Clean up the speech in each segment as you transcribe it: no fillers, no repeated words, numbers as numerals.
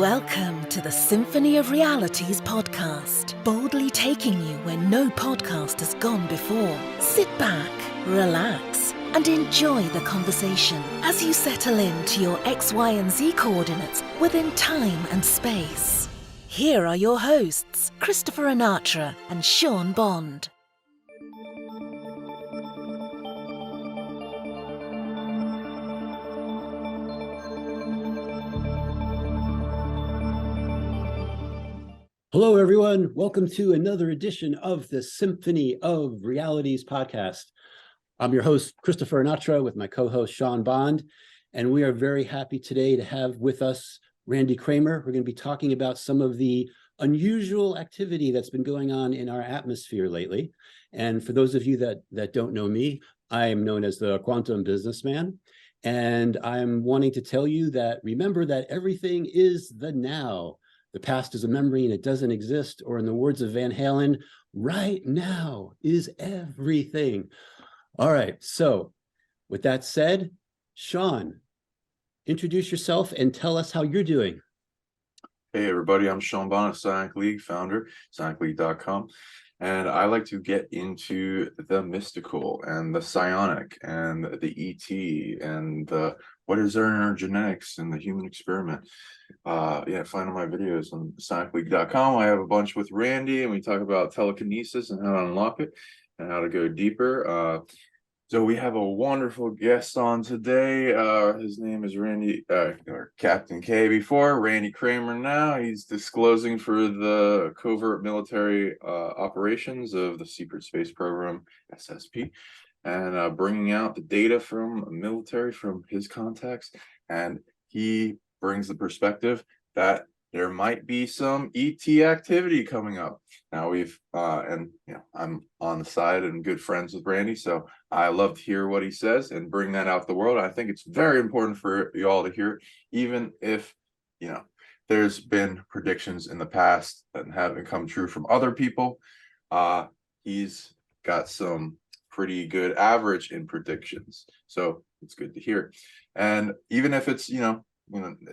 Welcome to the Symphony of Realities podcast, boldly taking you where no podcast has gone before. Sit back, relax, and enjoy the conversation as you settle into your X, Y, and Z coordinates within time and space. Here are your hosts, Christopher Anatra and Sean Bond. Hello, everyone. Welcome to another edition of the Symphony of Realities podcast. I'm your host, Christopher Anatra, with my co-host, Sean Bond, and we are very happy today to have with us Randy Cramer. We're going to be talking about some of the unusual activity that's been going on in our atmosphere lately. And for those of you that don't know me, I am known as the quantum businessman. And I'm wanting to tell you that remember that everything is the now. The past is a memory and it doesn't exist, or in the words of Van Halen, right now is everything. All right, so with that said, Sean, introduce yourself and tell us how you're doing. Hey everybody, I'm Sean Bond of PsionicLeague, founder, PsionicLeague.com, and I like to get into the mystical and the psionic and the ET and the what is there in our genetics and the human experiment. Find all my videos on PsionicLeague.com. I have a bunch with Randy, and we talk about telekinesis and how to unlock it and how to go deeper. So we have a wonderful guest on today. His name is Randy, or Captain K before, Randy Cramer now. He's disclosing for the covert military operations of the Secret Space Program, SSP, and bringing out the data from military, from his contacts. And he brings the perspective that there might be some ET activity coming up. Now I'm on the side and good friends with Randy, so I love to hear what he says and bring that out to the world. I think it's very important for you all to hear it, even if, there's been predictions in the past that haven't come true from other people. He's got some pretty good average in predictions, so it's good to hear. And even if it's,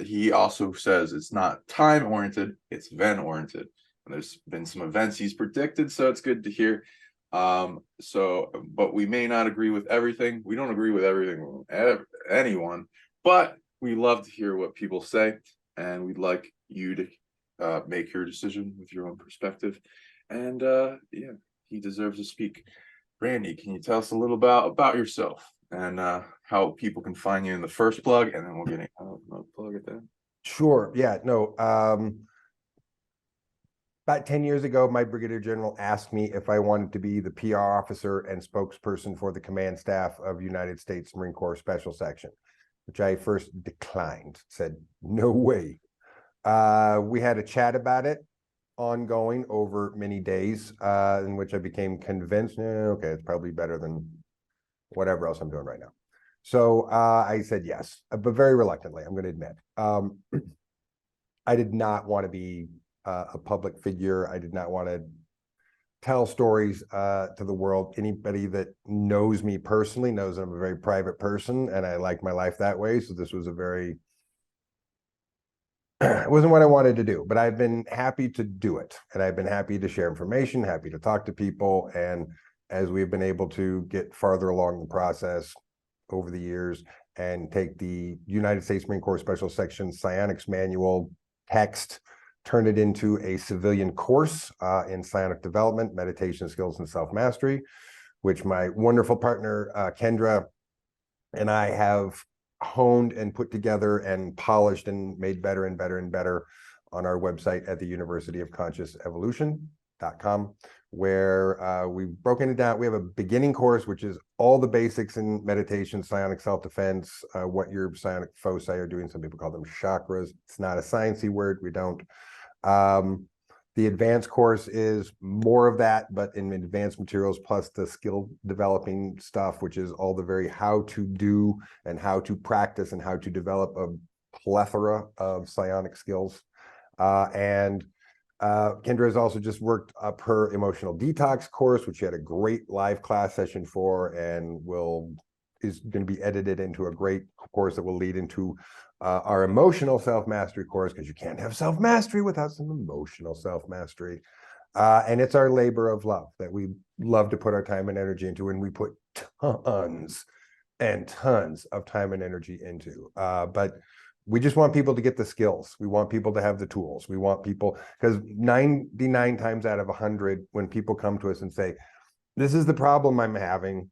he also says it's not time-oriented, it's event-oriented. And there's been some events he's predicted, so it's good to hear. But we may not agree with everything. We don't agree with everything with anyone, but we love to hear what people say, and we'd like you to make your decision with your own perspective. And he deserves to speak. Randy, can you tell us a little about yourself and how people can find you in the first plug, and then we'll get another plug at that? Sure. Yeah. No. About 10 years ago, my brigadier general asked me if I wanted to be the PR officer and spokesperson for the command staff of United States Marine Corps Special Section, which I first declined, said, no way. We had a chat about it ongoing over many days, in which I became convinced, okay, it's probably better than whatever else I'm doing right now. So I said yes, but very reluctantly, I'm going to admit. I did not want to be a public figure. I did not want to tell stories to the world. Anybody that knows me personally knows I'm a very private person, and I like my life that way. So this was it wasn't what I wanted to do, but I've been happy to do it. And I've been happy to share information, happy to talk to people. And as we've been able to get farther along the process over the years and take the United States Marine Corps Special Section Psionics Manual text, turn it into a civilian course in psionic development, meditation skills, and self-mastery, which my wonderful partner, Kendra, and I have honed and put together and polished and made better and better and better on our website at the University of Conscious Evolution.com, where we've broken it down. We have a beginning course, which is all the basics in meditation, psionic self-defense, what your psionic foci are doing. Some people call them chakras. It's not a sciencey word. We don't. The advanced course is more of that, but in advanced materials, plus the skill developing stuff, which is all the very how to do and how to practice and how to develop a plethora of psionic skills. Kendra has also just worked up her emotional detox course, which she had a great live class session for, and will is going to be edited into a great course that will lead into our emotional self-mastery course, because you can't have self-mastery without some emotional self-mastery. And it's our labor of love that we love to put our time and energy into, and we put tons and tons of time and energy into. But we just want people to get the skills. We want people to have the tools. We want people, because 99 times out of 100, when people come to us and say, this is the problem I'm having,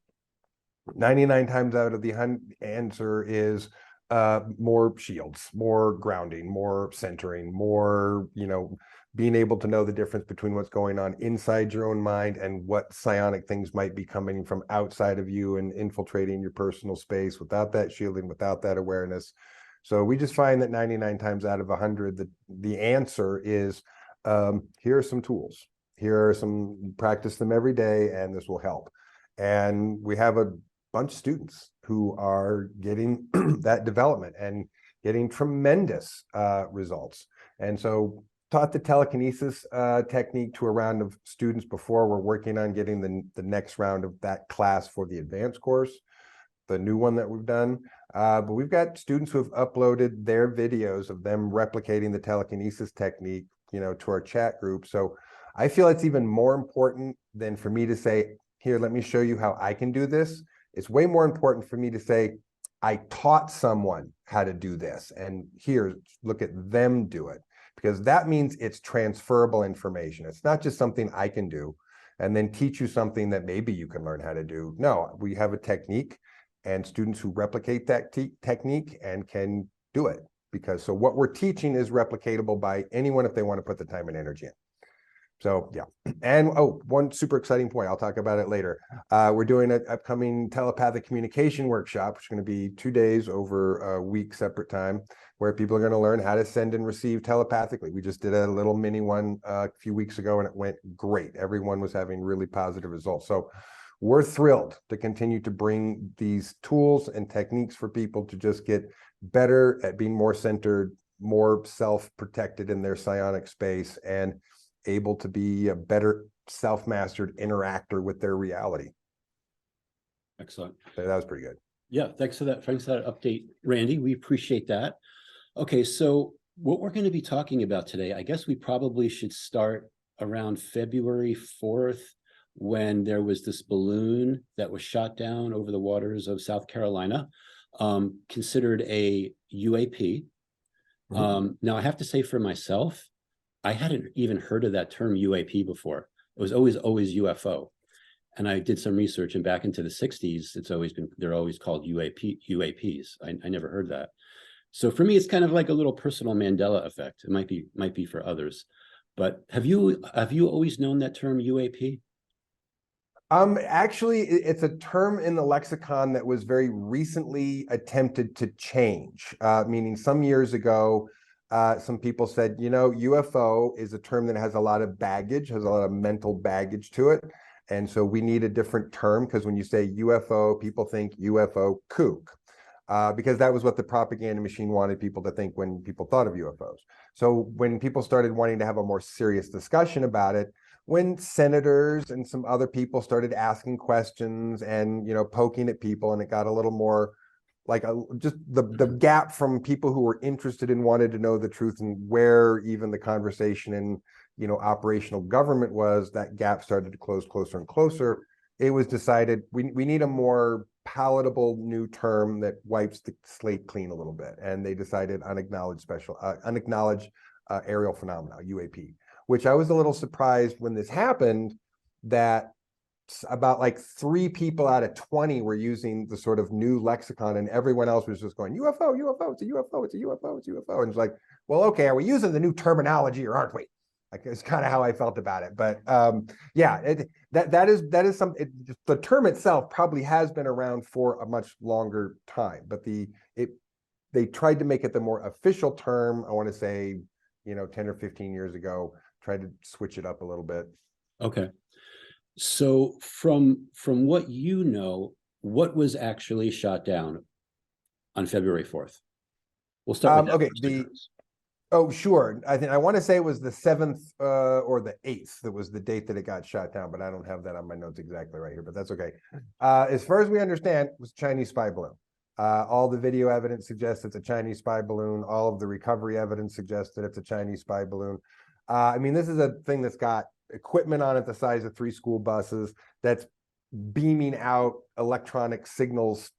99 times out of the answer is more shields, more grounding, more centering, more, being able to know the difference between what's going on inside your own mind and what psionic things might be coming from outside of you and infiltrating your personal space without that shielding, without that awareness. So we just find that 99 times out of 100, the answer is, here are some tools. Here are some, practice them every day, and this will help. And we have a bunch of students who are getting that development and getting tremendous results. And so taught the telekinesis technique to a round of students before. We're working on getting the next round of that class for the advanced course, the new one that we've done. But we've got students who have uploaded their videos of them replicating the telekinesis technique, to our chat group. So I feel it's even more important than for me to say, here, let me show you how I can do this. It's way more important for me to say, I taught someone how to do this, and here, look at them do it. Because that means it's transferable information. It's not just something I can do and then teach you something that maybe you can learn how to do. No, we have a technique and students who replicate that technique and can do it. So what we're teaching is replicatable by anyone if they want to put the time and energy in. So yeah. And one super exciting point, I'll talk about it later. We're doing an upcoming telepathic communication workshop, which is going to be 2 days over a week separate time, where people are going to learn how to send and receive telepathically. We just did a little mini one a few weeks ago, and it went great. Everyone was having really positive results. So we're thrilled to continue to bring these tools and techniques for people to just get better at being more centered, more self-protected in their psionic space, and able to be a better self-mastered interactor with their reality. Excellent. So that was pretty good. Yeah, thanks for that update, Randy. We appreciate that. Okay, so what we're going to be talking about today, I guess we probably should start around February 4th, when there was this balloon that was shot down over the waters of South Carolina, considered a UAP. Now, I have to say for myself, I hadn't even heard of that term UAP before. It was always UFO. And I did some research, and back into the 60s, they're always called UAPs. I never heard that. So for me, it's kind of like a little personal Mandela effect. It might be for others. But have you always known that term UAP? Actually, it's a term in the lexicon that was very recently attempted to change, meaning some years ago, some people said, UFO is a term that has a lot of baggage, has a lot of mental baggage to it. And so we need a different term, because when you say UFO, people think UFO kook, because that was what the propaganda machine wanted people to think when people thought of UFOs. So when people started wanting to have a more serious discussion about it, when senators and some other people started asking questions and, poking at people, and it got a little more like just the gap from people who were interested and wanted to know the truth, and where even the conversation in, operational government was, that gap started to close closer and closer. It was decided we need a more palatable new term that wipes the slate clean a little bit. And they decided unacknowledged aerial phenomena, UAP, which I was a little surprised when this happened, that about like 3 people out of 20 were using the sort of new lexicon, and everyone else was just going, UFO, UFO, it's a UFO, it's a UFO, it's a UFO. And it's like, well, okay, are we using the new terminology or aren't we? Like, it's kind of how I felt about it. But yeah, that is something. The term itself probably has been around for a much longer time, but they tried to make it the more official term, I want to say, 10 or 15 years ago, tried to switch it up a little bit. Okay. So from what what was actually shot down on February 4th? We'll start with that. Oh, sure. I want to say it was the 7th or the 8th. That was the date that it got shot down, but I don't have that on my notes exactly right here, but that's okay. As far as we understand, it was a Chinese spy balloon. All the video evidence suggests it's a Chinese spy balloon. All of the recovery evidence suggests that it's a Chinese spy balloon. I mean, this is a thing that's got equipment on it the size of 3 school buses, that's beaming out electronic signals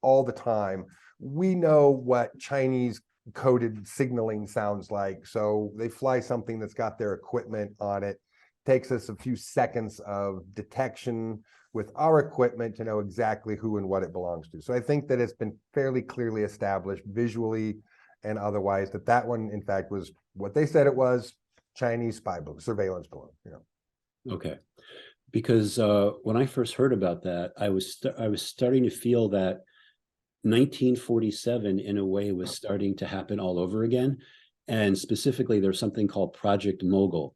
all the time. We know what Chinese coded signaling sounds like. So they fly something that's got their equipment on it. Takes us a few seconds of detection with our equipment to know exactly who and what it belongs to. So I think that it's been fairly clearly established visually and otherwise that that one, in fact, was what they said it was, Chinese spy balloon, surveillance balloon. Okay. Because when I first heard about that, I was starting to feel that 1947 in a way was starting to happen all over again. And specifically, there's something called Project Mogul.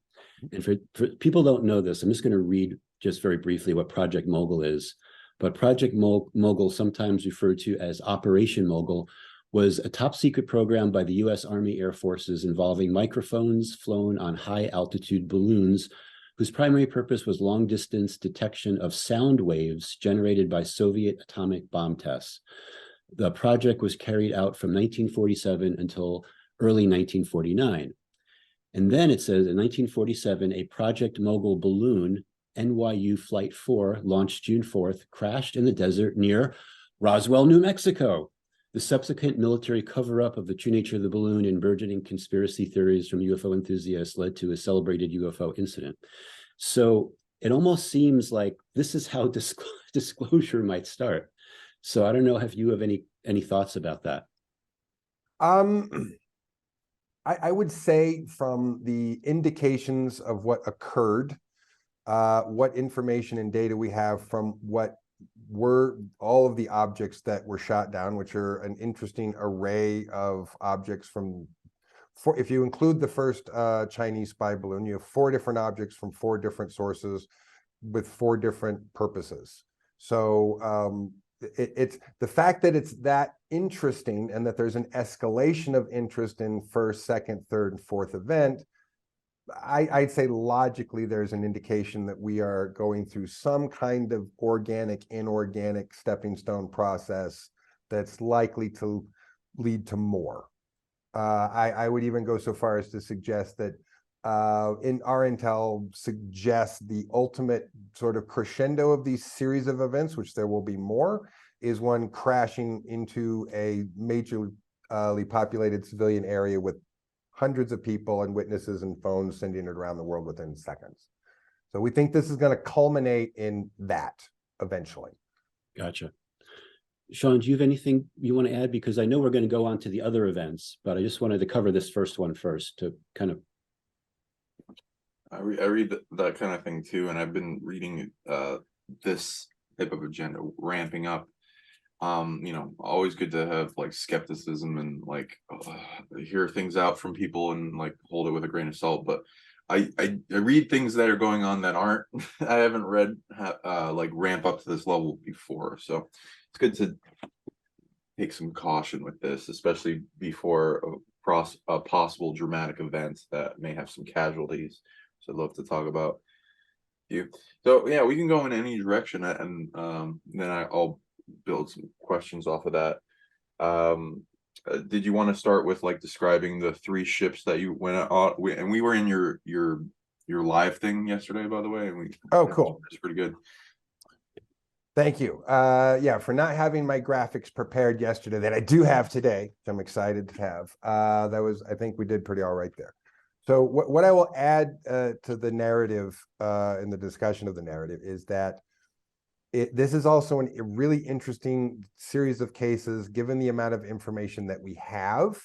And for people don't know this, I'm just going to read just very briefly what Project Mogul is. But Project Mogul, sometimes referred to as Operation Mogul, was a top secret program by the US Army Air Forces involving microphones flown on high altitude balloons whose primary purpose was long distance detection of sound waves generated by Soviet atomic bomb tests. The project was carried out from 1947 until early 1949. And then it says in 1947, a Project Mogul balloon, NYU Flight 4, launched June 4th, crashed in the desert near Roswell, New Mexico. The subsequent military cover-up of the true nature of the balloon and burgeoning conspiracy theories from UFO enthusiasts led to a celebrated UFO incident. So it almost seems like this is how disclosure might start. So I don't know if you have any thoughts about that. I would say from the indications of what occurred, what information and data we have from what were all of the objects that were shot down, which are an interesting array of objects if you include the first Chinese spy balloon, you have 4 different objects from 4 different sources with 4 different purposes. So it's the fact that it's that interesting and that there's an escalation of interest in first, second, third, and fourth event. I'd say logically there's an indication that we are going through some kind of organic, inorganic stepping stone process that's likely to lead to more. I would even go so far as to suggest that in our intel suggests the ultimate sort of crescendo of these series of events, which there will be more, is one crashing into a majorly populated civilian area with hundreds of people and witnesses and phones sending it around the world within seconds. So we think this is going to culminate in that eventually. Gotcha. Sean, do you have anything you want to add? Because I know we're going to go on to the other events, but I just wanted to cover this first one first to kind of. I read that kind of thing too, and I've been reading this type of agenda ramping up. Always good to have like skepticism and like hear things out from people and like hold it with a grain of salt. But I read things that are going on that aren't. I haven't read like ramp up to this level before, so it's good to take some caution with this, especially before a possible dramatic event that may have some casualties. So I'd love to talk about you. So yeah, we can go in any direction, and then I'll build some questions off of that. Did you want to start with like describing the 3 ships that you went on? And we were in your live thing yesterday, by the way. And Cool. It's pretty good. Thank you. Yeah, for not having my graphics prepared yesterday that I do have today, which I'm excited to have. I think we did pretty all right there. So what I will add to the narrative in the discussion of the narrative is that this is also a really interesting series of cases, given the amount of information that we have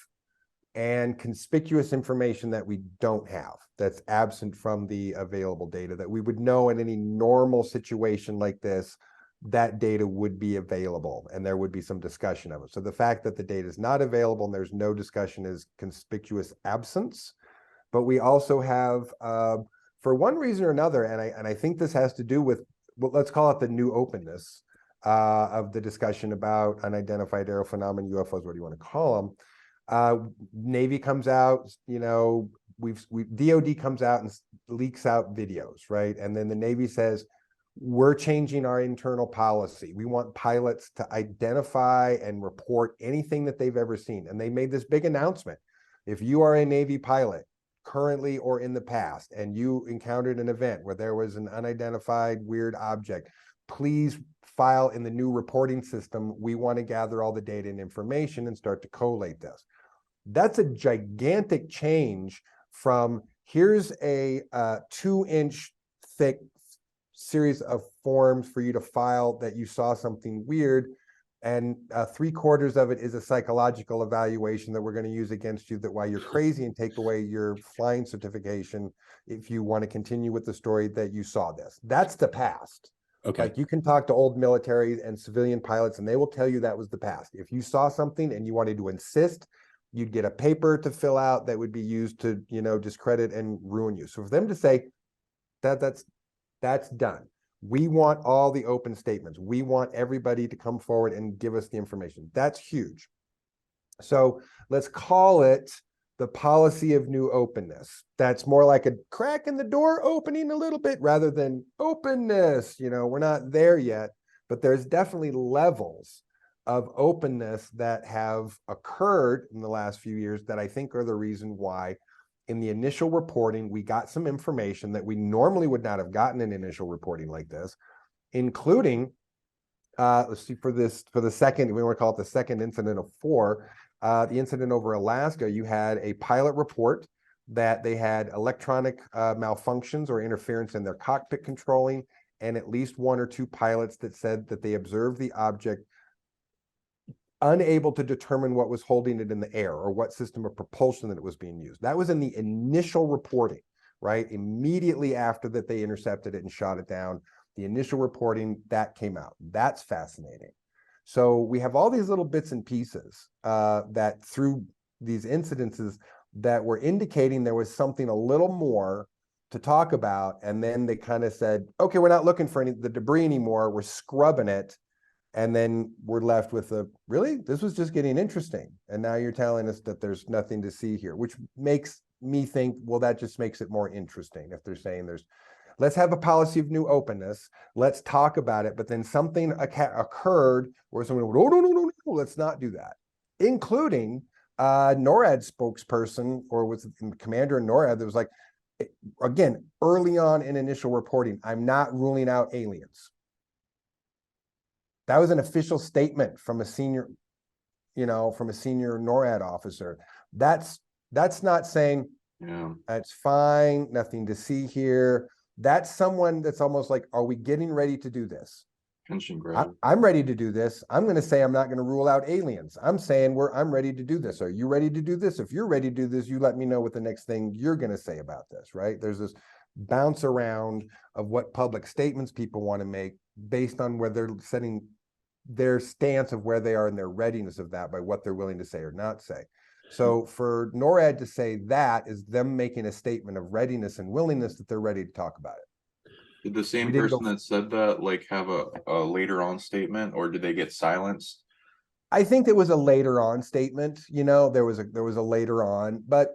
and conspicuous information that we don't have, that's absent from the available data, that we would know in any normal situation like this, that data would be available and there would be some discussion of it. So the fact that the data is not available and there's no discussion is conspicuous absence. But we also have, for one reason or another, and I think this has to do with, well, let's call it the new openness of the discussion about unidentified aerial phenomena, UFOs, what do you want to call Navy comes out, DOD comes out and leaks out videos, right? And then the Navy says, we're changing our internal policy. We want pilots to identify and report anything that they've ever seen. And they made this big announcement. If you are a Navy pilot, currently or in the past, and you encountered an event where there was an unidentified weird object, please file in the new reporting system. We want to gather all the data and information and start to collate this. That's a gigantic change from here's a 2-inch thick series of forms for you to file that you saw something weird, and 3/4 of it is a psychological evaluation that we're going to use against you, that why you're crazy, and take away your flying certification if you want to continue with the story that you saw this. That's the past. Okay. Like, you can talk to old military and civilian pilots and they will tell you that was the past. If you saw something and you wanted to insist, you'd get a paper to fill out that would be used to, discredit and ruin you. So for them to say that's done. We want all the open statements. We want everybody to come forward and give us the information. That's huge. So let's call it the policy of new openness. That's more like a crack in the door opening a little bit rather than openness. We're not there yet, but there's definitely levels of openness that have occurred in the last few years that I think are the reason why in the initial reporting, we got some information that we normally would not have gotten in initial reporting like this, including, let's see, for the second, we want to call it the second incident of 4, the incident over Alaska, you had a pilot report that they had electronic malfunctions or interference in their cockpit controlling, and at least 1 or 2 pilots that said that they observed the object unable to determine what was holding it in the air or what system of propulsion that it was being used. That was in the initial reporting, right? Immediately after that they intercepted it and shot it down, the initial reporting, that came out. That's fascinating. So we have all these little bits and pieces that through these incidences that were indicating there was something a little more to talk about. And then they kind of said, okay, we're not looking for the debris anymore. We're scrubbing it. And then we're left with really, this was just getting interesting. And now you're telling us that there's nothing to see here, which makes me think, well, that just makes it more interesting. If they're saying let's have a policy of new openness, let's talk about it. But then something occurred where someone went, oh, no, let's not do that. Including NORAD spokesperson, or was the commander in NORAD that was like, again, early on in initial reporting, I'm not ruling out aliens. That was an official statement from a senior, NORAD officer. That's not saying, that's fine, nothing to see here. That's someone that's almost like, are we getting ready to do this? I'm ready to do this. I'm going to say I'm not going to rule out aliens. I'm saying I'm ready to do this. Are you ready to do this? If you're ready to do this, you let me know what the next thing you're going to say about this, right? There's this bounce around of what public statements people want to make based on where they're setting their stance of where they are in their readiness of that by what they're willing to say or not say. So for NORAD to say that is them making a statement of readiness and willingness that they're ready to talk about it. Did the same person that said that have a later on statement, or did they get silenced? I think there was a later on statement, there was a later on, but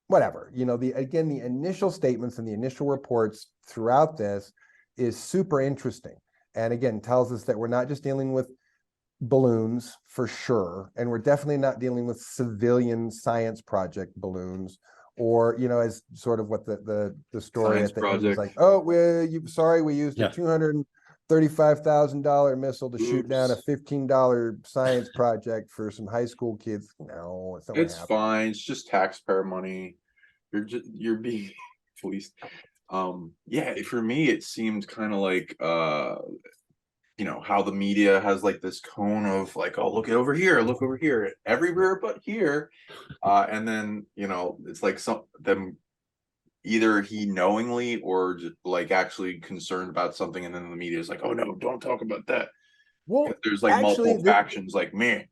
whatever, the initial statements and the initial reports throughout this is super interesting. And again, tells us that we're not just dealing with balloons for sure. And we're definitely not dealing with civilian science project balloons, or, as sort of what the story Science at the end was like, project. oh, we used a $235,000 missile to shoot down a $15 science project for some high school kids. No, it's fine. It's just taxpayer money. You're being fleeced. Yeah, for me it seemed kind of like how the media has this cone of oh, look over here, everywhere but here, and then it's them either he knowingly or just actually concerned about something, and then the media is like, oh no, don't talk about that. Well, there's multiple factions like me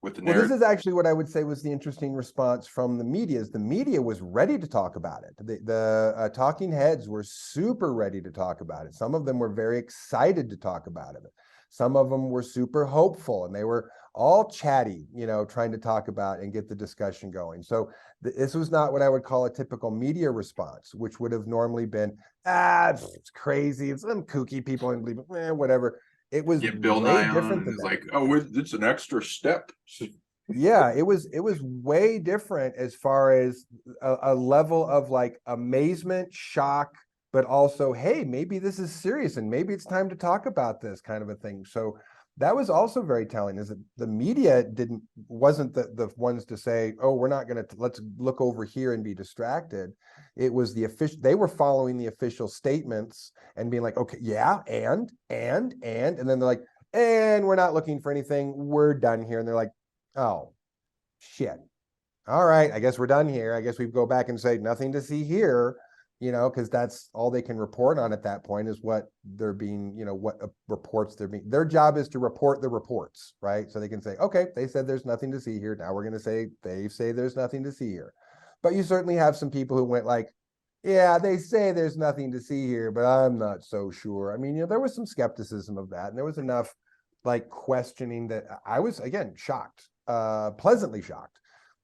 with the narrative. This is actually what I would say was the interesting response from the media. Is the media was ready to talk about it. The talking heads were super ready to talk about it. Some of them were very excited to talk about it. Some of them were super hopeful, and they were all chatty, trying to talk about and get the discussion going. So this was not what I would call a typical media response, which would have normally been, it's crazy, it's some kooky people and believe it, whatever. It was Get Bill way Nye different on, than it's that. like, oh, it's an extra step. Yeah, it was way different as far as a level of like amazement, shock, but also, hey, maybe this is serious and maybe it's time to talk about this kind of a thing. So that was also very telling, is that the media wasn't the ones to say, oh, we're not going to, let's look over here and be distracted. It was the official, they were following the official statements and being like, okay, yeah, and then they're like, and we're not looking for anything, we're done here. And they're like, oh, shit. All right, I guess we're done here. I guess we go back and say nothing to see here, because that's all they can report on at that point is what they're being, what reports they're being. Their job is to report the reports, right? So they can say, okay, they said there's nothing to see here. Now we're going to say they say there's nothing to see here. But you certainly have some people who went like, yeah, they say there's nothing to see here, but I'm not so sure. I mean, there was some skepticism of that, and there was enough like questioning that I was, again, shocked, pleasantly shocked,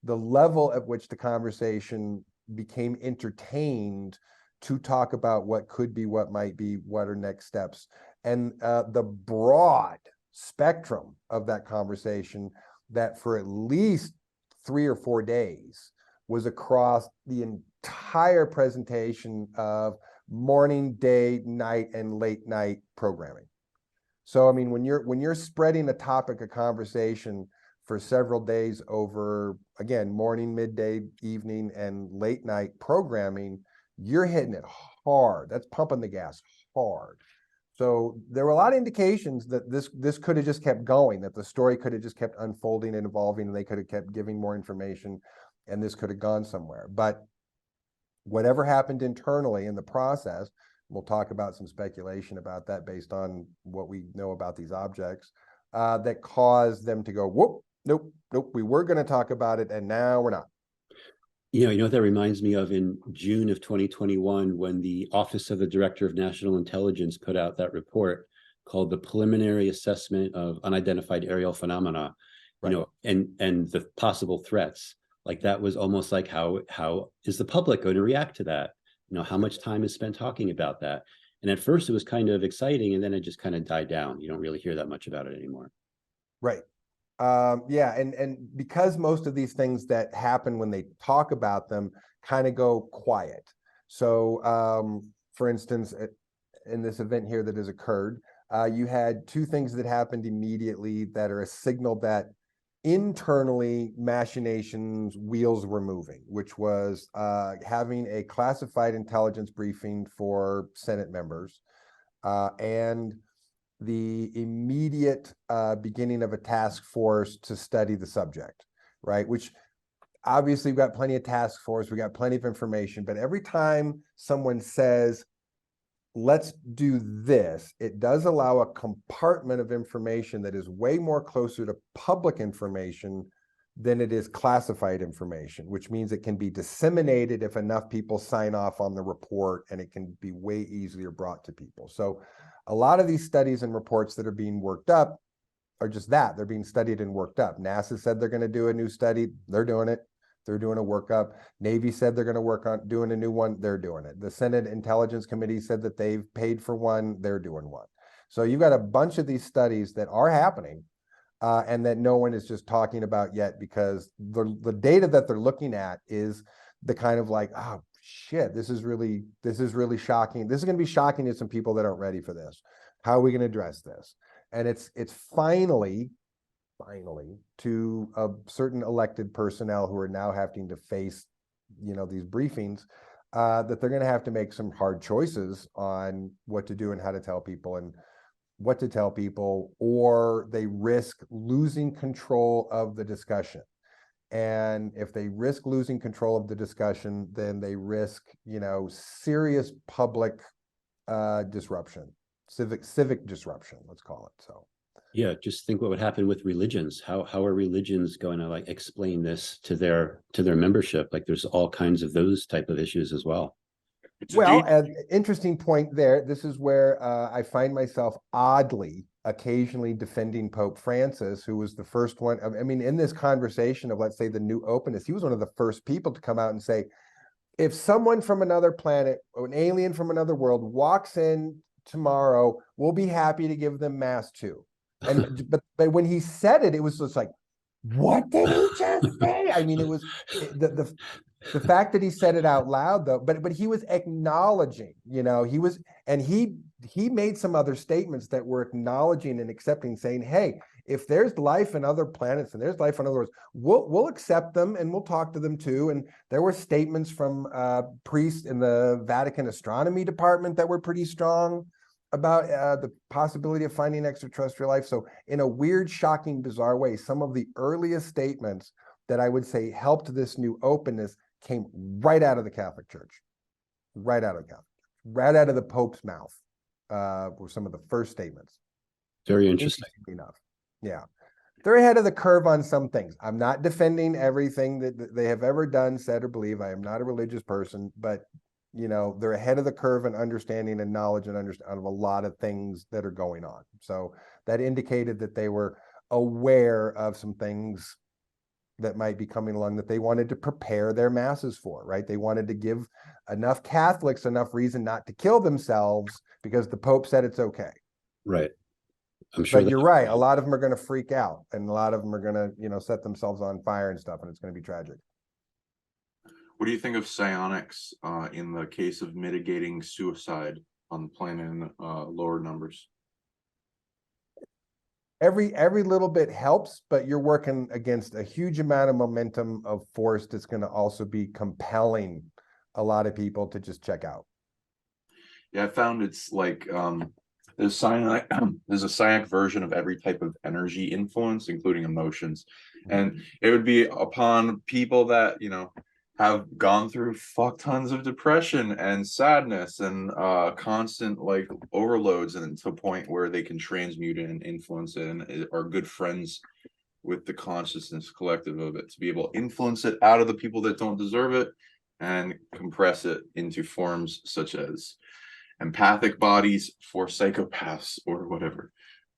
the level at which the conversation became entertained to talk about what could be, what might be, what are next steps, and the broad spectrum of that conversation that for at least 3 or 4 days was across the entire presentation of morning, day, night, and late night programming. So, I mean, when you're spreading a topic of conversation for several days over, again, morning, midday, evening, and late night programming, you're hitting it hard. That's pumping the gas hard. So there were a lot of indications that this could have just kept going, that the story could have just kept unfolding and evolving, and they could have kept giving more information, and this could have gone somewhere. But whatever happened internally in the process, we'll talk about some speculation about that based on what we know about these objects, that caused them to go, whoop, nope, we were going to talk about it, and now we're not. You know what that reminds me of? In June of 2021, when the Office of the Director of National Intelligence put out that report called the Preliminary Assessment of Unidentified Aerial Phenomena, Right. and the possible threats. Like, that was almost like, how is the public going to react to that? How much time is spent talking about that? And at first it was kind of exciting, and then it just kind of died down. You don't really hear that much about it anymore. Right. Yeah, and because most of these things that happen when they talk about them kind of go quiet. So, for instance, in this event here that has occurred, you had 2 things that happened immediately that are a signal that internally machinations, wheels were moving, which was having a classified intelligence briefing for Senate members, and the immediate beginning of a task force to study the subject, right? Which obviously we've got plenty of task force, we got plenty of information, but every time someone says, let's do this, it does allow a compartment of information that is way more closer to public information than it is classified information, which means it can be disseminated if enough people sign off on the report, and it can be way easier brought to people. So a lot of these studies and reports that are being worked up are just that. They're being studied and worked up. NASA said they're going to do a new study. They're doing it. They're doing a workup. Navy said they're going to work on doing a new one. They're doing it. The Senate Intelligence Committee said that they've paid for one. They're doing one. So you've got a bunch of these studies that are happening, and that no one is just talking about yet, because the data that they're looking at is the kind of like, oh shit, this is really shocking. This is going to be shocking to some people that aren't ready for this. How are we going to address this? And it's finally to a certain elected personnel who are now having to face, these briefings, that they're going to have to make some hard choices on what to do and how to tell people and what to tell people, or they risk losing control of the discussion. And if they risk losing control of the discussion, then they risk, serious public disruption, civic disruption, let's call it. So. Yeah, just think what would happen with religions. How are religions going to like explain this to their membership? Like, there's all kinds of those type of issues as well. It's a Well, dangerous. an interesting point there. This is where I find myself oddly occasionally defending Pope Francis, who was the first one. I mean, in this conversation of, let's say, the new openness, he was one of the first people to come out and say, if someone from another planet or an alien from another world walks in tomorrow, we'll be happy to give them mass too. And but when he said it, it was just like, what did he just say? I mean, it was the fact that he said it out loud, though, but he was acknowledging, he was, and he made some other statements that were acknowledging and accepting, saying, hey, if there's life in other planets and there's life on other worlds, we'll accept them and we'll talk to them too. And there were statements from priests in the Vatican astronomy department that were pretty strong about the possibility of finding extraterrestrial life. So in a weird, shocking, bizarre way, some of the earliest statements that I would say helped this new openness came right out of the Catholic Church, right out of the Pope's mouth, were some of the first statements. Very interesting. Enough. Yeah. They're ahead of the curve on some things. I'm not defending everything that they have ever done, said, or believe. I am not a religious person, but they're ahead of the curve in understanding and knowledge and understanding of a lot of things that are going on. So that indicated that they were aware of some things that might be coming along that they wanted to prepare their masses for, right? They wanted to give enough Catholics enough reason not to kill themselves because the Pope said it's okay. Right. I'm sure. But you're right. A lot of them are going to freak out, and a lot of them are going to, set themselves on fire and stuff, and it's going to be tragic. What do you think of psionics in the case of mitigating suicide on the planet in lower numbers? Every little bit helps, but you're working against a huge amount of momentum of force that's going to also be compelling a lot of people to just check out. Yeah, I found it's like there's psionic, there's a psionic version of every type of energy influence, including emotions. And it would be upon people that, have gone through fuck tons of depression and sadness and constant like overloads, and to a point where they can transmute it and influence it and are good friends with the consciousness collective of it, to be able to influence it out of the people that don't deserve it and compress it into forms such as empathic bodies for psychopaths or whatever.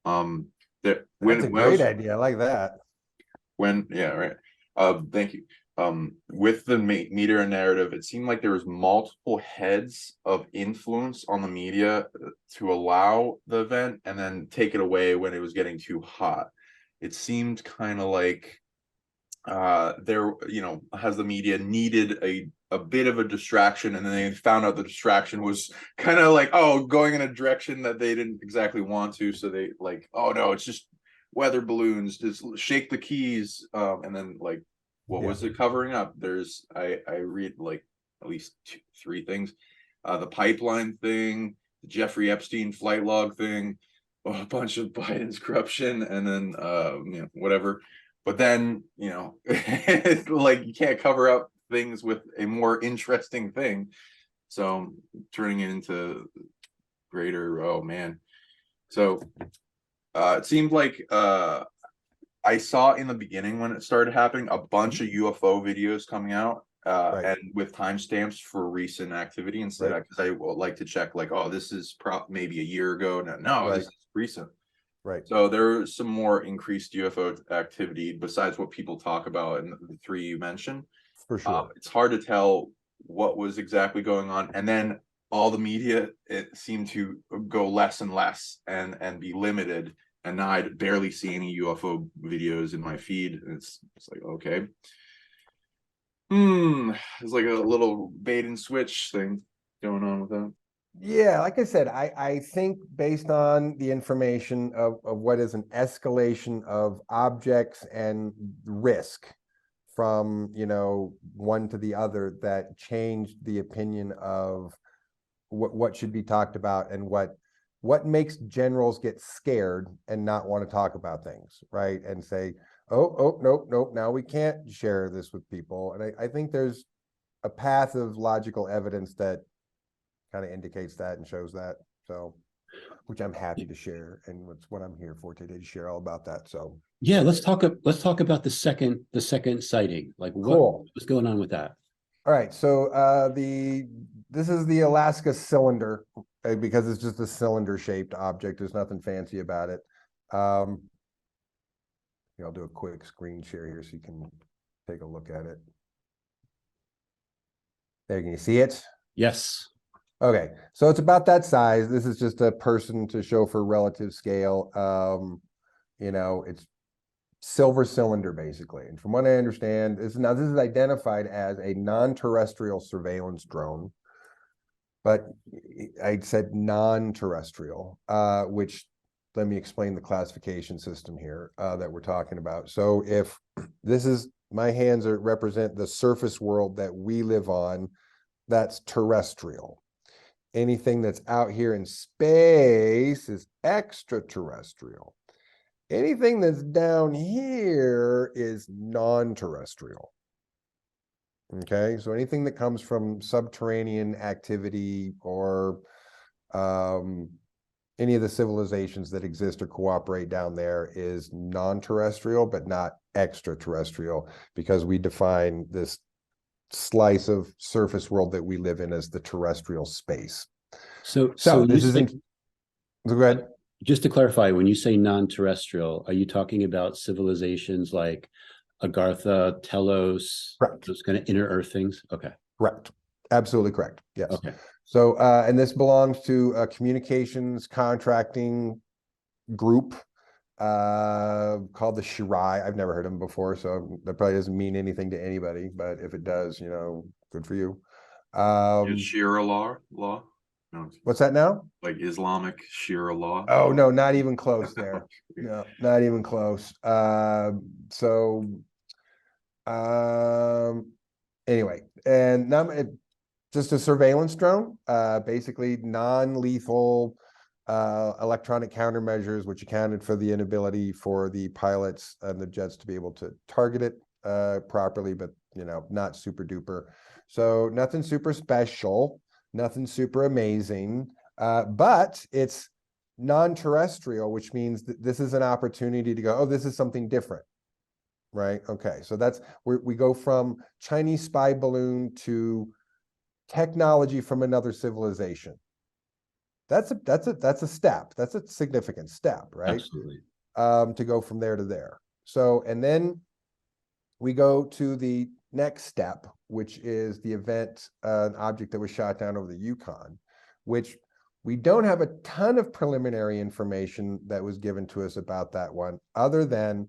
That's a great idea. I like that. Thank you. With the media narrative, it seemed like there was multiple heads of influence on the media to allow the event and then take it away when it was getting too hot. It seemed kind of like there, has the media needed a bit of a distraction, and then they found out the distraction was kind of like, going in a direction that they didn't exactly want to. So they like, oh no, it's just weather balloons, just shake the keys. And then like, what was it covering up? There's, I read like at least three things. The pipeline thing, the Jeffrey Epstein flight log thing, a bunch of Biden's corruption, and then whatever. But then, like you can't cover up things with a more interesting thing. So turning it into greater, oh man. So it seemed like I saw in the beginning when it started happening a bunch of UFO videos coming out and with timestamps for recent activity instead, because I would like to check like, this is maybe a year ago. No, this is recent. Right. So there's some more increased UFO activity besides what people talk about in the three you mentioned. For sure. It's hard to tell what was exactly going on. And then all the media, it seemed to go less and less and be limited. And now I barely see any UFO videos in my feed. It's like, okay. It's like a little bait and switch thing going on with that. Yeah, like I said, I think based on the information of what is an escalation of objects and risk from, one to the other, that changed the opinion of what should be talked about and what makes generals get scared and not want to talk about things, right? And say, nope, now we can't share this with people. And I think there's a path of logical evidence that kind of indicates that and shows that. So, which I'm happy to share, and it's what I'm here for today, to share all about that. So yeah, let's talk about the second sighting. Like what was going on with that? All right, so the this is the Alaska cylinder, because it's just a cylinder shaped object. There's nothing fancy about it. I'll do a quick screen share here so you can take a look at it. There, can you see it? Yes. Okay, so it's about that size. This is just a person to show for relative scale. It's silver cylinder basically. And from what I understand, this is identified as a non-terrestrial surveillance drone, but I said non-terrestrial, which, let me explain the classification system here that we're talking about. So if this is, my hands represent the surface world that we live on, that's terrestrial. Anything that's out here in space is extraterrestrial. Anything that's down here is non-terrestrial. Okay, so anything that comes from subterranean activity or any of the civilizations that exist or cooperate down there is non-terrestrial, but not extraterrestrial, because we define this slice of surface world that we live in as the terrestrial space. So this isn't. Go ahead. Just to clarify, when you say non-terrestrial, are you talking about civilizations like Agartha, Telos, Correct. those kind of inner Earth things? Okay. Correct. Absolutely correct. Yes. Okay. So, and this belongs to a communications contracting group called the Shirai. I've never heard of them before, so that probably doesn't mean anything to anybody, but if it does, good for you. Sharia law? No, What's that now? like Islamic Sharia law? Oh, no, not even close there. No, not even close. Anyway, and now just a surveillance drone, basically non-lethal electronic countermeasures, which accounted for the inability for the pilots and the jets to be able to target it properly, but not super duper. So nothing super special, nothing super amazing, but it's non-terrestrial, which means that this is an opportunity to go, oh, this is something different. Right. Okay. So that's where we go from Chinese spy balloon to technology from another civilization. That's a step. That's a significant step, right? Absolutely. To go from there to there. So, and then we go to the next step, which is the event, an object that was shot down over the Yukon, which we don't have a ton of preliminary information that was given to us about that one, other than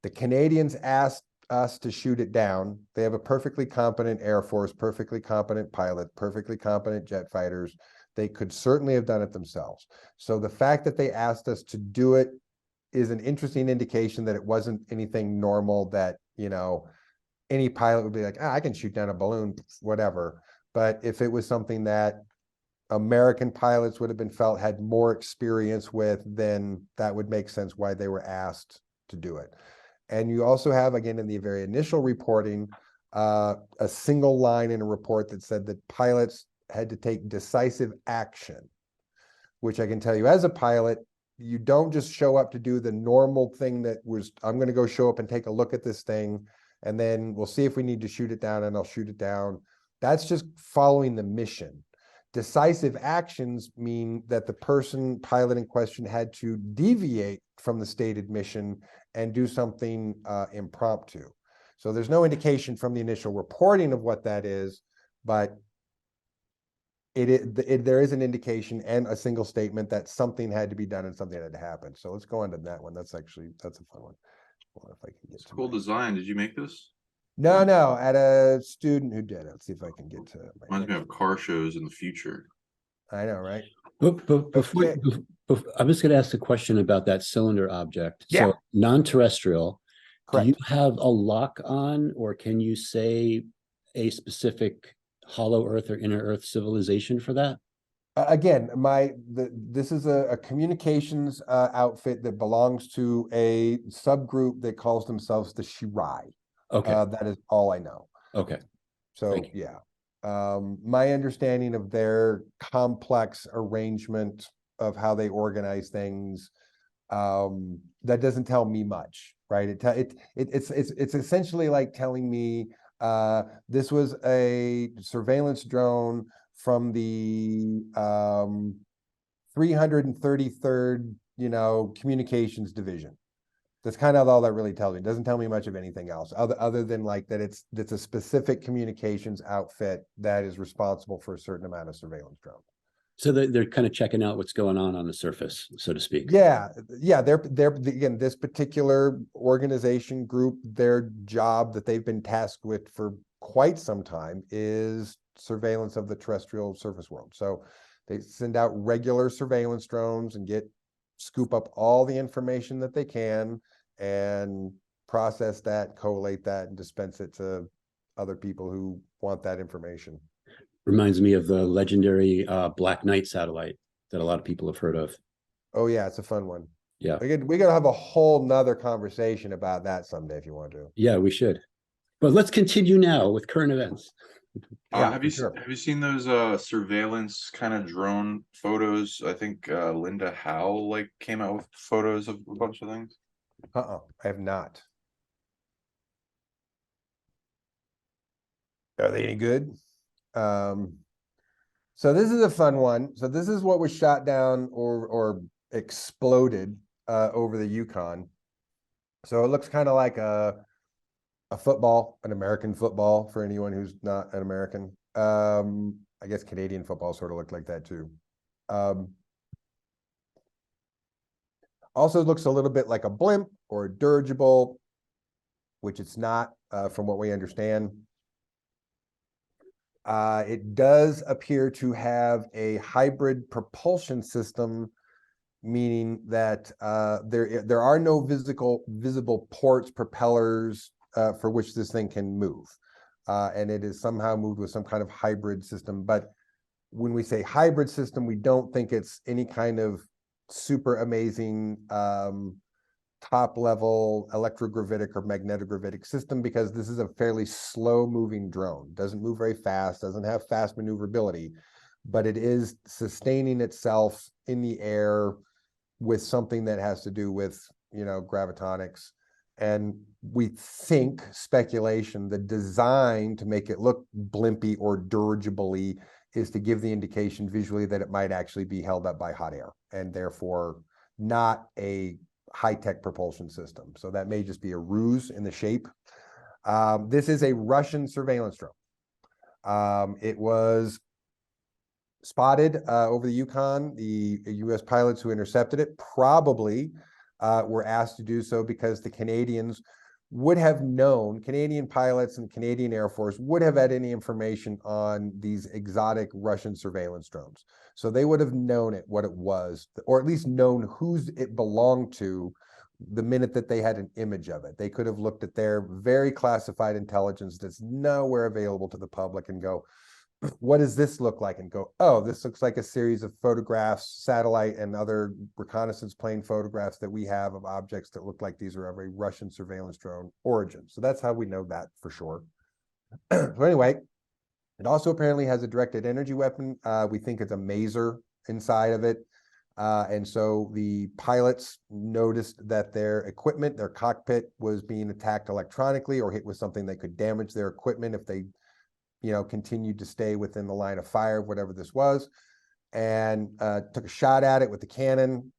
the Canadians asked us to shoot it down. They have a perfectly competent Air Force, perfectly competent pilot, perfectly competent jet fighters. They could certainly have done it themselves. So the fact that they asked us to do it is an interesting indication that it wasn't anything normal that, any pilot would be like, I can shoot down a balloon, whatever. But if it was something that American pilots would have been felt had more experience with, then that would make sense why they were asked to do it. And you also have, again, in the very initial reporting, a single line in a report that said that pilots had to take decisive action, which I can tell you as a pilot, you don't just show up to do the normal thing that was, I'm going to go show up and take a look at this thing, and then we'll see if we need to shoot it down and I'll shoot it down. That's just following the mission. Decisive actions mean that the pilot in question had to deviate from the stated mission and do something impromptu. So there's no indication from the initial reporting of what that is, but there is an indication and a single statement that something had to be done and something had to happen. So let's go on to that one. That's a fun one. Well, if I can get It's cool design. Did you make this? No, at a student who did it. Let's see if I can get to Reminds me of car shows in the future. I know, right? But before, I'm just going to ask a question about that cylinder object. Yeah. So non-terrestrial, Correct. do you have a lock on, or can you say a specific hollow earth or inner earth civilization for that? Again, this is a communications outfit that belongs to a subgroup that calls themselves the Shirai. Okay. That is all I know. Okay. So yeah, my understanding of their complex arrangement of how they organize things, that doesn't tell me much, right? It's essentially like telling me this was a surveillance drone from the 333rd, communications division. That's kind of all that really tells me. It doesn't tell me much of anything else other than like that it's a specific communications outfit that is responsible for a certain amount of surveillance drones. So they're kind of checking out what's going on the surface, so to speak. Yeah. They're again, this particular organization group, their job that they've been tasked with for quite some time is surveillance of the terrestrial surface world. So they send out regular surveillance drones and scoop up all the information that they can and process that, collate that, and dispense it to other people who want that information. Reminds me of the legendary Black Knight satellite that a lot of people have heard of. Oh yeah, it's a fun one. Yeah. We gotta have a whole nother conversation about that someday if you want to. Yeah, we should. But let's continue now with current events. Yeah, have for you seen those surveillance kind of drone photos? I think Linda Howe came out with photos of a bunch of things. I have not. Are they any good? So this is a fun one. So this is what was shot down or exploded over the Yukon. So it looks kind of like a football, an American football for anyone who's not an American. I guess Canadian football sort of looked like that too. Also looks a little bit like a blimp or a dirigible, which it's not from what we understand. It does appear to have a hybrid propulsion system, meaning that there are no visible ports, propellers for which this thing can move. And it is somehow moved with some kind of hybrid system. But when we say hybrid system, we don't think it's any kind of super amazing top level electrogravitic or magnetogravitic system, because this is a fairly slow moving drone. Doesn't move very fast, doesn't have fast maneuverability, but it is sustaining itself in the air with something that has to do with, gravitonics. And we think, speculation, the design to make it look blimpy or dirigible-y is to give the indication visually that it might actually be held up by hot air and therefore not a high-tech propulsion system. So that may just be a ruse in the shape. This is a Russian surveillance drone. It was spotted over the Yukon. The US pilots who intercepted it probably were asked to do so because the Canadians would have known, Canadian pilots and Canadian Air Force would have had any information on these exotic Russian surveillance drones. So they would have known what it was, or at least known whose it belonged to the minute that they had an image of it. They could have looked at their very classified intelligence that's nowhere available to the public and go, what does this look like? And go, oh, this looks like a series of photographs, satellite and other reconnaissance plane photographs that we have of objects that look like these are of a Russian surveillance drone origin. So that's how we know that for sure. So anyway, it also apparently has a directed energy weapon. We think it's a maser inside of it. And so the pilots noticed that their equipment, their cockpit, was being attacked electronically or hit with something that could damage their equipment if they continued to stay within the line of fire of whatever this was, and took a shot at it with the cannon,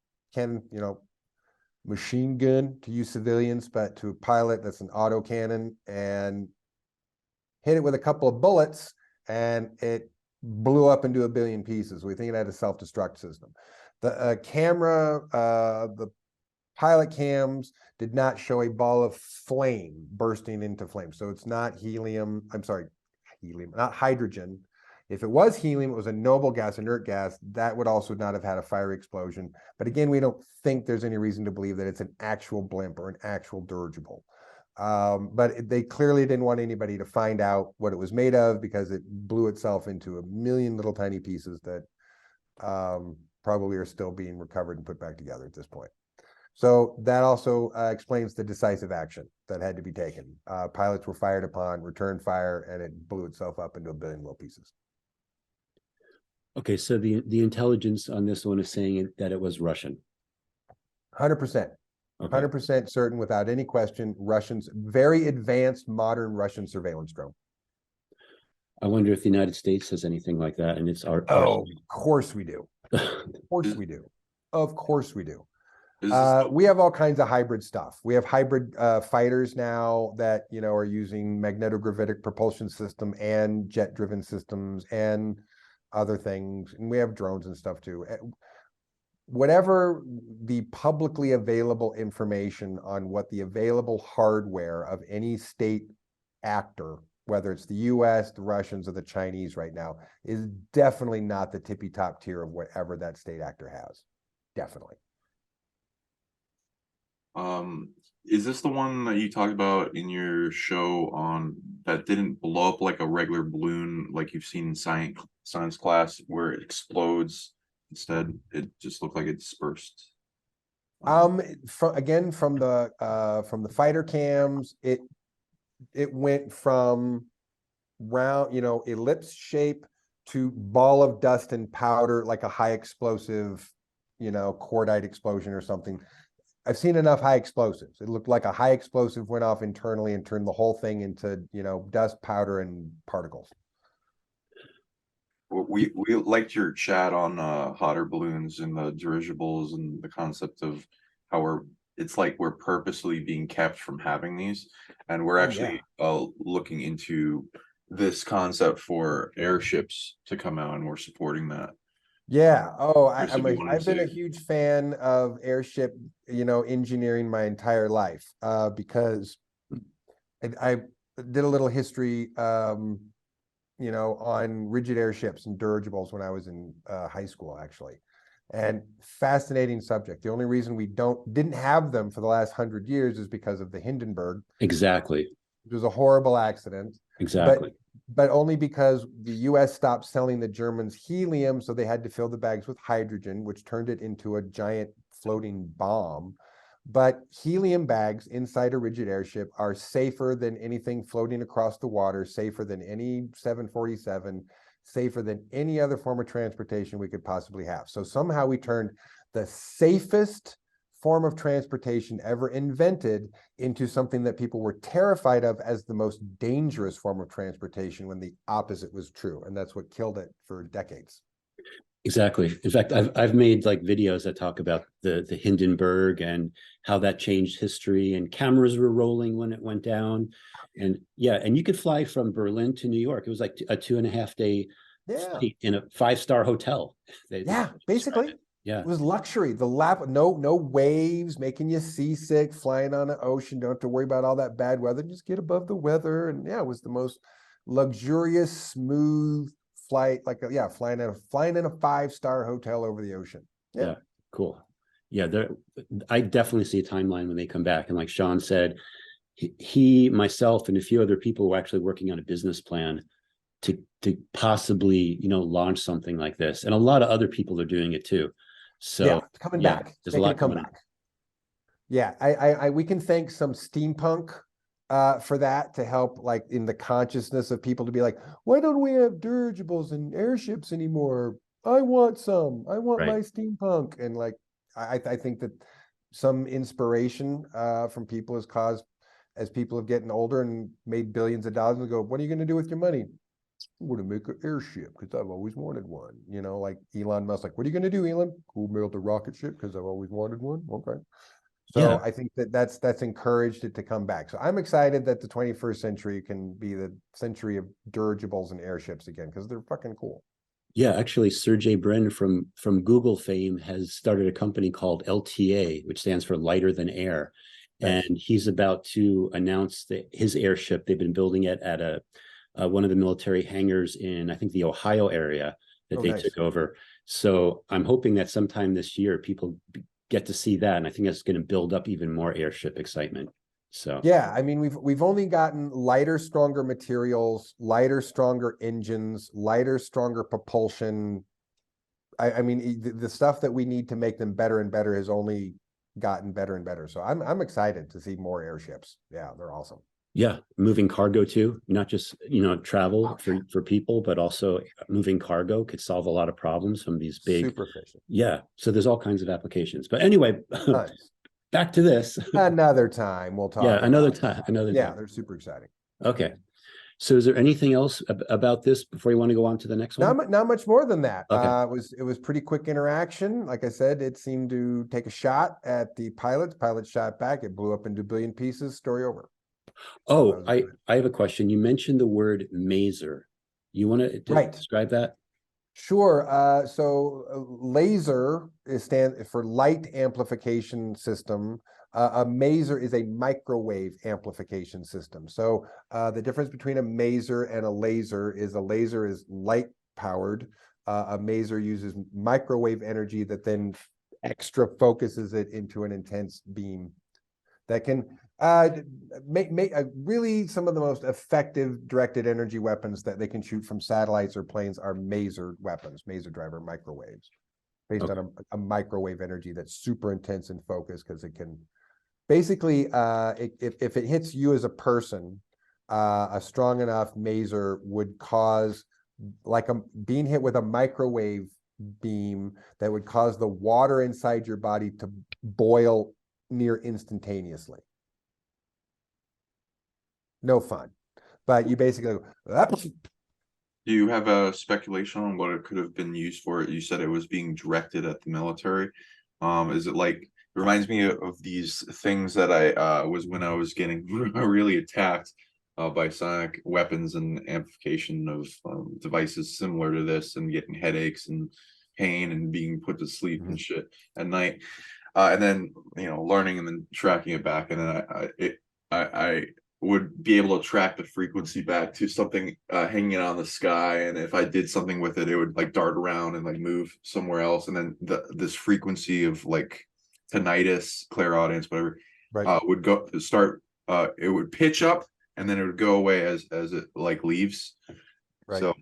machine gun to use civilians, but to a pilot, that's an auto cannon, and hit it with a couple of bullets, and it blew up into a billion pieces. We think it had a self-destruct system. The camera, the pilot cams did not show a ball of flame bursting into flame. So it's not helium, not hydrogen. If it was helium, it was a noble gas, inert gas, that would also not have had a fiery explosion. But again, we don't think there's any reason to believe that it's an actual blimp or an actual dirigible. But they clearly didn't want anybody to find out what it was made of, because it blew itself into a million little tiny pieces that probably are still being recovered and put back together at this point. So that also explains the decisive action that had to be taken. Pilots were fired upon, returned fire, and it blew itself up into a billion little pieces. Okay, so the intelligence on this one is saying that it was Russian. 100%. 100% certain, without any question, Russians, very advanced modern Russian surveillance drone. I wonder if the United States has anything like that, and it's our. Oh, of course we do. Of course Is, we do. Of course we do. is this We have all kinds of hybrid stuff. We have hybrid fighters now that, you know, are using magnetogravitic propulsion system and jet-driven systems and other things. And we have drones and stuff too. Whatever the publicly available information on what the available hardware of any state actor, whether it's the US, the Russians, or the Chinese right now, is definitely not the tippy top tier of whatever that state actor has. Definitely. Is this the one that you talked about in your show on that didn't blow up like a regular balloon like you've seen in science class where it explodes? Instead, it just looked like it dispersed. From the fighter cams, it went from round, you know, ellipse shape to ball of dust and powder, like a high explosive, you know, cordite explosion or something. I've seen enough high explosives. It looked like a high explosive went off internally and turned the whole thing into, you know, dust, powder, and particles. We liked your chat on hotter balloons and the dirigibles and the concept of how it's like we're purposely being kept from having these, and we're actually looking into this concept for airships to come out, and we're supporting that. Yeah. Oh, Chris, if you wanted I've been to- a huge fan of airship, you know, engineering my entire life, because I did a little history, you know, on rigid airships and dirigibles when I was in high school, actually. And fascinating subject. The only reason we didn't have them for the last 100 years is because of the Hindenburg. Exactly. It was a horrible accident. Exactly. But only because the US stopped selling the Germans helium, so they had to fill the bags with hydrogen, which turned it into a giant floating bomb. But helium bags inside a rigid airship are safer than anything floating across the water, safer than any 747, safer than any other form of transportation we could possibly have. So somehow we turned the safest form of transportation ever invented into something that people were terrified of as the most dangerous form of transportation, when the opposite was true. And that's what killed it for decades. Exactly. In fact, I've made like videos that talk about the Hindenburg and how that changed history, and cameras were rolling when it went down. And yeah, and you could fly from Berlin to New York. It was like a 2.5 day flight in a 5-star hotel. Basically. Yeah. It was luxury. No waves making you seasick, flying on an ocean. Don't have to worry about all that bad weather. Just get above the weather. And yeah, it was the most luxurious, smooth flight, like flying in a 5-star hotel over the ocean. Yeah, cool. Yeah, I definitely see a timeline when they come back. And like Sean said, he, myself, and a few other people were actually working on a business plan to possibly, you know, launch something like this. And a lot of other people are doing it too. So yeah, it's coming back. There's a lot coming back. Yeah, we can thank some steampunk for that, to help like in the consciousness of people to be like, why don't we have dirigibles and airships anymore? I want some. I want my steampunk. And like, I think that some inspiration from people has caused, as people have gotten older and made billions of dollars, and go, what are you going to do with your money? I'm going to make an airship because I've always wanted one. You know, like Elon Musk, like, what are you going to do, Elon? Go build a rocket ship because I've always wanted one. Okay. So I think that's encouraged it to come back. So I'm excited that the 21st century can be the century of dirigibles and airships again, because they're fucking cool. Yeah, actually, Sergey Brin from Google fame has started a company called LTA, which stands for Lighter Than Air. Nice. And he's about to announce his airship. They've been building it at one of the military hangars in, I think, the Ohio area that they took over. So I'm hoping that sometime this year people get to see that, and I think that's going to build up even more airship excitement. So yeah, I mean, we've only gotten lighter, stronger materials, lighter, stronger engines, lighter, stronger propulsion. I mean, the stuff that we need to make them better and better has only gotten better and better. So I'm excited to see more airships. Yeah, they're awesome. Yeah, moving cargo too, not just, you know, travel for people, but also moving cargo could solve a lot of problems from these big. Super efficient. Yeah, so there's all kinds of applications. But anyway, back to this. Another time we'll talk. Yeah, another time. Yeah, they're super exciting. Okay. So is there anything else about this before you want to go on to the next one? Not much more than that. Okay. It was pretty quick interaction. Like I said, it seemed to take a shot at the pilot. Pilot shot back. It blew up into a billion pieces. Story over. Oh, I have a question. You mentioned the word maser. You want to Right. describe that? Sure. Laser stands for light amplification system. A maser is a microwave amplification system. So the difference between a maser and a laser is light powered. A maser uses microwave energy that then extra focuses it into an intense beam that can make really some of the most effective directed energy weapons that they can shoot from satellites or planes are maser weapons, maser driver microwaves, based on a microwave energy that's super intense in focus, because it can basically, if it hits you as a person, a strong enough maser would cause being hit with a microwave beam that would cause the water inside your body to boil near instantaneously. No fun, but you basically go, Do you have a speculation on what it could have been used for? You said it was being directed at the military. Is it like, it reminds me of these things that I was when I was getting really attacked by psionic weapons and amplification of devices similar to this, and getting headaches and pain and being put to sleep and shit at night. And then, learning and then tracking it back, and then I would be able to track the frequency back to something hanging out in the sky, and if I did something with it, it would like dart around and like move somewhere else, and then this frequency of like tinnitus, clairaudience, whatever, right. would go start. It would pitch up, and then it would go away as it like leaves. Right. So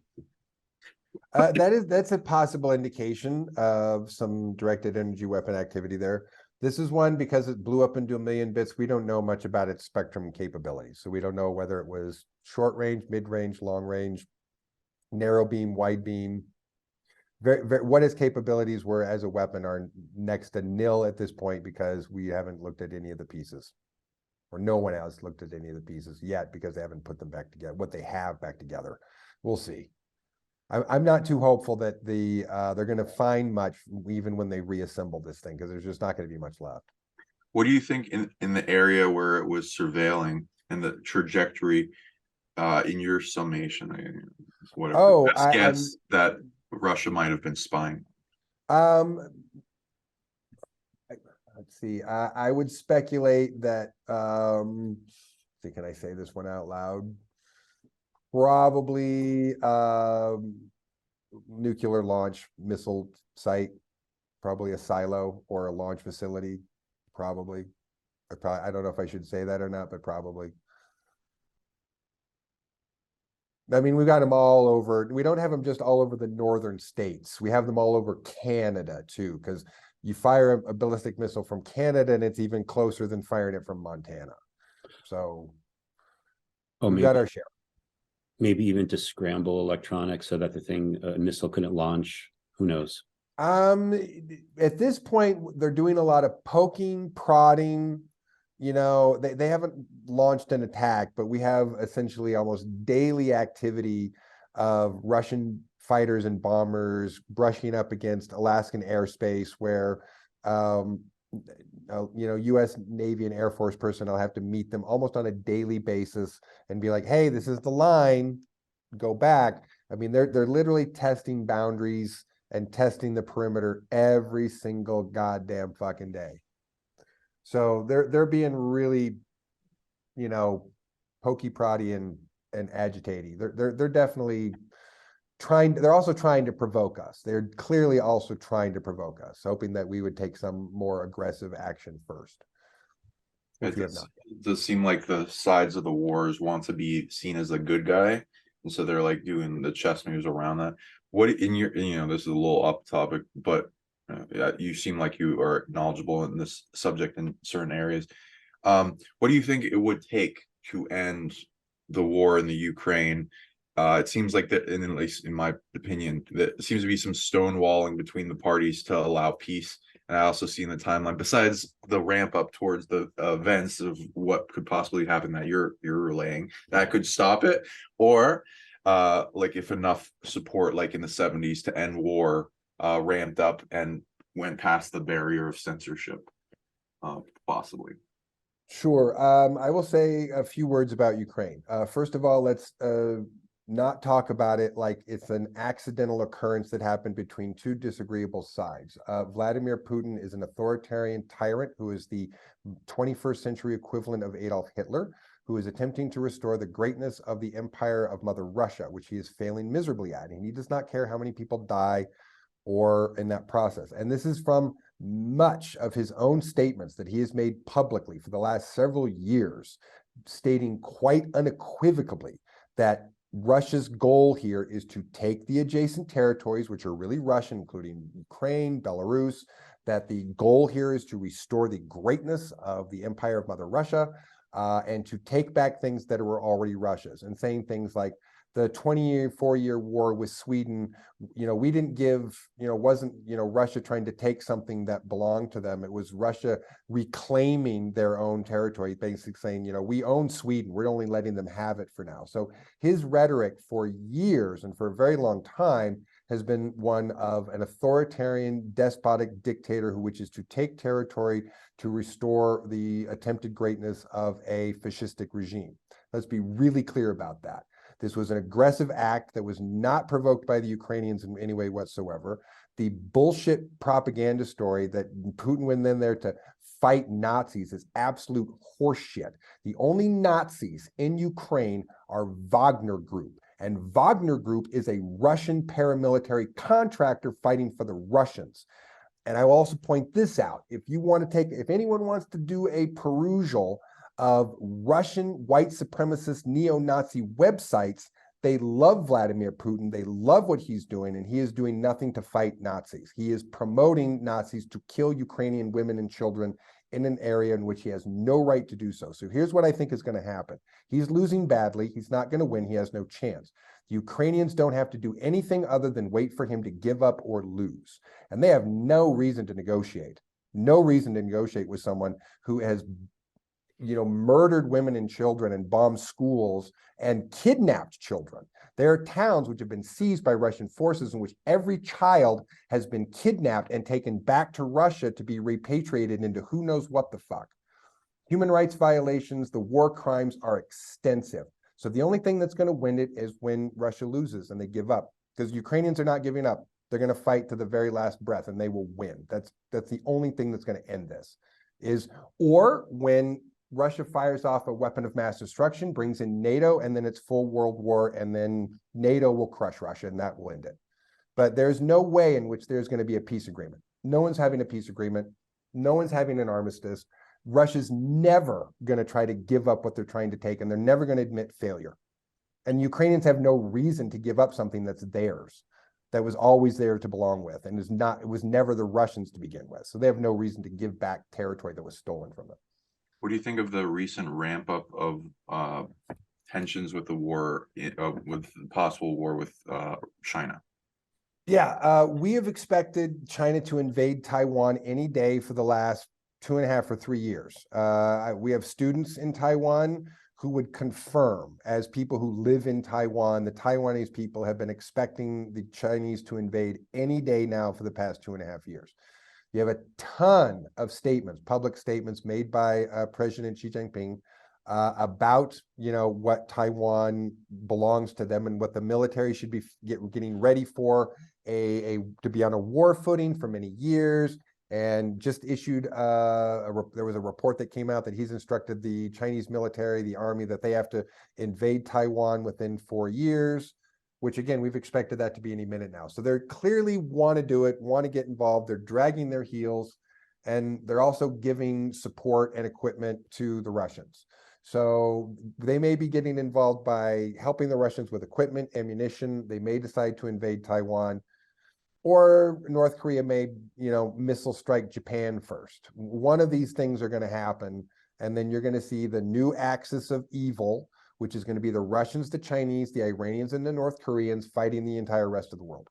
that's a possible indication of some directed energy weapon activity there. This is one, because it blew up into a million bits, we don't know much about its spectrum capabilities. So we don't know whether it was short range, mid range, long range, narrow beam, wide beam. What its capabilities were as a weapon are next to nil at this point, because we haven't looked at any of the pieces, or no one else looked at any of the pieces yet, because they haven't put them back together, what they have back together. We'll see. I'm not too hopeful that they're going to find much even when they reassemble this thing, because there's just not going to be much left. what do you think in the area where it was surveilling and the trajectory, in your summation, whatever best guess that Russia might have been spying? Let's see. I would speculate that. See, can I say this one out loud? Probably nuclear launch missile site, probably a silo or a launch facility, probably. I don't know if I should say that or not, but probably. I mean, we've got them all over. We don't have them just all over the northern states. We have them all over Canada too, because you fire a ballistic missile from Canada and it's even closer than firing it from Montana. So we've got our share. Maybe even to scramble electronics so that the missile couldn't launch. Who knows? At this point, they're doing a lot of poking, prodding. They haven't launched an attack, but we have essentially almost daily activity of Russian fighters and bombers brushing up against Alaskan airspace, where U.S. Navy and Air Force personnel have to meet them almost on a daily basis and be like, hey, this is the line, go back. I mean, they're literally testing boundaries and testing the perimeter every single goddamn fucking day. So they're being really, pokey, proddy and agitating. They're definitely trying. They're also trying to provoke us. They're clearly also trying to provoke us, hoping that we would take some more aggressive action first. It does seem like the sides of the wars want to be seen as a good guy, and so they're like doing the chess moves around that. What in your, this is a little off topic, but you seem like you are knowledgeable in this subject in certain areas. What do you think it would take to end the war in the Ukraine? It seems like that, and at least in my opinion, that seems to be some stonewalling between the parties to allow peace. And I also see in the timeline, besides the ramp up towards the events of what could possibly happen that you're relaying, that could stop it, or like if enough support, like in the 70s to end war, ramped up and went past the barrier of censorship, possibly. Sure. I will say a few words about Ukraine. First of all, let's not talk about it like it's an accidental occurrence that happened between two disagreeable sides. Vladimir Putin is an authoritarian tyrant who is the 21st century equivalent of Adolf Hitler, who is attempting to restore the greatness of the empire of Mother Russia, which he is failing miserably at. And he does not care how many people die or in that process. And this is from much of his own statements that he has made publicly for the last several years, stating quite unequivocally that Russia's goal here is to take the adjacent territories, which are really Russian, including Ukraine, Belarus, that the goal here is to restore the greatness of the empire of Mother Russia, and to take back things that were already Russia's, and saying things like the 24-year war with Sweden, we didn't give, wasn't, Russia trying to take something that belonged to them. It was Russia reclaiming their own territory, basically saying, we own Sweden. We're only letting them have it for now. So his rhetoric for years and for a very long time has been one of an authoritarian, despotic dictator who wishes to take territory to restore the attempted greatness of a fascistic regime. Let's be really clear about that. This was an aggressive act that was not provoked by the Ukrainians in any way whatsoever. The bullshit propaganda story that Putin went in there to fight Nazis is absolute horseshit. The only Nazis in Ukraine are Wagner Group. And Wagner Group is a Russian paramilitary contractor fighting for the Russians. And I will also point this out. If anyone wants to do a perusal of Russian white supremacist neo-Nazi websites, they love Vladimir Putin. They love what he's doing, and he is doing nothing to fight Nazis. He is promoting Nazis to kill Ukrainian women and children in an area in which he has no right to do so. So here's what I think is going to happen. He's losing badly. He's not going to win. He has no chance. The Ukrainians don't have to do anything other than wait for him to give up or lose. And they have no reason to negotiate. No reason to negotiate with someone who has murdered women and children and bombed schools and kidnapped children. There are towns which have been seized by Russian forces in which every child has been kidnapped and taken back to Russia to be repatriated into who knows what the fuck. Human rights violations, the war crimes are extensive. So the only thing that's going to win it is when Russia loses and they give up, because Ukrainians are not giving up. They're going to fight to the very last breath and they will win. That's the only thing that's going to end this. Or when Russia fires off a weapon of mass destruction, brings in NATO, and then it's full world war, and then NATO will crush Russia, and that will end it. But there's no way in which there's going to be a peace agreement. No one's having a peace agreement. No one's having an armistice. Russia's never going to try to give up what they're trying to take, and they're never going to admit failure. And Ukrainians have no reason to give up something that's theirs, that was always there to belong with, and it was never the Russians to begin with. So they have no reason to give back territory that was stolen from them. What do you think of the recent ramp up of tensions with the war, with possible war with China? Yeah, we have expected China to invade Taiwan any day for the last 2.5 or 3 years. We have students in Taiwan who would confirm, as people who live in Taiwan, the Taiwanese people have been expecting the Chinese to invade any day now for the past 2.5 years. You have a ton of statements, public statements made by President Xi Jinping about, what Taiwan belongs to them and what the military should be getting ready for to be on a war footing for many years. And just issued there was a report that came out that he's instructed the Chinese military, the army, that they have to invade Taiwan within 4 years, which again, we've expected that to be any minute now. So they clearly want to do it, want to get involved. They're dragging their heels, and they're also giving support and equipment to the Russians. So they may be getting involved by helping the Russians with equipment, ammunition. They may decide to invade Taiwan. Or North Korea may, missile strike Japan first. One of these things are going to happen, and then you're going to see the new axis of evil, which is going to be the Russians, the Chinese, the Iranians, and the North Koreans fighting the entire rest of the world.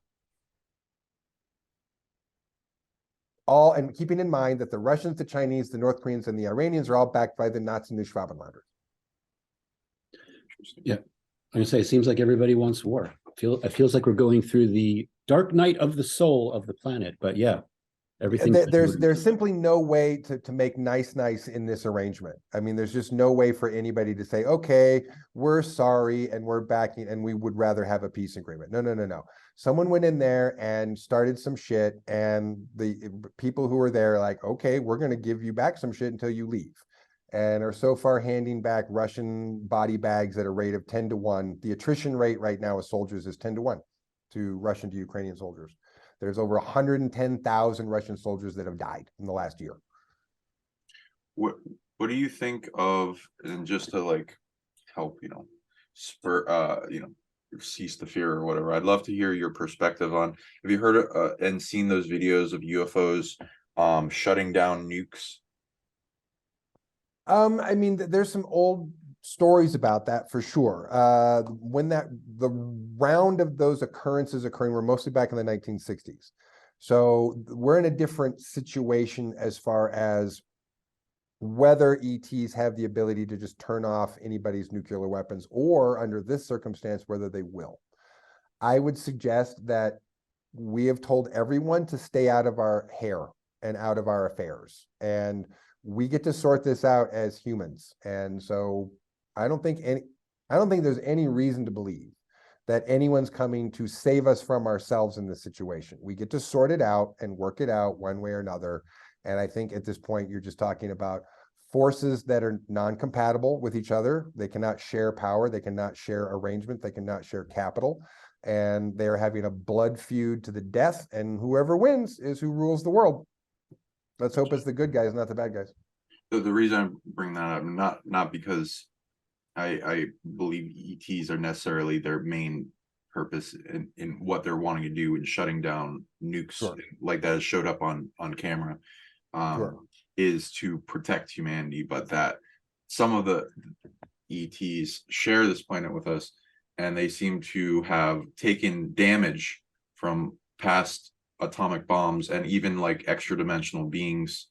all, and keeping in mind that the Russians, the Chinese, the North Koreans, and the Iranians are all backed by the Nazi Neuschwabenländer. Yeah, I'm gonna say it seems like everybody wants war. It feels like we're going through the dark night of the soul of the planet. But yeah, everything. There's simply no way to make nice in this arrangement. I mean, there's just no way for anybody to say, okay, we're sorry and we're backing and we would rather have a peace agreement. No. Someone went in there and started some shit, and the people who were there like, okay, we're going to give you back some shit until you leave, and are so far handing back Russian body bags at a rate of 10-1. The attrition rate right now of soldiers is 10-1 to Russian to Ukrainian soldiers. There's over 110,000 Russian soldiers that have died in the last year. What do you think of, and just to like help, spur, cease the fear or whatever, I'd love to hear your perspective on, have you heard and seen those videos of UFOs shutting down nukes? I mean, there's some old stories about that for sure. When the round of those occurrences occurring were mostly back in the 1960s. So we're in a different situation as far as whether ETs have the ability to just turn off anybody's nuclear weapons, or under this circumstance, whether they will. I would suggest that we have told everyone to stay out of our hair and out of our affairs, and we get to sort this out as humans. And so I don't think there's any reason to believe that anyone's coming to save us from ourselves in this situation. We get to sort it out and work it out one way or another. And I think at this point, you're just talking about forces that are non-compatible with each other. They cannot share power. They cannot share arrangement. They cannot share capital. And they're having a blood feud to the death. And whoever wins is who rules the world. Let's hope it's the good guys, not the bad guys. The reason I bring that up, not because I believe ETs are necessarily their main purpose in what they're wanting to do in shutting down nukes, sure, like that has showed up on camera, sure, is to protect humanity, but that some of the ETs share this planet with us, and they seem to have taken damage from past atomic bombs, and even like extra dimensional beings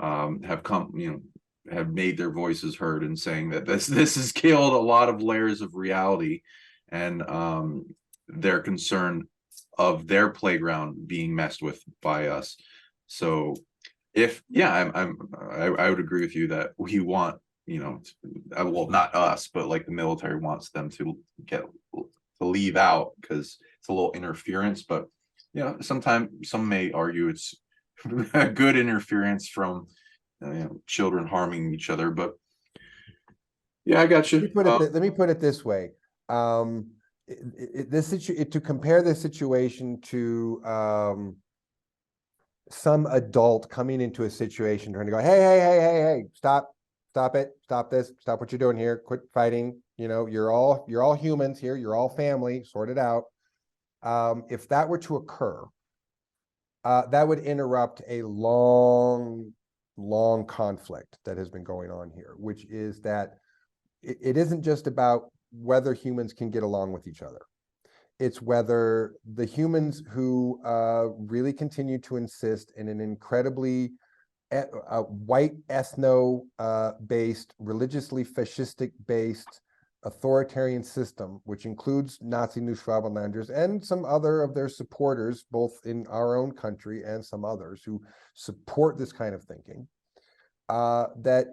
have come, have made their voices heard and saying that this has killed a lot of layers of reality, and they're concerned of their playground being messed with by us. So if I would agree with you that we want, well, not us, but like the military wants them to leave out because it's a little interference. But sometimes some may argue it's a good interference from children harming each other. But yeah, I got you. Let me put it this way. To compare this situation to some adult coming into a situation trying to go, hey, stop it, stop this, stop what you're doing here, quit fighting. You're all humans here, you're all family, sort it out. If that were to occur, that would interrupt a long conflict that has been going on here, which is that it isn't just about whether humans can get along with each other. It's whether the humans who really continue to insist in an incredibly white ethno-based, religiously fascistic-based authoritarian system, which includes Nazi Neuschwabenländers and some other of their supporters, both in our own country and some others who support this kind of thinking, that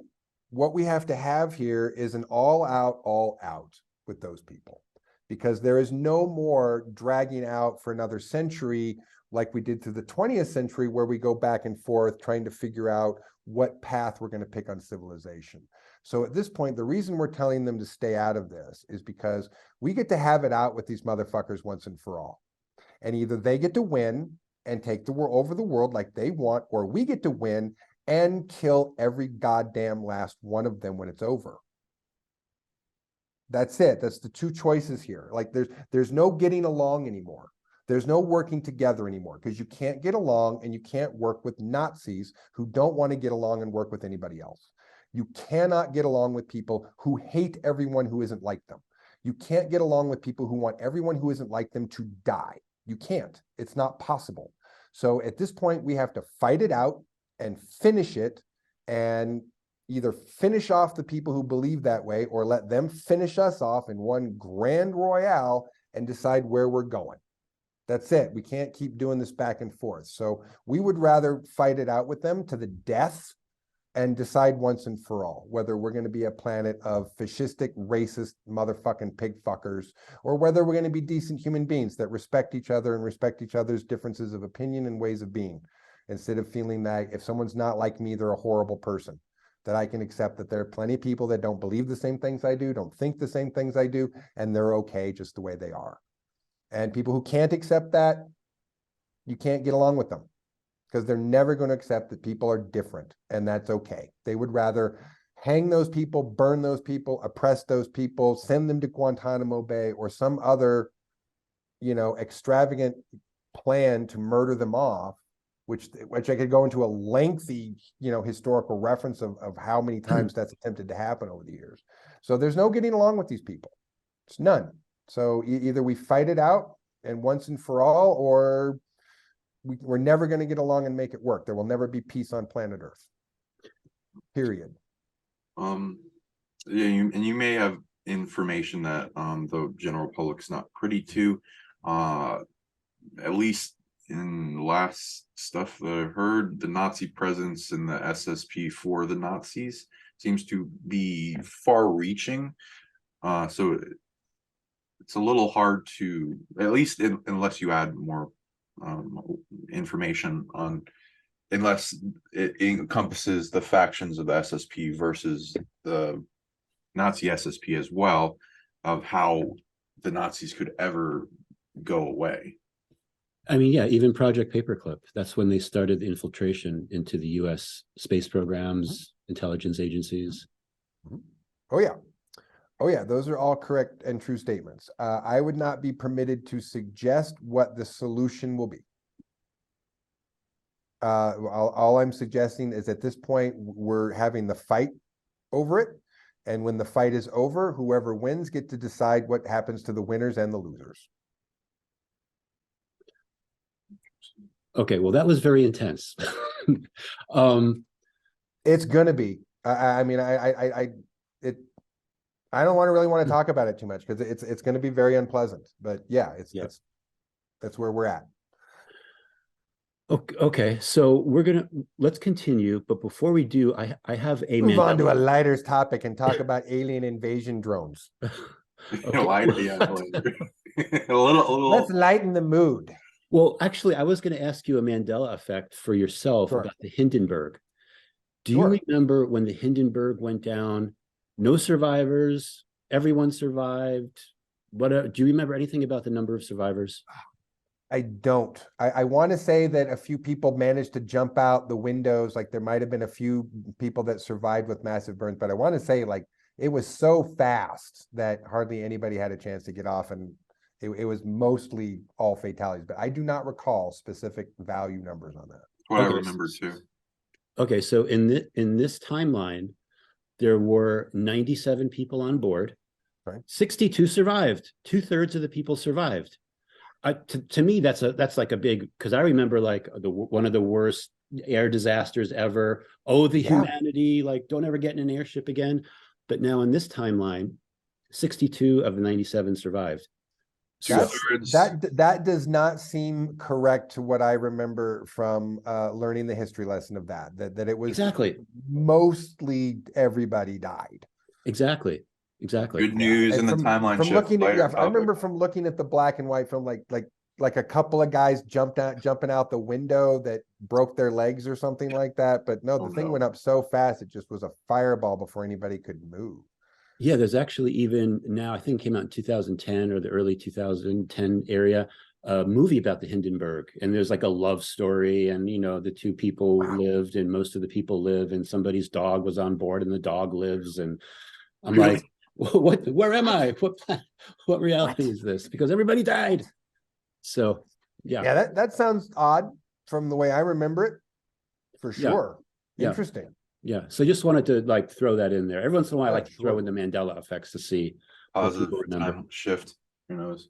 what we have to have here is an all out with those people, because there is no more dragging out for another century like we did through the 20th century, where we go back and forth trying to figure out what path we're going to pick on civilization. So at this point, the reason we're telling them to stay out of this is because we get to have it out with these motherfuckers once and for all. And either they get to win and take the world over the world like they want, or we get to win and kill every goddamn last one of them when it's over. That's it. That's the two choices here. Like there's no getting along anymore. There's no working together anymore, because you can't get along and you can't work with Nazis who don't want to get along and work with anybody else. You cannot get along with people who hate everyone who isn't like them. You can't get along with people who want everyone who isn't like them to die. You can't. It's not possible. So at this point, we have to fight it out and finish it, and either finish off the people who believe that way or let them finish us off in one grand royale and decide where we're going. That's it. We can't keep doing this back and forth. So we would rather fight it out with them to the death and decide once and for all whether we're going to be a planet of fascistic, racist, motherfucking pig fuckers, or whether we're going to be decent human beings that respect each other and respect each other's differences of opinion and ways of being, instead of feeling that if someone's not like me, they're a horrible person. That I can accept that there are plenty of people that don't believe the same things I do, don't think the same things I do, and they're okay just the way they are. And people who can't accept that, you can't get along with them, because they're never going to accept that people are different, and that's okay. They would rather hang those people, burn those people, oppress those people, send them to Guantanamo Bay or some other, extravagant plan to murder them off, which I could go into a lengthy, historical reference of how many times that's attempted to happen over the years. So there's no getting along with these people. It's none. So either we fight it out and once and for all, or we're never going to get along and make it work. There will never be peace on planet Earth. Period. Yeah, you may have information that the general public's not privy to. At least in the last stuff that I've heard, the Nazi presence in the SSP for the Nazis seems to be far-reaching. So it's a little hard to, at least unless you add more information on, unless it encompasses the factions of the SSP versus the Nazi SSP as well, of how the Nazis could ever go away. I mean, yeah, even Project Paperclip, that's when they started the infiltration into the US space programs, intelligence agencies. Oh, yeah. Oh, yeah. Those are all correct and true statements. I would not be permitted to suggest what the solution will be. All I'm suggesting is at this point, we're having the fight over it. And when the fight is over, whoever wins get to decide what happens to the winners and the losers. Okay, well, that was very intense. It's gonna be. I mean, I don't really want to talk about it too much because it's going to be very unpleasant. But yeah, that's where we're at. Okay, so let's continue. But before we do, I have a move on to a lighter topic and talk about alien invasion drones. Okay. A little. Let's lighten the mood. Well, actually, I was going to ask you a Mandela effect for yourself about the Hindenburg. Do you remember when the Hindenburg went down? No survivors, everyone survived. Do you remember anything about the number of survivors? I don't. I want to say that a few people managed to jump out the windows. Like there might have been a few people that survived with massive burns, but I want to say like it was so fast that hardly anybody had a chance to get off, and it was mostly all fatalities. But I do not recall specific value numbers on that. What I remember too. Okay, so in this timeline, there were 97 people on board. Right. 62 survived. 2/3 of the people survived. To me, that's like a big, because I remember like one of the worst air disasters ever. Oh, the humanity, like don't ever get in an airship again. But now in this timeline, 62 of the 97 survived. That does not seem correct to what I remember from learning the history lesson of that it was mostly everybody died. Exactly. Good news in the timeline shift. I remember from looking at the black and white film, like a couple of guys jumping out the window that broke their legs or something like that. But no, the thing went up so fast it just was a fireball before anybody could move. Yeah, there's actually even now, I think it came out in 2010 or the early 2010 area, a movie about the Hindenburg. And there's like a love story, and the two people lived, and most of the people live, and somebody's dog was on board and the dog lives. And I'm like, where am I? What reality is this? Because everybody died. So yeah, that sounds odd from the way I remember it, for sure. Yeah. Interesting. Yeah, so just wanted to like throw that in there. Every once in a while, I like to throw in the Mandela effects to see positive time shift. Who knows?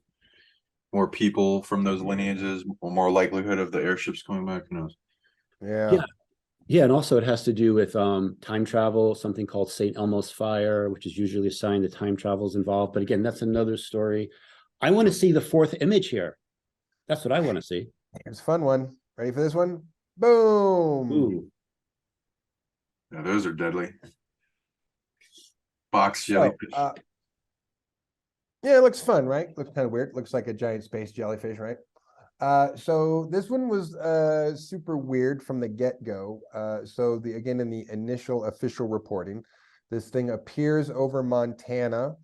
more people from those lineages, more likelihood of the airships coming back. Who knows? Yeah. Yeah, and also it has to do with time travel, something called St. Elmo's fire, which is usually a sign that time travel is involved. But again, that's another story. I want to see the fourth image here. That's what I want to see. Here's a fun one. Ready for this one? Boom. Ooh. Yeah, those are deadly. Box So, jellyfish. yeah, it looks fun, right? Looks kind of weird. Looks like a giant space jellyfish, right? So this one was super weird from the get-go. So again, in the initial official reporting, this thing appears over Montana.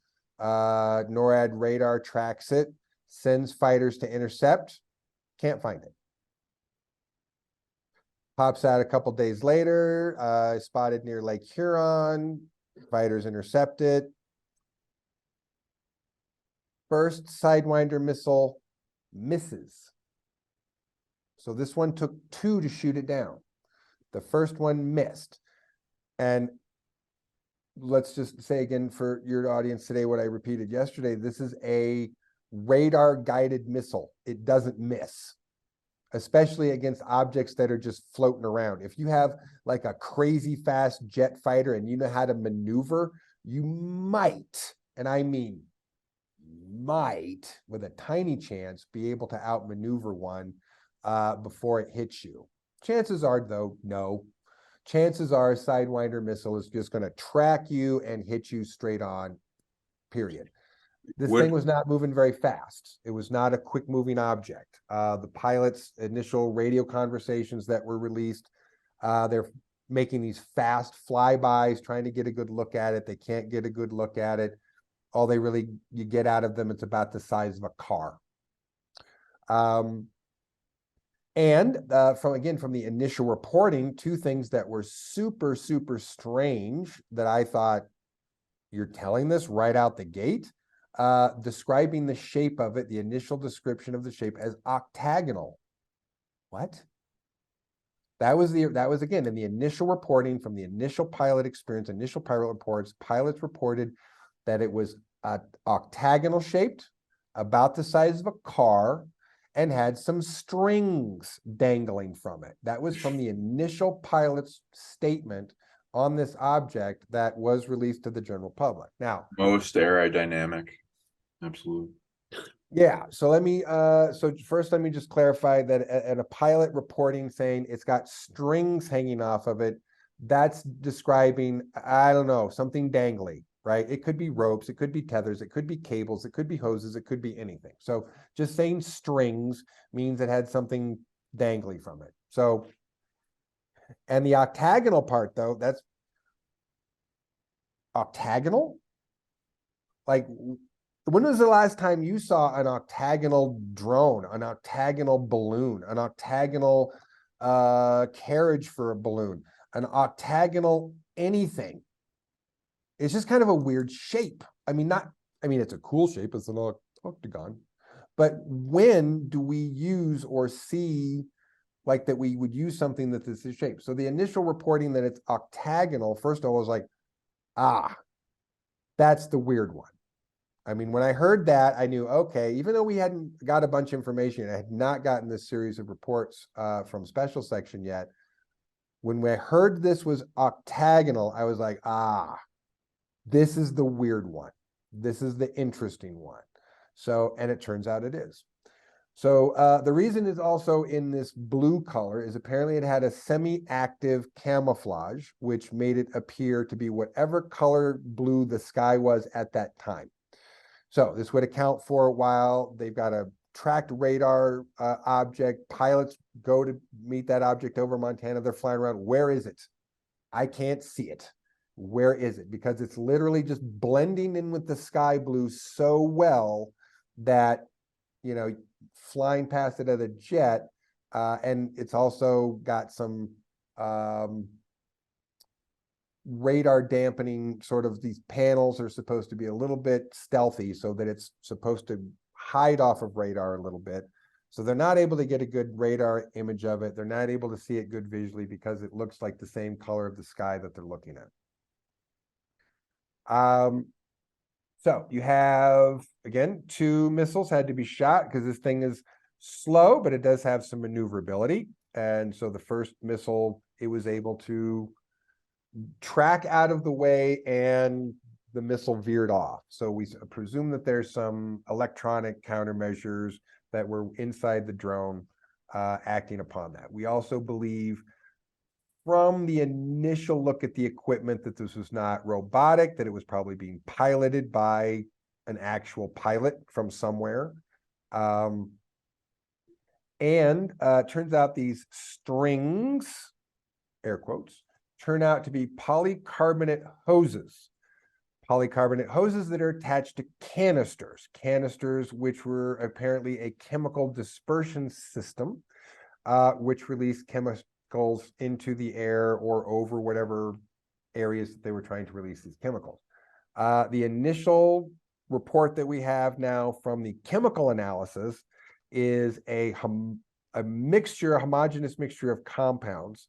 NORAD radar tracks it, sends fighters to intercept, can't find it. Pops out a couple days later, spotted near Lake Huron, fighters intercept it. First Sidewinder missile misses. So this one took 2 to shoot it down. The first one missed. And let's just say again for your audience today what I repeated yesterday, this is a radar guided missile. It doesn't miss, especially against objects that are just floating around. If you have like a crazy fast jet fighter and you know how to maneuver, you might, and I mean might, with a tiny chance, be able to outmaneuver one before it hits you. Chances are, though, no. Chances are a Sidewinder missile is just going to track you and hit you straight on, period. This thing was not moving very fast. It was not a quick moving object. The pilot's initial radio conversations that were released, they're making these fast flybys, trying to get a good look at it. They can't get a good look at it. All you get out of them, it's about the size of a car. And from the initial reporting, 2 things that were super, super strange that I thought, you're telling this right out the gate, describing the shape of it, the initial description of the shape as octagonal. What? That was again in the initial reporting from the initial pilot experience, initial pilot reports. Pilots reported that it was octagonal shaped, about the size of a car, and had some strings dangling from it. That was from the initial pilot's statement on this object that was released to the general public. Now, Most aerodynamic. Absolutely. yeah, so first let me just clarify that at a pilot reporting saying it's got strings hanging off of it, that's describing, I don't know, something dangly, right? It could be ropes, it could be tethers, it could be cables, it could be hoses, it could be anything. So just saying strings means it had something dangly from it. So, and the octagonal part though, that's octagonal? Like, when was the last time you saw an octagonal drone, an octagonal balloon, an octagonal carriage for a balloon, an octagonal anything? It's just kind of a weird shape. I mean, it's a cool shape. It's an octagon. But when do we use or see like that we would use something that this is shaped? So the initial reporting that it's octagonal, first of all, was like, that's the weird one. I mean, when I heard that, I knew, okay, even though we hadn't got a bunch of information, I had not gotten this series of reports from Special Section yet. When we heard this was octagonal, I was like, this is the weird one. This is the interesting one. So, and it turns out it is. So the reason is also in this blue color is apparently it had a semi-active camouflage, which made it appear to be whatever color blue the sky was at that time. So this would account for while they've got a tracked radar object, pilots go to meet that object over Montana, they're flying around. Where is it? I can't see it. Where is it? Because it's literally just blending in with the sky blue so well that, flying past it at a jet, and it's also got some radar dampening, sort of these panels are supposed to be a little bit stealthy so that it's supposed to hide off of radar a little bit. So they're not able to get a good radar image of it. They're not able to see it good visually because it looks like the same color of the sky that they're looking at. So you have, again, 2 missiles had to be shot because this thing is slow, but it does have some maneuverability. And so the first missile, it was able to track out of the way and the missile veered off. So we presume that there's some electronic countermeasures that were inside the drone acting upon that. We also believe from the initial look at the equipment that this was not robotic, that it was probably being piloted by an actual pilot from somewhere. Turns out these strings, air quotes, turn out to be polycarbonate hoses. Polycarbonate hoses that are attached to canisters, which were apparently a chemical dispersion system, which released chemicals into the air or over whatever areas that they were trying to release these chemicals. The initial report that we have now from the chemical analysis is a homogeneous mixture of compounds,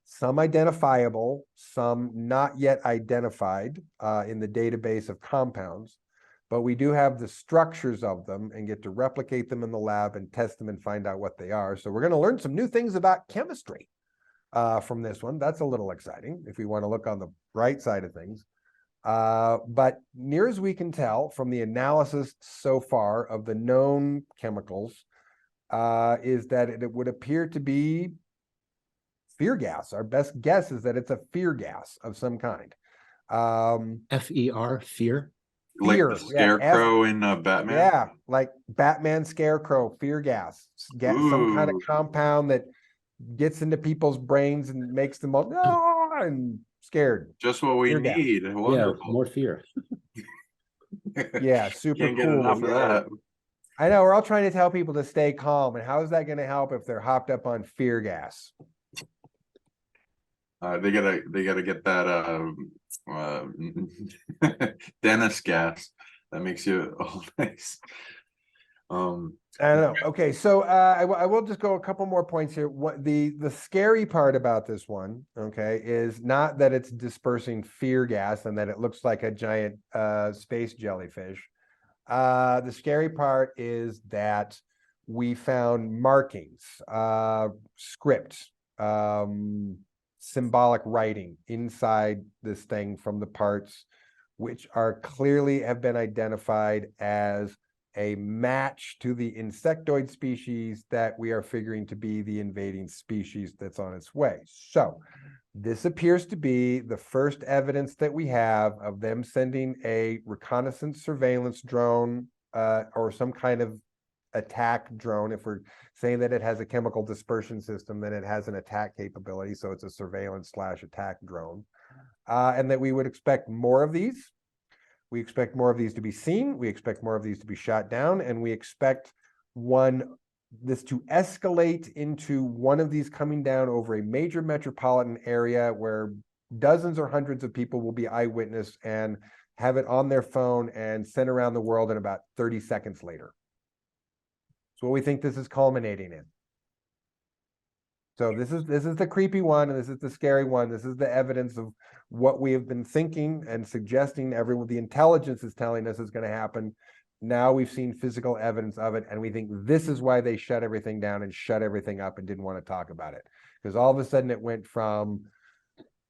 some identifiable, some not yet identified in the database of compounds, but we do have the structures of them and get to replicate them in the lab and test them and find out what they are. So we're going to learn some new things about chemistry from this one. That's a little exciting if we want to look on the bright side of things. But near as we can tell from the analysis so far of the known chemicals, is that it would appear to be fear gas. Our best guess is that it's a fear gas of some kind. F-E-R, fear. Like Fear, the scarecrow in Batman? Yeah, like Batman scarecrow, fear gas. Some kind of Ooh. compound that gets into people's brains and makes them all and scared. Just what we Fear gas. need. Yeah, Wonderful. more fear. Yeah, super Can't get cool. enough of that. I know, we're all trying to tell people to stay calm, and how is that going to help if they're hopped up on fear gas? They gotta get that Dennis gas that makes you all nice. I don't know. Okay, so I will just go a couple more points here. What the scary part about this one, okay, is not that it's dispersing fear gas and that it looks like a giant space jellyfish. The scary part is that we found markings, script, symbolic writing inside this thing from the parts, which are clearly have been identified as a match to the insectoid species that we are figuring to be the invading species that's on its way. So this appears to be the first evidence that we have of them sending a reconnaissance surveillance drone or some kind of attack drone. If we're saying that it has a chemical dispersion system, then it has an attack capability. So it's a surveillance / attack drone. And that we would expect more of these. We expect more of these to be seen. We expect more of these to be shot down. And we expect this to escalate into one of these coming down over a major metropolitan area where dozens or hundreds of people will be eyewitness and have it on their phone and sent around the world in about 30 seconds later. So what we think this is culminating in. So this is the creepy one, and this is the scary one. This is the evidence of what we have been thinking and suggesting. The intelligence is telling us is going to happen. Now we've seen physical evidence of it, and we think this is why they shut everything down and shut everything up and didn't want to talk about it. Because all of a sudden it went from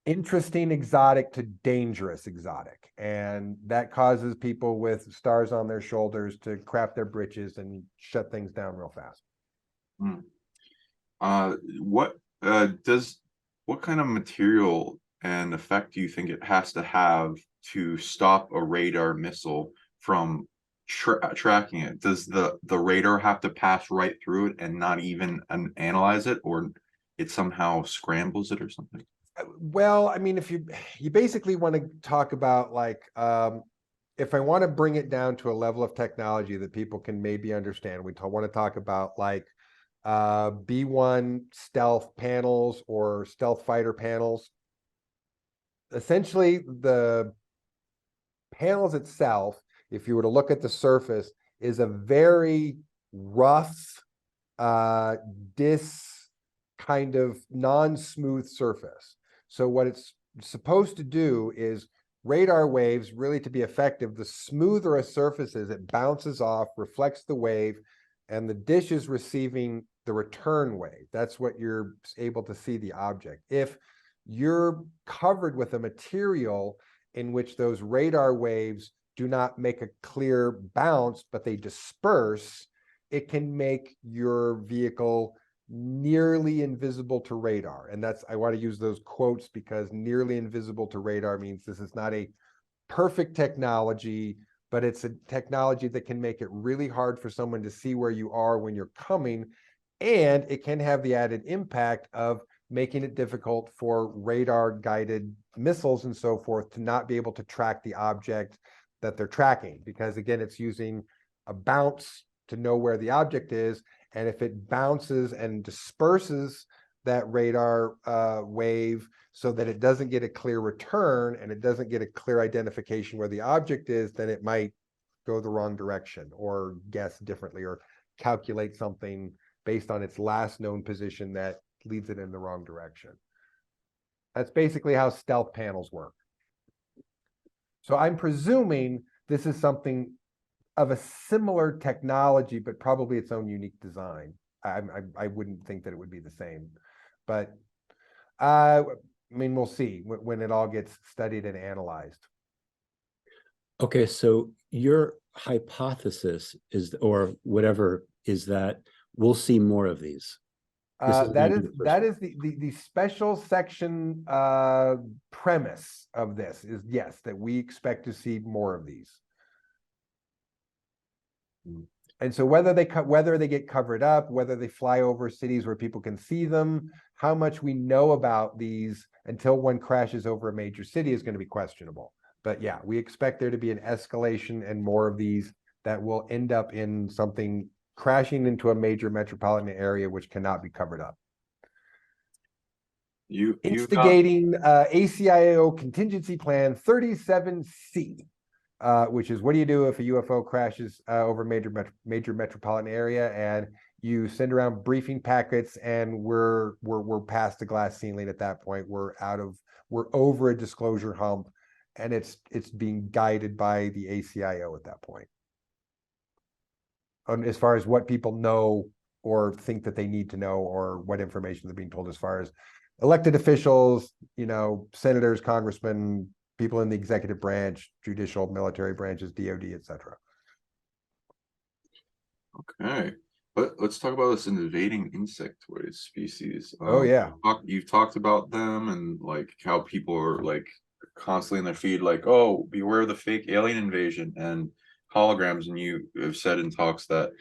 interesting exotic to dangerous exotic. And that causes people with stars on their shoulders to crap their britches and shut things down real fast. Hmm. What kind of material and effect do you think it has to have to stop a radar missile from tracking it? Does the radar have to pass right through it and not even analyze it, or it somehow scrambles it or something? Well, I mean, if you basically want to talk about like, if I want to bring it down to a level of technology that people can maybe understand, we want to talk about like B-1 stealth panels or stealth fighter panels. Essentially, the panels itself, if you were to look at the surface, is a very rough, kind of non-smooth surface. So what it's supposed to do is radar waves, really to be effective, the smoother a surface is, it bounces off, reflects the wave, and the dish is receiving the return wave. That's what you're able to see the object. If you're covered with a material in which those radar waves do not make a clear bounce, but they disperse, it can make your vehicle nearly invisible to radar. And that's, I want to use those quotes because nearly invisible to radar means this is not a perfect technology, but it's a technology that can make it really hard for someone to see where you are when you're coming. And it can have the added impact of making it difficult for radar guided missiles and so forth to not be able to track the object that they're tracking, because again, it's using a bounce to know where the object is. And if it bounces and disperses that radar wave so that it doesn't get a clear return and it doesn't get a clear identification where the object is, then it might go the wrong direction or guess differently or calculate something based on its last known position that leads it in the wrong direction. That's basically how stealth panels work. So I'm presuming this is something of a similar technology, but probably its own unique design. I wouldn't think that it would be the same, but I mean, we'll see when it all gets studied and analyzed. Okay, so your hypothesis is, or whatever, is that we'll see more of these. That is the special section premise of this is, yes, that we expect to see more of these. And so whether they get covered up, whether they fly over cities where people can see them, how much we know about these until one crashes over a major city is going to be questionable. But yeah, we expect there to be an escalation and more of these that will end up in something crashing into a major metropolitan area which cannot be covered up. Instigating ACIO contingency plan 37C. Which is, what do you do if a UFO crashes over major metropolitan area, and you send around briefing packets, and we're past the glass ceiling at that point. We're over a disclosure hump, and it's being guided by the ACIO at that point. As far as what people know or think that they need to know, or what information they're being told, as far as elected officials, senators, congressmen, people in the executive branch, judicial, military branches, DOD, etc. Okay, but let's talk about this invading insectoid species. Oh yeah, you've talked about them and like how people are like constantly in their feed, like, oh, beware of the fake alien invasion and holograms. And you have said in talks that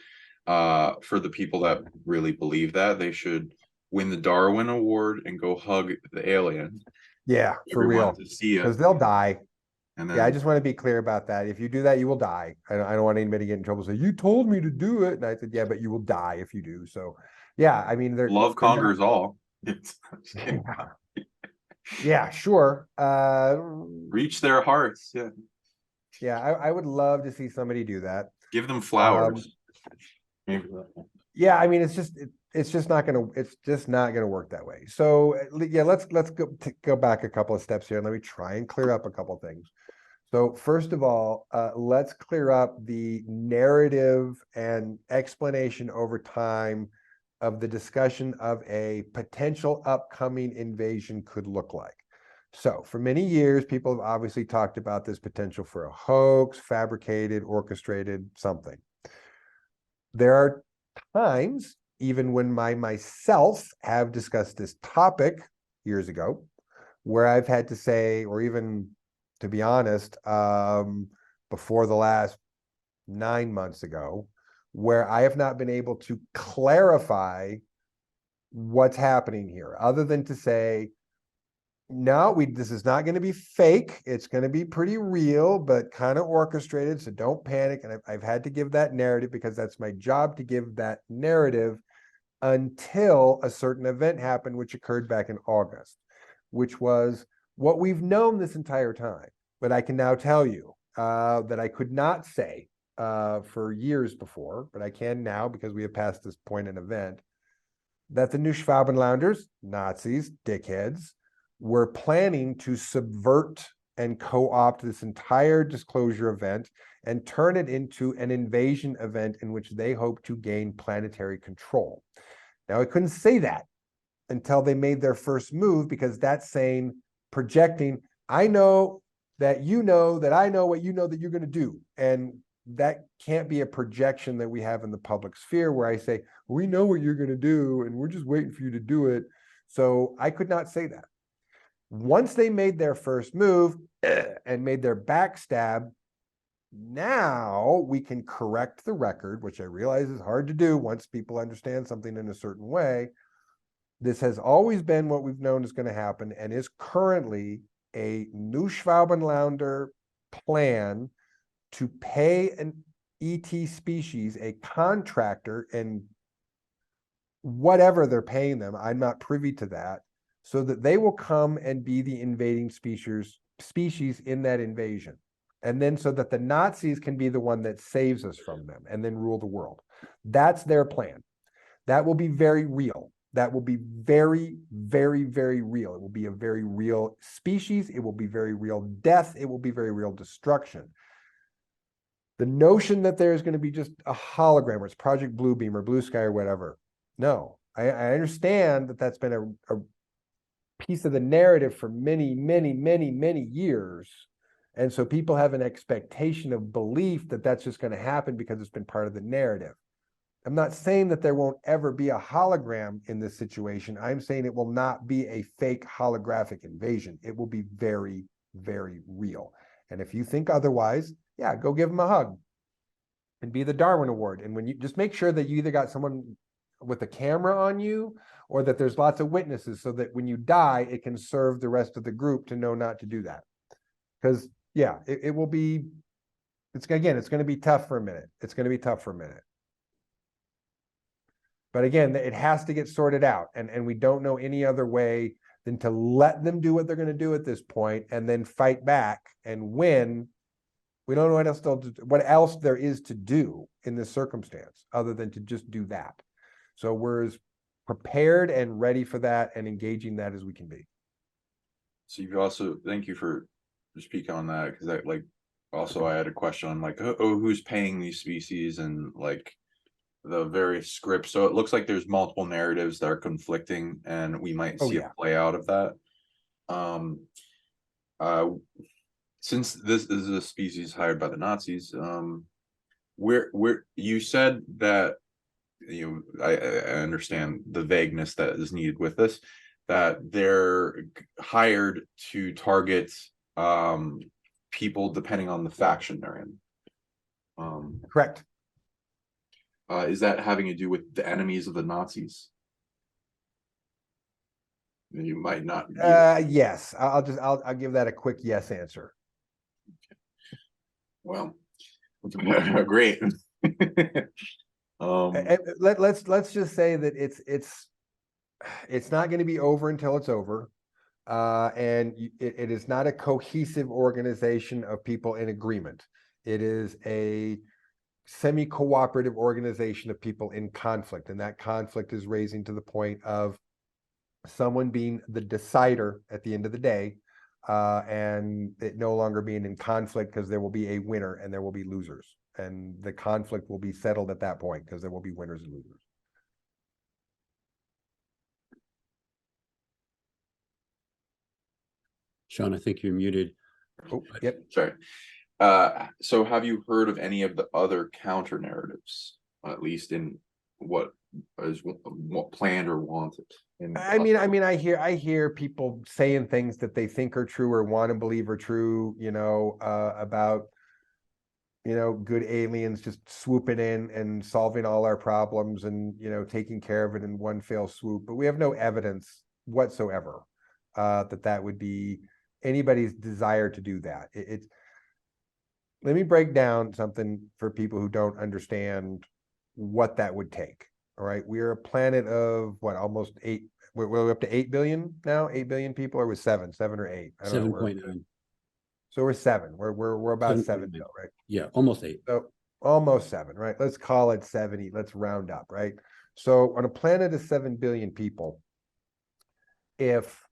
for the people that really believe that, they should win the Darwin Award and go hug the alien. Yeah, for real, to see it, because they'll die. And then, yeah, I just want to be clear about that. If you do that, you will die. I don't want anybody to get in trouble. Say, you told me to do it. And I said, yeah, but you will die if you do. So yeah, I mean, love conquers all. Yeah, sure. Reach their hearts. Yeah, I would love to see somebody do that. Give them flowers. Yeah, I mean, it's just not gonna work that way. So yeah, let's go back a couple of steps here and let me try and clear up a couple of things. So first of all, let's clear up the narrative and explanation over time of the discussion of a potential upcoming invasion could look like. So for many years, people have obviously talked about this potential for a hoax, fabricated, orchestrated, something. There are times, even when myself have discussed this topic years ago, where I've had to say, or even to be honest, before the last 9 months ago, where I have not been able to clarify what's happening here, other than to say, no, this is not going to be fake. It's going to be pretty real, but kind of orchestrated. So don't panic. And I've had to give that narrative because that's my job, to give that narrative until a certain event happened, which occurred back in August, which was what we've known this entire time. But I can now tell you that I could not say for years before, but I can now because we have passed this point in event, that the Neuschwabenlanders, Nazis, dickheads, were planning to subvert and co-opt this entire disclosure event and turn it into an invasion event in which they hope to gain planetary control. Now, I couldn't say that until they made their first move, because that's saying, projecting, I know that you know that I know what you know that you're going to do. And that can't be a projection that we have in the public sphere where I say, we know what you're going to do and we're just waiting for you to do it. So I could not say that. Once they made their first move and made their backstab, now we can correct the record, which I realize is hard to do once people understand something in a certain way. This has always been what we've known is going to happen and is currently a Neuschwabenländer plan to pay an ET species, a contractor, and whatever they're paying them, I'm not privy to that, so that they will come and be the invading species in that invasion. And then so that the Nazis can be the one that saves us from them and then rule the world. That's their plan. That will be very real. That will be very, very, very real. It will be a very real species. It will be very real death. It will be very real destruction. The notion that there's going to be just a hologram, or it's Project Bluebeam or Blue Sky or whatever. No, I understand that that's been a piece of the narrative for many, many, many, many years. And so people have an expectation of belief that that's just going to happen because it's been part of the narrative. I'm not saying that there won't ever be a hologram in this situation. I'm saying it will not be a fake holographic invasion. It will be very, very real. And if you think otherwise, yeah, go give them a hug and be the Darwin Award. And when you just make sure that you either got someone with a camera on you or that there's lots of witnesses so that when you die, it can serve the rest of the group to know not to do that. Because yeah, it will be, it's going to be tough for a minute. It's going to be tough for a minute. But again, it has to get sorted out. And we don't know any other way than to let them do what they're going to do at this point and then fight back and win. We don't know what else there is to do in this circumstance other than to just do that. So we're as prepared and ready for that and engaging that as we can be. So you also, thank you for speaking on that, because I had a question on who's paying these species and the various scripts. So it looks like there's multiple narratives that are conflicting, and we might see a play out of that. Since this is a species hired by the Nazis, where you said that, I understand the vagueness that is needed with this, that they're hired to target people depending on the faction they're in. Correct. Is that having to do with the enemies of the Nazis? You might not. Yes, I'll give that a quick yes answer. Okay. Well, great. Let's just say that it's not going to be over until it's over, and it is not a cohesive organization of people in agreement. It is a semi-cooperative organization of people in conflict, and that conflict is raising to the point of someone being the decider at the end of the day, and it no longer being in conflict because there will be a winner and there will be losers, and the conflict will be settled at that point because there will be winners and losers. Sean, I think you're muted. Oh, yep. Sorry. So have you heard of any of the other counter narratives, at least in what is planned or wanted? I mean, I hear people saying things that they think are true or want to believe are true, about, good aliens just swooping in and solving all our problems and, taking care of it in one fell swoop. But we have no evidence whatsoever that would be anybody's desire to do that. Let me break down something for people who don't understand what that would take. All right. We're a planet of almost 8. We're up to 8 billion now, 8 billion people, or was 7 or 8? I don't know. 7.9. So we're 7. We're about 7 now, right? Yeah, almost 8. So almost 7, right? Let's call it 70. Let's round up, right? So on a planet of 7 billion people, if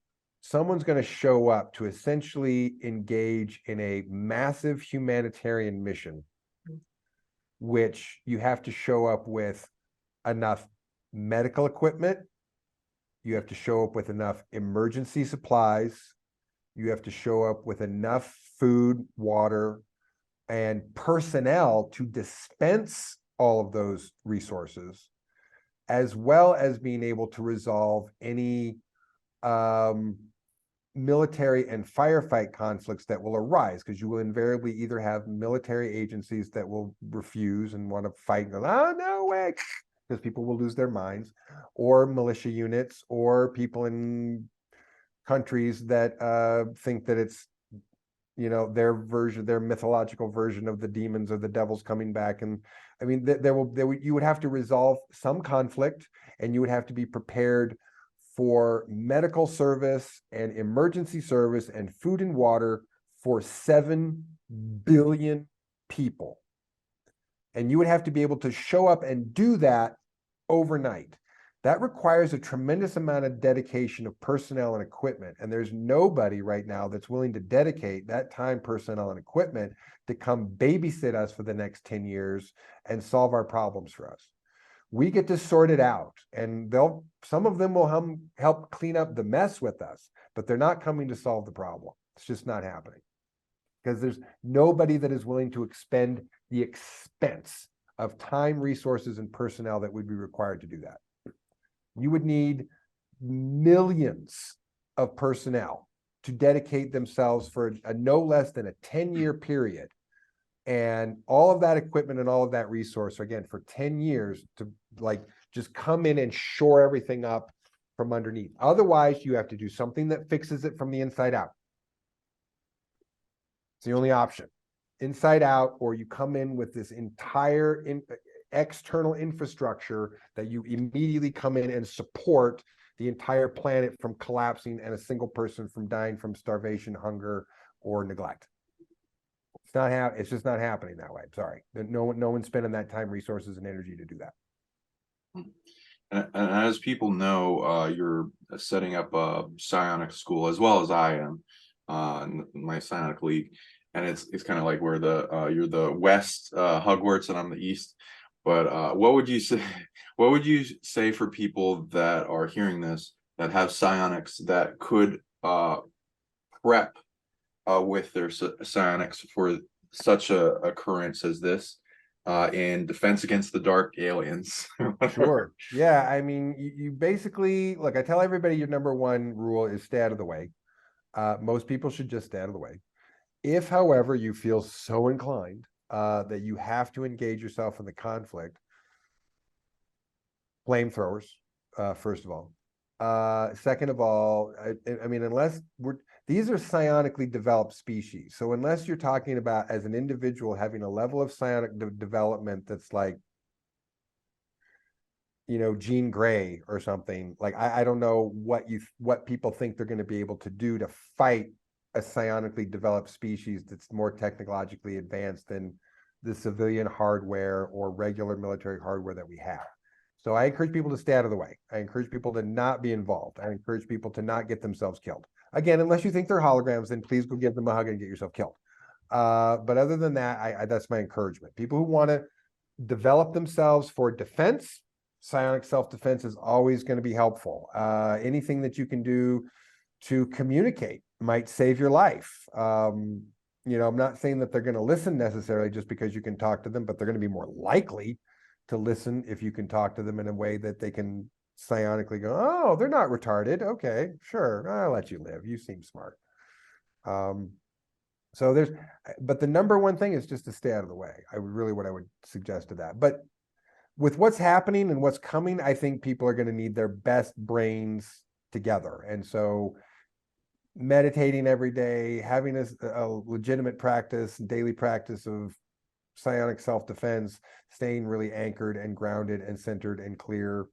someone's going to show up to essentially engage in a massive humanitarian mission, which you have to show up with enough medical equipment, you have to show up with enough emergency supplies, you have to show up with enough food, water, and personnel to dispense all of those resources, as well as being able to resolve any military and firefight conflicts that will arise, because you will invariably either have military agencies that will refuse and want to fight and go, oh, no way, because people will lose their minds, or militia units, or people in countries that think that it's, you know, their version, their mythological version of the demons or the devils coming back. And I mean, you would have to resolve some conflict, and you would have to be prepared for medical service and emergency service and food and water for 7 billion people. And you would have to be able to show up and do that overnight. That requires a tremendous amount of dedication of personnel and equipment. And there's nobody right now that's willing to dedicate that time, personnel, and equipment to come babysit us for the next 10 years and solve our problems for us. We get to sort it out, and some of them will help clean up the mess with us, but they're not coming to solve the problem. It's just not happening, because there's nobody that is willing to expend the expense of time, resources, and personnel that would be required to do that. You would need millions of personnel to dedicate themselves for a no less than a 10-year period. And all of that equipment and all of that resource, again, for 10 years to like just come in and shore everything up from underneath. Otherwise, you have to do something that fixes it from the inside out. It's the only option. Inside out, or you come in with this entire external infrastructure that you immediately come in and support the entire planet from collapsing and a single person from dying from starvation, hunger, or neglect. It's just not happening that way. I'm sorry. No one's spending that time, resources, and energy to do that. And as people know, you're setting up a psionic school, as well as I am, in my Psionic League, and it's kind of like where you're the West Hogwarts and I'm the East. But what would you say? What would you say for people that are hearing this, that have psionics, that could prep with their psionics for such a occurrence as this, in defense against the dark aliens? Sure. Yeah. I mean, you basically, look, I tell everybody your number one rule is stay out of the way. Most people should just stay out of the way. If, however, you feel so inclined that you have to engage yourself in the conflict, flamethrowers, first of all. Second of all, I mean, unless these are psionically developed species. So unless you're talking about as an individual having a level of psionic development that's like, you know, Jean Grey or something, like I don't know what people think they're going to be able to do to fight a psionically developed species that's more technologically advanced than the civilian hardware or regular military hardware that we have. So I encourage people to stay out of the way. I encourage people to not be involved. I encourage people to not get themselves killed. Again, unless you think they're holograms, then please go give them a hug and get yourself killed. But other than that, that's my encouragement. People who want to develop themselves for defense, psionic self-defense is always going to be helpful. Anything that you can do to communicate might save your life. You know, I'm not saying that they're going to listen necessarily just because you can talk to them, but they're going to be more likely to listen if you can talk to them in a way that they can psionically go, oh, they're not retarded. Okay, sure, I'll let you live. You seem smart. But the number one thing is just to stay out of the way. What I would suggest to that. But with what's happening and what's coming, I think people are going to need their best brains together. And so meditating every day, having a legitimate practice, daily practice of psionic self-defense, staying really anchored and grounded and centered and clear.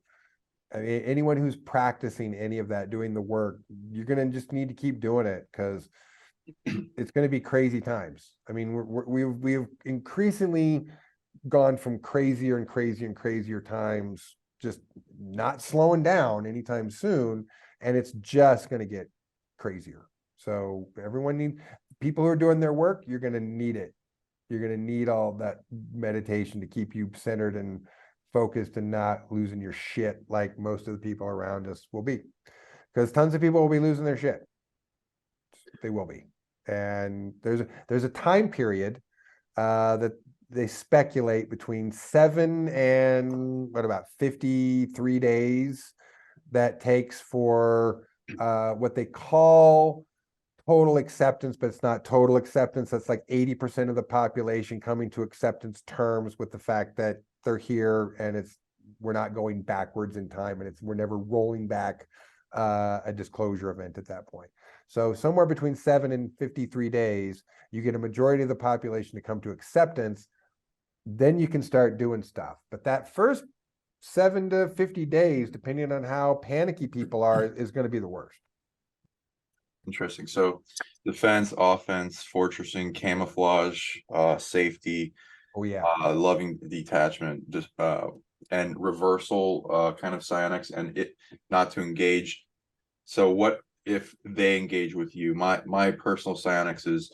I mean, anyone who's practicing any of that, doing the work, you're going to just need to keep doing it, because it's going to be crazy times. I mean, we've increasingly gone from crazier and crazier and crazier times, just not slowing down anytime soon. And it's just going to get crazier. So people who are doing their work, you're going to need it. You're going to need all that meditation to keep you centered and focused and not losing your shit like most of the people around us will be. Because tons of people will be losing their shit. They will be. And there's a time period that they speculate between 7 and 53 days that takes for what they call total acceptance, but it's not total acceptance. That's like 80% of the population coming to acceptance terms with the fact that they're here, and we're not going backwards in time, and we're never rolling back a disclosure event at that point. So somewhere between 7 and 53 days, you get a majority of the population to come to acceptance. Then you can start doing stuff. But that first 7 to 50 days, depending on how panicky people are, is going to be the worst. Interesting. So defense, offense, fortressing, camouflage, safety. Oh yeah. Loving detachment, just and reversal, kind of psionics, and it not to engage. So what if they engage with you? My personal psionics is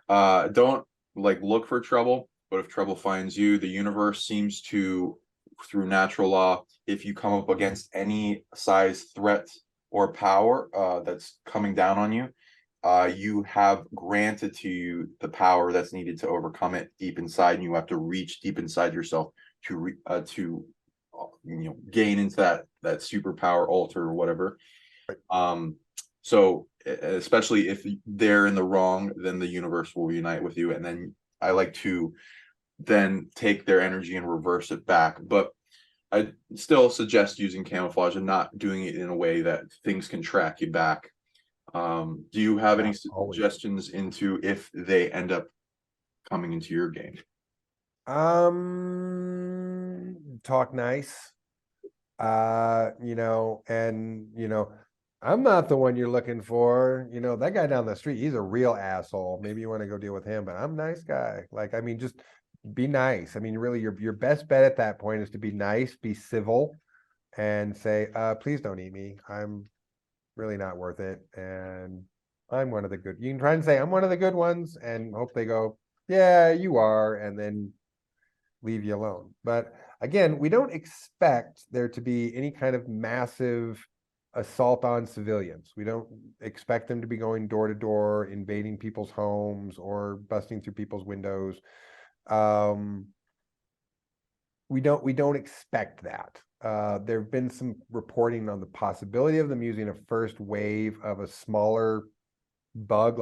don't like look for trouble, but if trouble finds you, the universe seems to, through natural law, if you come up against any size threat or power that's coming down on you, you have granted to you the power that's needed to overcome it deep inside, and you have to reach deep inside yourself to gain into that superpower, alter, or whatever. So especially if they're in the wrong, then the universe will unite with you, and then I like to then take their energy and reverse it back. But I still suggest using camouflage and not doing it in a way that things can track you back. Do you have any suggestions into if they end up coming into your game? Talk nice. I'm not the one you're looking for. That guy down the street, he's a real asshole. Maybe you want to go deal with him, but I'm a nice guy. Just be nice. Really, your best bet at that point is to be nice, be civil, and say, please don't eat me. I'm really not worth it. And I'm one of the good. You can try and say, I'm one of the good ones, and hope they go, yeah, you are, and then leave you alone. But again, we don't expect there to be any kind of massive assault on civilians. We don't expect them to be going door to door, invading people's homes or busting through people's windows. We don't expect that. There have been some reporting on the possibility of them using a first wave of a smaller bug,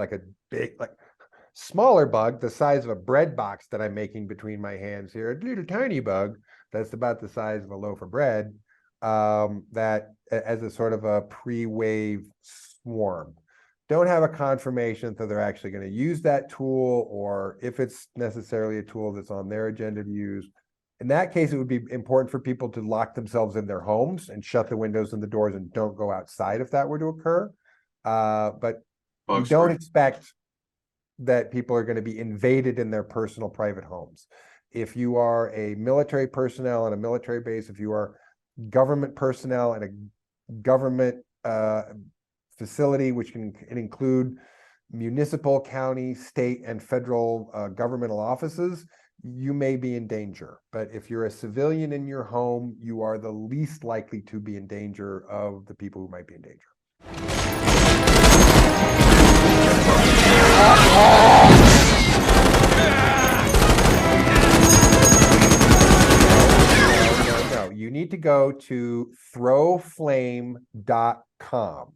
smaller bug, the size of a bread box that I'm making between my hands here, a little tiny bug that's about the size of a loaf of bread, that as a sort of a pre-wave swarm. Don't have a confirmation that they're actually going to use that tool, or if it's necessarily a tool that's on their agenda to use. In that case, it would be important for people to lock themselves in their homes and shut the windows and the doors and don't go outside if that were to occur. But we don't expect that people are going to be invaded in their personal private homes. If you are a military personnel on a military base, if you are government personnel in a government facility, which can include municipal, county, state, and federal governmental offices, you may be in danger. But if you're a civilian in your home, you are the least likely to be in danger of the people who might be in danger. No, you need to go to throwflame.com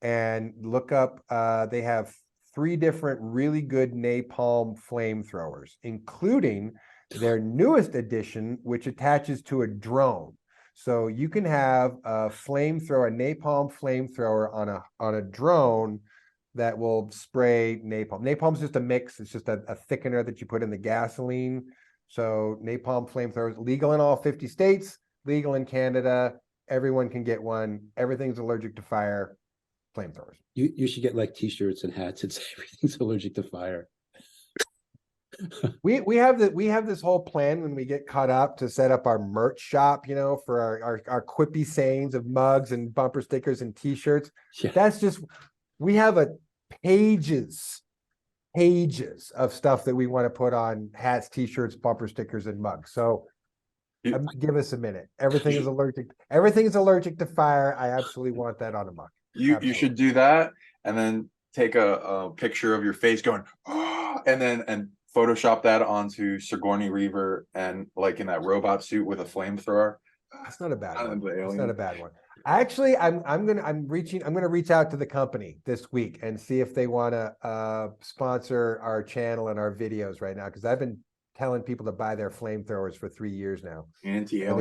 and look up, they have 3 different really good napalm flamethrowers, including their newest edition, which attaches to a drone. So you can have a flamethrower, a napalm flamethrower on a drone that will spray napalm. Napalm is just a mix. It's just a thickener that you put in the gasoline. So napalm flamethrowers, legal in all 50 states, legal in Canada. Everyone can get one. Everything's allergic to fire. Flamethrowers. You should get like t-shirts and hats that say everything's allergic to fire. We have this whole plan when we get caught up to set up our merch shop, for our quippy sayings of mugs and bumper stickers and t-shirts. Yeah. That's just we have pages of stuff that we want to put on hats, t-shirts, bumper stickers, and mugs. So give us a minute. Everything is allergic to fire. I absolutely want that on a mug. You should do that, and then take a picture of your face going, oh, and Photoshop that onto Sigourney Weaver and like in that robot suit with a flamethrower. That's not a bad one. That's not a bad one. Actually, I'm gonna reach out to the company this week and see if they want to sponsor our channel and our videos right now, because I've been telling people to buy their flamethrowers for 3 years now. Anti-alien.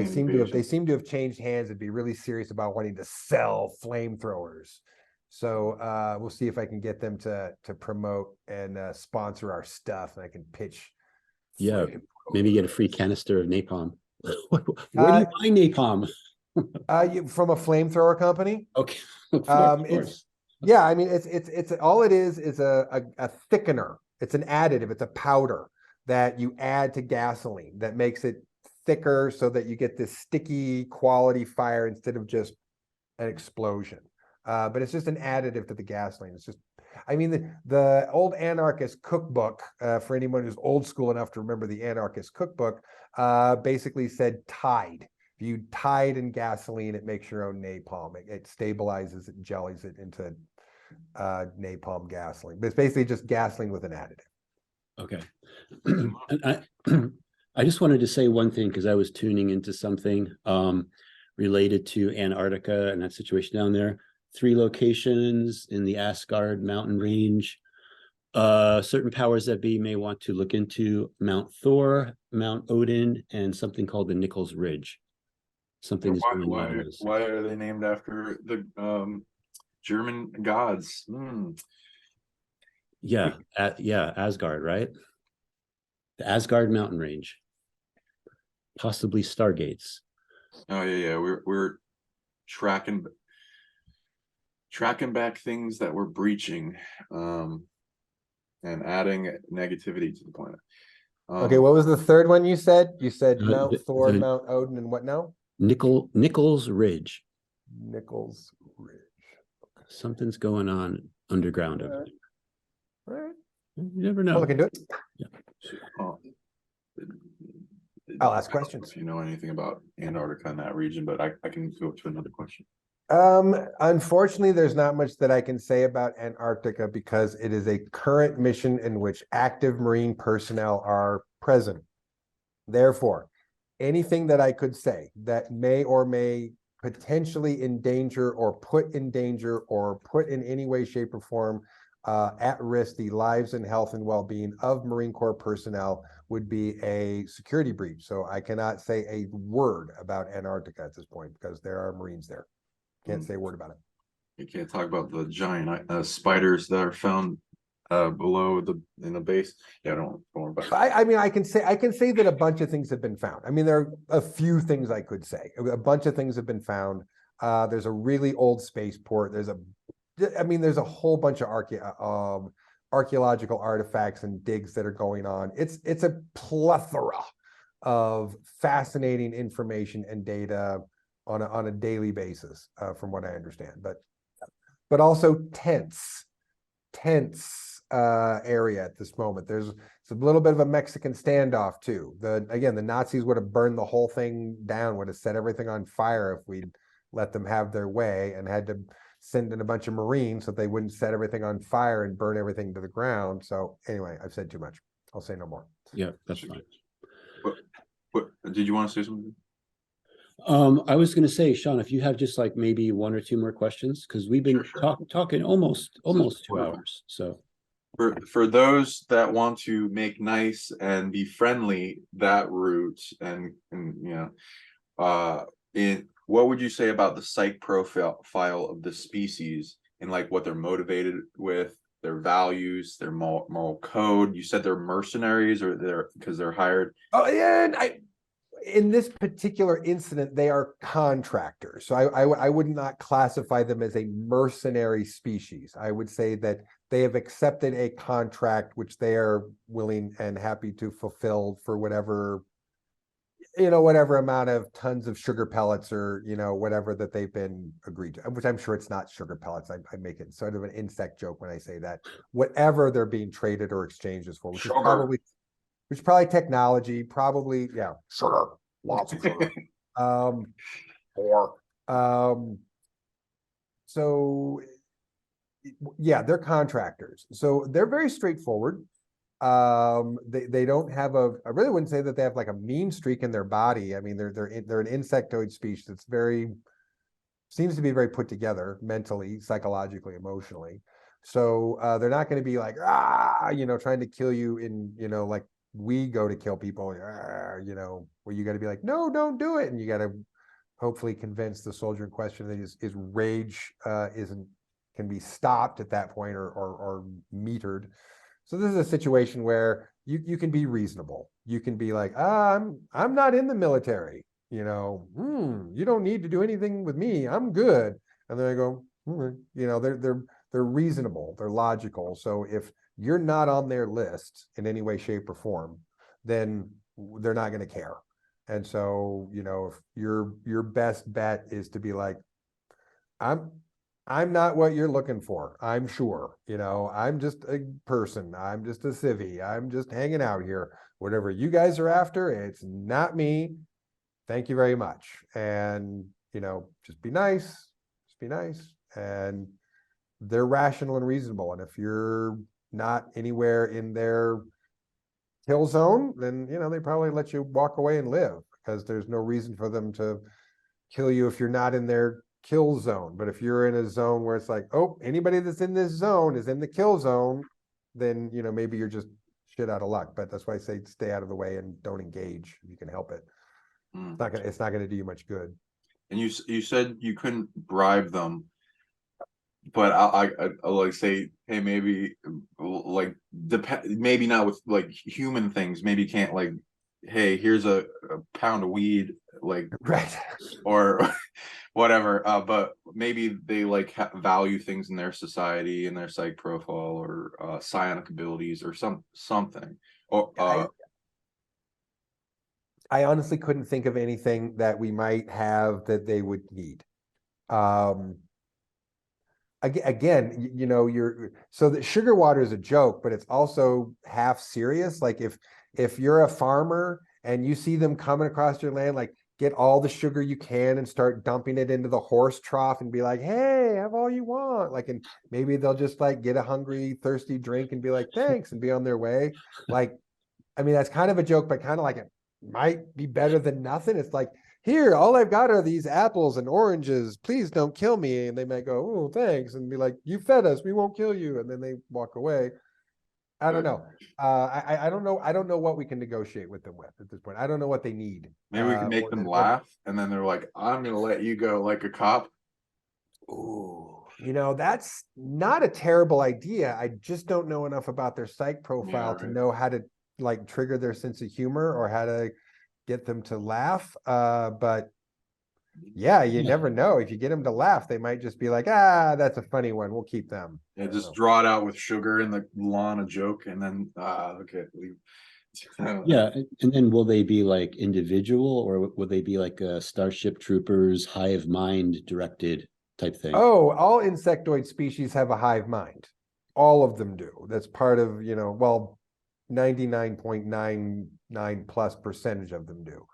They seem to have changed hands and be really serious about wanting to sell flamethrowers. So we'll see if I can get them to promote and sponsor our stuff, and I can pitch. Yeah, maybe get a free canister of napalm. Where do you buy napalm? From a flamethrower company. Okay. Yeah, I mean, it's all it is a thickener. It's an additive. It's a powder that you add to gasoline that makes it thicker so that you get this sticky quality fire instead of just an explosion. But it's just an additive to the gasoline. It's just, I mean, the old anarchist cookbook, for anyone who's old school enough to remember the anarchist cookbook, basically said Tide. If you Tide in gasoline, it makes your own napalm. It stabilizes it and jellies it into napalm gasoline. But it's basically just gasoline with an additive. Okay. And I just wanted to say one thing, because I was tuning into something related to Antarctica and that situation down there. 3 locations in the Asgard mountain range. Certain powers that be may want to look into Mount Thor, Mount Odin, and something called the Nichols Ridge. Something is going on. Why are they named after the German gods? Yeah, Asgard, right? The Asgard mountain range, possibly stargates. Oh yeah, we're tracking back things that we're breaching, and adding negativity to the planet. Okay, what was the third one you said? You said Mount Thor, Mount Odin, and what now? Nichols Ridge. Nichols Ridge. Okay. Something's going on underground over there. All right. You never know. I'll look into it. Yeah. I'll ask questions. If you know anything about Antarctica in that region, but I can go to another question. Unfortunately, there's not much that I can say about Antarctica because it is a current mission in which active Marine personnel are present. Therefore, anything that I could say that may or may potentially endanger or put in danger or put in any way, shape, or form at risk the lives and health and well-being of Marine Corps personnel would be a security breach. So I cannot say a word about Antarctica at this point because there are Marines there. Can't say a word about it. You can't talk about the giant spiders that are found below in the base. Yeah, don't worry about it. I mean, I can say that a bunch of things have been found. I mean, there are a few things I could say. A bunch of things have been found. There's a really old spaceport. There's a whole bunch of archaeological artifacts and digs that are going on. It's a plethora of fascinating information and data on a daily basis, from what I understand. But also tense area at this moment. There's a little bit of a Mexican standoff too. The Nazis would have burned the whole thing down, would have set everything on fire if we'd let them have their way, and had to send in a bunch of Marines so they wouldn't set everything on fire and burn everything to the ground. So anyway, I've said too much. I'll say no more. Yeah, that's fine. What did you want to say something? I was going to say, Sean, if you have just like maybe 1 or 2 more questions, because we've been talking almost 2 hours. So for those that want to make nice and be friendly, that route and what would you say about the psych profile of the species and like what they're motivated with, their values, their moral code? You said they're mercenaries, or because they're hired. Oh, yeah. In this particular incident, they are contractors. So I would not classify them as a mercenary species. I would say that they have accepted a contract which they are willing and happy to fulfill for whatever. whatever amount of tons of sugar pellets or, whatever that they've been agreed to, which I'm sure it's not sugar pellets. I make it sort of an insect joke when I say that. Whatever they're being traded or exchanges for, which is probably technology, probably, yeah, sugar, lots of sugar. So yeah, they're contractors. So they're very straightforward. They don't have I really wouldn't say that they have like a mean streak in their body. I mean, they're an insectoid species that's seems to be very put together mentally, psychologically, emotionally. So they're not going to be like, trying to kill you in, like we go to kill people, where you got to be like, no, don't do it. And you got to hopefully convince the soldier in question that his rage can be stopped at that point or metered. So this is a situation where you can be reasonable. You can be like, I'm not in the military. You don't need to do anything with me. I'm good. And then I go, they're reasonable. They're logical. So if you're not on their list in any way, shape, or form, then they're not going to care. And so, if your best bet is to be like, I'm not what you're looking for. I'm sure, I'm just a person. I'm just a civvy. I'm just hanging out here. Whatever you guys are after, it's not me. Thank you very much. And, just be nice. Just be nice. And they're rational and reasonable. And if you're not anywhere in their kill zone, then, they probably let you walk away and live, because there's no reason for them to kill you if you're not in their kill zone. But if you're in a zone where it's like, oh, anybody that's in this zone is in the kill zone, then, maybe you're just shit out of luck. But that's why I say stay out of the way and don't engage if you can help it. It's not gonna do you much good. And you said you couldn't bribe them, but I like say, hey, maybe like maybe not with like human things. Maybe you can't like, hey, here's a pound of weed, like, right, or whatever. But maybe they like value things in their society and their psych profile, or psionic abilities, or something. Or I honestly couldn't think of anything that we might have that they would need. Again, so the sugar water is a joke, but it's also half serious. Like if you're a farmer and you see them coming across your land, like get all the sugar you can and start dumping it into the horse trough and be like, hey, have all you want. Like, and maybe they'll just like get a hungry, thirsty drink and be like, thanks, and be on their way. Like, I mean, that's kind of a joke, but kind of like it might be better than nothing. It's like, here, all I've got are these apples and oranges. Please don't kill me. And they might go, oh, thanks. And be like, you fed us. We won't kill you. And then they walk away. I don't know. I don't know. I don't know what we can negotiate with them with at this point. I don't know what they need. Maybe we can make them laugh. And then they're like, I'm going to let you go like a cop. Ooh, that's not a terrible idea. I just don't know enough about their psych profile to know how to like trigger their sense of humor or how to get them to laugh. But yeah, you never know. If you get them to laugh, they might just be like, that's a funny one. We'll keep them. Yeah, just draw it out with sugar in the lawn, a joke, and then okay. Yeah, and then will they be like individual, or will they be like a Starship Troopers hive mind directed type thing? Oh, all insectoid species have a hive mind. All of them do. That's part of, 99.99+% of them do.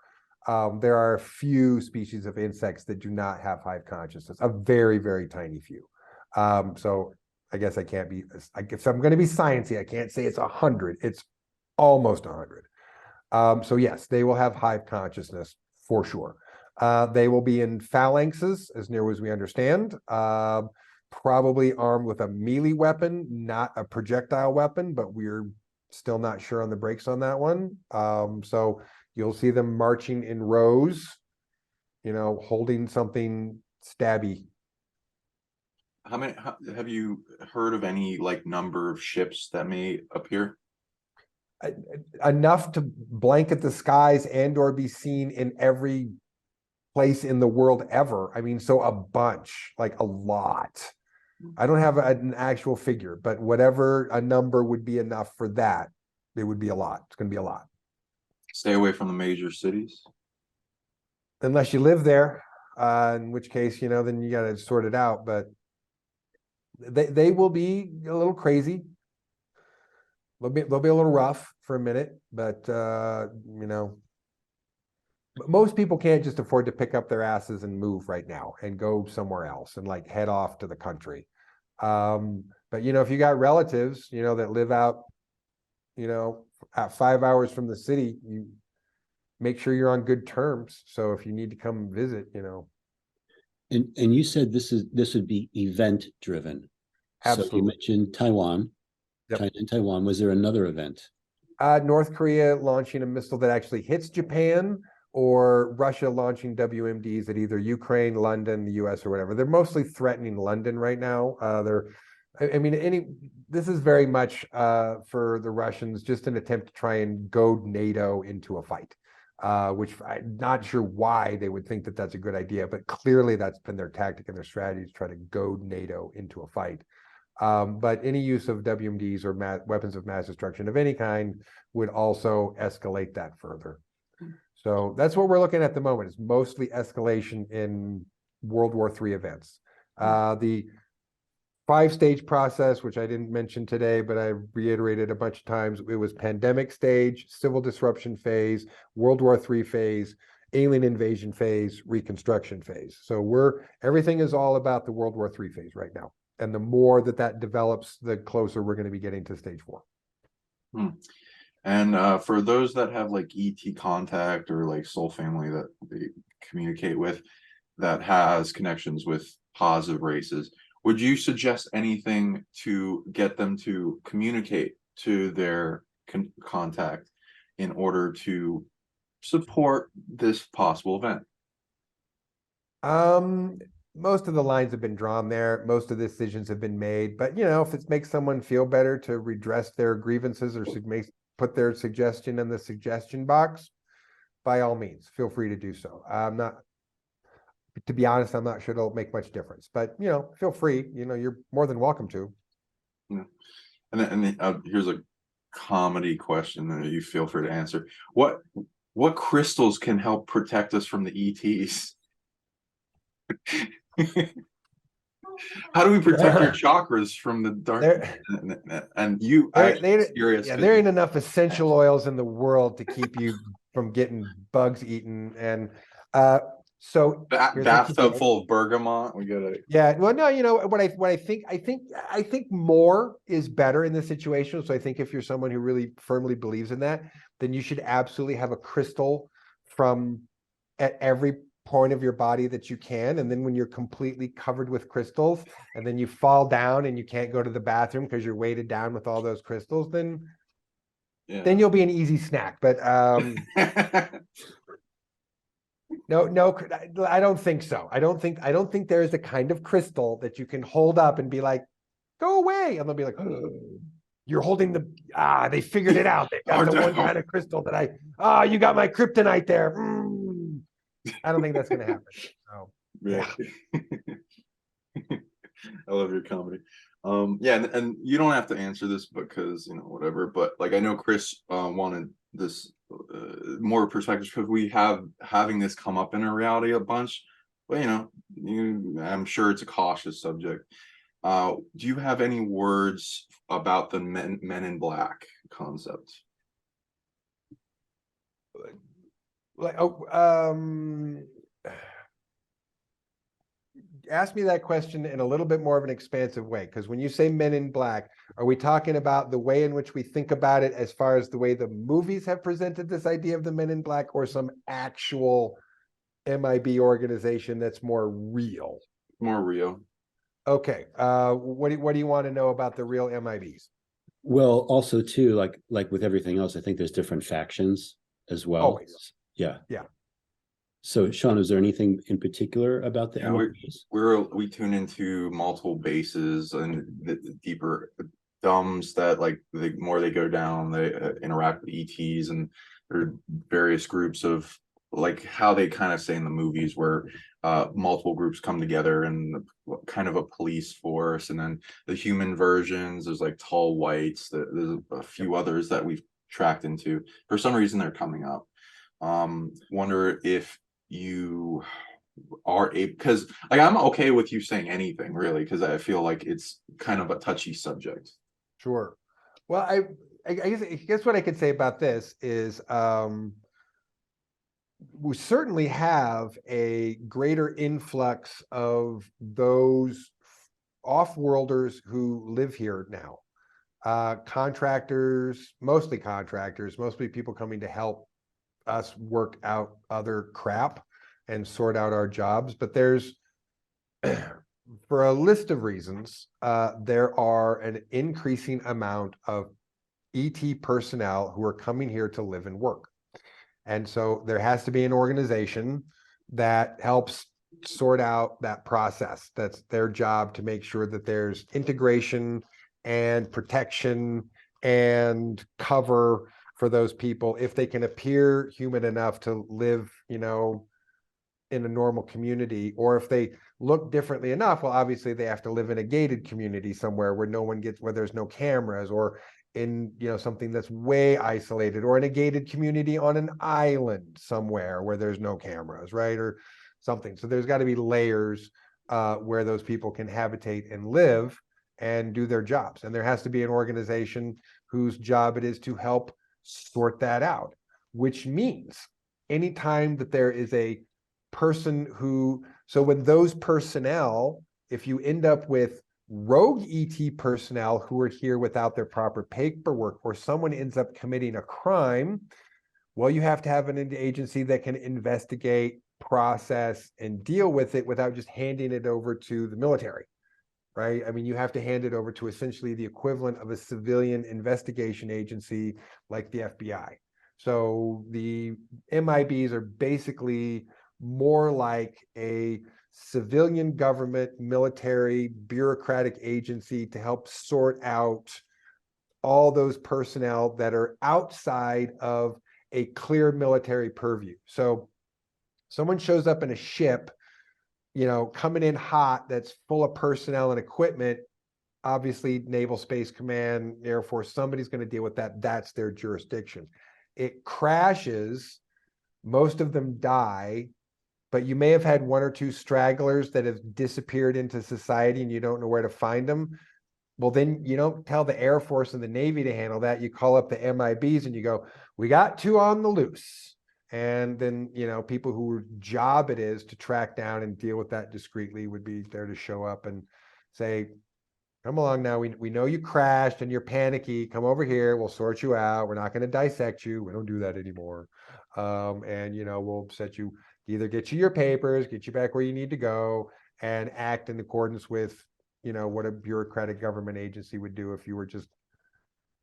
There are a few species of insects that do not have hive consciousness, a very, very tiny few. So I guess I can't be, if I'm going to be sciencey, I can't say it's 100. It's almost 100. So yes, they will have hive consciousness for sure. They will be in phalanxes, as near as we understand, probably armed with a melee weapon, not a projectile weapon, but we're still not sure on the breaks on that one. So you'll see them marching in rows, holding something stabby. How many have you heard of any like number of ships that may appear? Enough to blanket the skies and or be seen in every place in the world ever. I mean, so a bunch, like a lot. I don't have an actual figure, but whatever a number would be enough for that, it would be a lot. It's going to be a lot. Stay away from the major cities. unless you live there, in which case, then you got to sort it out. But they will be a little crazy. They'll be a little rough for a minute, but most people can't just afford to pick up their asses and move right now and go somewhere else and like head off to the country. But if you got relatives, that live out, at 5 hours from the city, you make sure you're on good terms. So if you need to come visit, And you said this would be event driven. Absolutely. So you mentioned Taiwan. Yep. China and Taiwan. Was there another event? North Korea launching a missile that actually hits Japan, or Russia launching WMDs at either Ukraine, London, the US, or whatever. They're mostly threatening London right now. This is very much for the Russians, just an attempt to try and goad NATO into a fight, which I'm not sure why they would think that that's a good idea, but clearly that's been their tactic and their strategy to try to goad NATO into a fight. But any use of WMDs or weapons of mass destruction of any kind would also escalate that further. So that's what we're looking at the moment, is mostly escalation in World War III events. The 5-stage process, which I didn't mention today, but I reiterated a bunch of times, it was pandemic stage, civil disruption phase, World War III phase, alien invasion phase, reconstruction phase. So everything is all about the World War III phase right now. And the more that develops, the closer we're going to be getting to stage 4. And for those that have like ET contact or like soul family that they communicate with that has connections with positive races, would you suggest anything to get them to communicate to their contact in order to support this possible event? Most of the lines have been drawn there. Most of the decisions have been made. But, if it makes someone feel better to redress their grievances or put their suggestion in the suggestion box, by all means, feel free to do so. To be honest, I'm not sure it'll make much difference. But, feel free. You're more than welcome to. Yeah. And here's a comedy question that you feel free to answer. What crystals can help protect us from the ETs? How do we protect your chakras from the dark? There ain't enough essential oils in the world to keep you from getting bugs eaten. And so bathtub full of bergamot. We gotta. Yeah. Well, no. What I think more is better in this situation. So I think if you're someone who really firmly believes in that, then you should absolutely have a crystal at every point of your body that you can. And then when you're completely covered with crystals and then you fall down and you can't go to the bathroom because you're weighted down with all those crystals, then you'll be an easy snack. But no, I don't think so. I don't think there is a kind of crystal that you can hold up and be like, go away. And they'll be like, oh, you're holding they figured it out. They got the one kind of crystal that you got my kryptonite there. I don't think that's going to happen. So, yeah. I love your comedy. And you don't have to answer this because whatever. But like I know Chris wanted this more perspective because we having this come up in our reality a bunch. But I'm sure it's a cautious subject. Do you have any words about the men in black concept? Ask me that question in a little bit more of an expansive way, because when you say men in black, are we talking about the way in which we think about it as far as the way the movies have presented this idea of the men in black, or some actual MIB organization that's more real? More real. Okay. What do you want to know about the real MIBs? Well, also too, like with everything else, I think there's different factions as well. Always. Yeah. Yeah. So, Sean, is there anything in particular about the MIBs? We tune into multiple bases and the deeper dumbs that the more they go down, they interact with ETs, and there are various groups of how they kind of say in the movies where multiple groups come together and kind of a police force, and then the human versions, there's tall whites, there's a few others that we've tracked into. For some reason they're coming up. Wonder if you are a, because like I'm okay with you saying anything really, because I feel like it's kind of a touchy subject. Sure. Well, I guess what I could say about this is we certainly have a greater influx of those off-worlders who live here now. Contractors, mostly people coming to help us work out other crap and sort out our jobs. But there's, for a list of reasons, there are an increasing amount of ET personnel who are coming here to live and work. And so there has to be an organization that helps sort out that process. That's their job, to make sure that there's integration and protection and cover for those people if they can appear human enough to live, in a normal community, or if they look differently enough, well, obviously they have to live in a gated community somewhere where where there's no cameras, or in something that's way isolated, or in a gated community on an island somewhere where there's no cameras, right, or something. So there's got to be layers where those people can habitate and live and do their jobs, and there has to be an organization whose job it is to help sort that out, which means anytime that there is a person so when those personnel, if you end up with rogue ET personnel who are here without their proper paperwork, or someone ends up committing a crime, well, you have to have an agency that can investigate, process, and deal with it without just handing it over to the military, right? I mean, you have to hand it over to essentially the equivalent of a civilian investigation agency like the FBI. So the MIBs are basically more like a civilian government, military, bureaucratic agency to help sort out all those personnel that are outside of a clear military purview. So someone shows up in a ship, coming in hot, that's full of personnel and equipment, obviously Naval Space Command, Air Force, somebody's going to deal with that. That's their jurisdiction. It crashes, most of them die, but you may have had one or two stragglers that have disappeared into society and you don't know where to find them. Well, then you don't tell the Air Force and the Navy to handle that. You call up the MIBs and you go, we got two on the loose. And then, people whose job it is to track down and deal with that discreetly would be there to show up and say, come along now. We know you crashed and you're panicky. Come over here. We'll sort you out. We're not going to dissect you. We don't do that anymore. And, we'll set you, either get you your papers, get you back where you need to go, and act in accordance with, what a bureaucratic government agency would do if you were just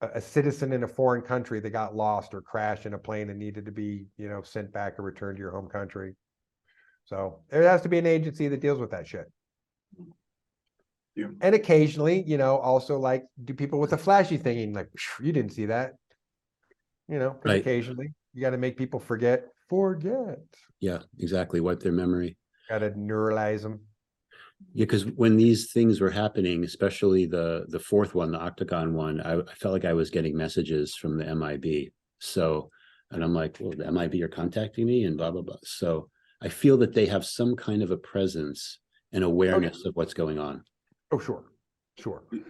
a citizen in a foreign country that got lost or crashed in a plane and needed to be, sent back or returned to your home country. So there has to be an agency that deals with that shit. Yeah. And occasionally, also like do people with a flashy thinking, like, you didn't see that, because Right. Occasionally you got to make people forget. Yeah, exactly. Wipe their memory. Got to neuralize them. Yeah, because when these things were happening, especially the fourth one, the Octagon one, I felt like I was getting messages from the MIB. So, and I'm like, well, the MIB are contacting me and blah, blah, blah. So I feel that they have some kind of a presence and awareness of what's going on. Oh, sure.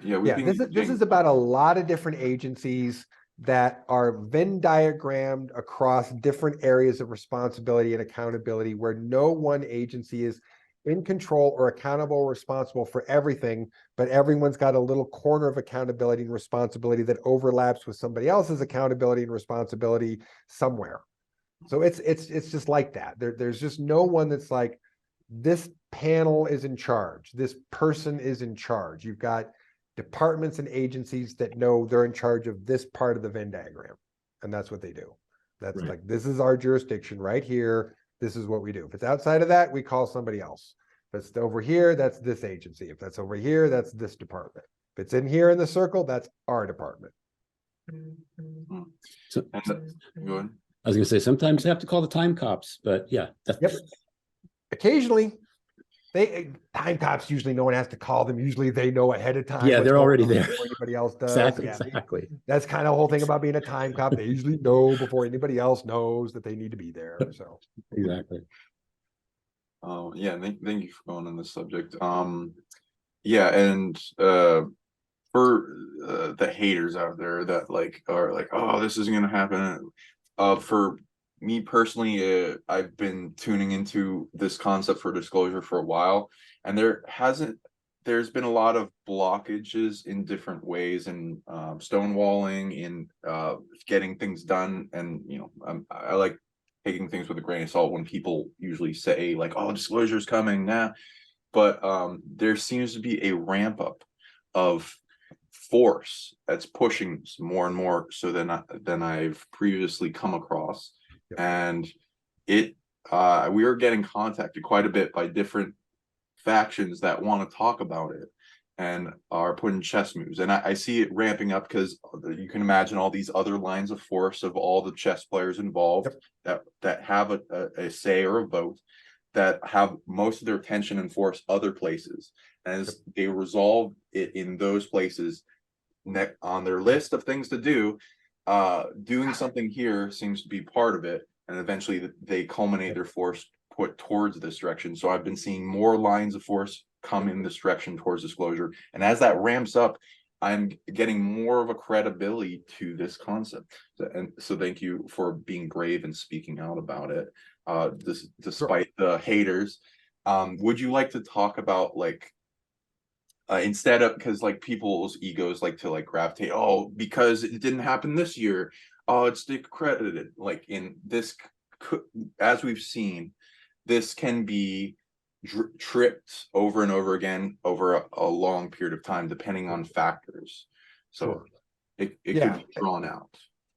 Yeah, this is about a lot of different agencies that are Venn diagrammed across different areas of responsibility and accountability, where no one agency is in control or accountable or responsible for everything, but everyone's got a little corner of accountability and responsibility that overlaps with somebody else's accountability and responsibility somewhere. So it's just like that. There's just no one that's like, this panel is in charge, this person is in charge. You've got departments and agencies that know they're in charge of this part of the Venn diagram, and that's what they do. That's right. Like, this is our jurisdiction right here. This is what we do. If it's outside of that, we call somebody else. If it's over here, that's this agency. If that's over here, that's this department. If it's in here in the circle, that's our department. So, go ahead. I was going to say, sometimes they have to call the time cops, but yeah. Yep. Occasionally, time cops, usually no one has to call them. Usually they know ahead of time. Yeah, they're already there before anybody else does. Exactly. That's kind of the whole thing about being a time cop. They usually know before anybody else knows that they need to be there. So exactly. Yeah, thank you for going on this subject. Yeah, and for the haters out there that like are like, oh, this isn't gonna happen. For me personally, I've been tuning into this concept for disclosure for a while, and there's been a lot of blockages in different ways, and stonewalling in getting things done. And I like taking things with a grain of salt when people usually say like, oh, disclosure's coming now, but there seems to be a ramp up of force that's pushing more and more so than I've previously come across. Yep. And it we are getting contacted quite a bit by different factions that want to talk about it and are putting chess moves. And I see it ramping up because you can imagine all these other lines of force of all the chess players involved. Yep. that have a say or a vote, that have most of their attention and force other places. And as they resolve it in those places, on their list of things to do, doing something here seems to be part of it. And eventually they culminate their force put towards this direction. So I've been seeing more lines of force come in this direction towards disclosure. And as that ramps up, I'm getting more of a credibility to this concept. And so thank you for being brave and speaking out about it. Despite the haters, would you like to talk about like instead of, because like people's egos like to like gravitate, oh, because it didn't happen this year, oh, it's discredited. Like in this, as we've seen, this can be tripped over and over again over a long period of time, depending on factors. So it could be drawn out.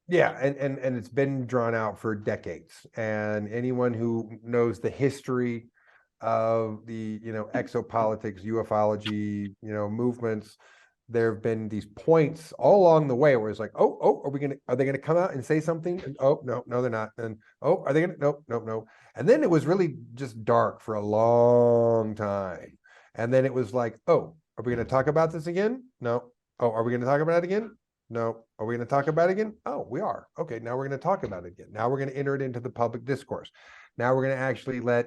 Yeah, and it's been drawn out for decades. And anyone who knows the history of the exopolitics, ufology, movements, there have been these points all along the way where it's like, are they gonna come out and say something? And, oh, no, they're not. And are they gonna? No. And then it was really just dark for a long time. And then it was like, oh, are we gonna talk about this again? No. Oh, are we gonna talk about it again? No. Are we going to talk about it again? Oh, we are. Okay, now we're going to talk about it again. Now we're going to enter it into the public discourse. Now we're going to actually let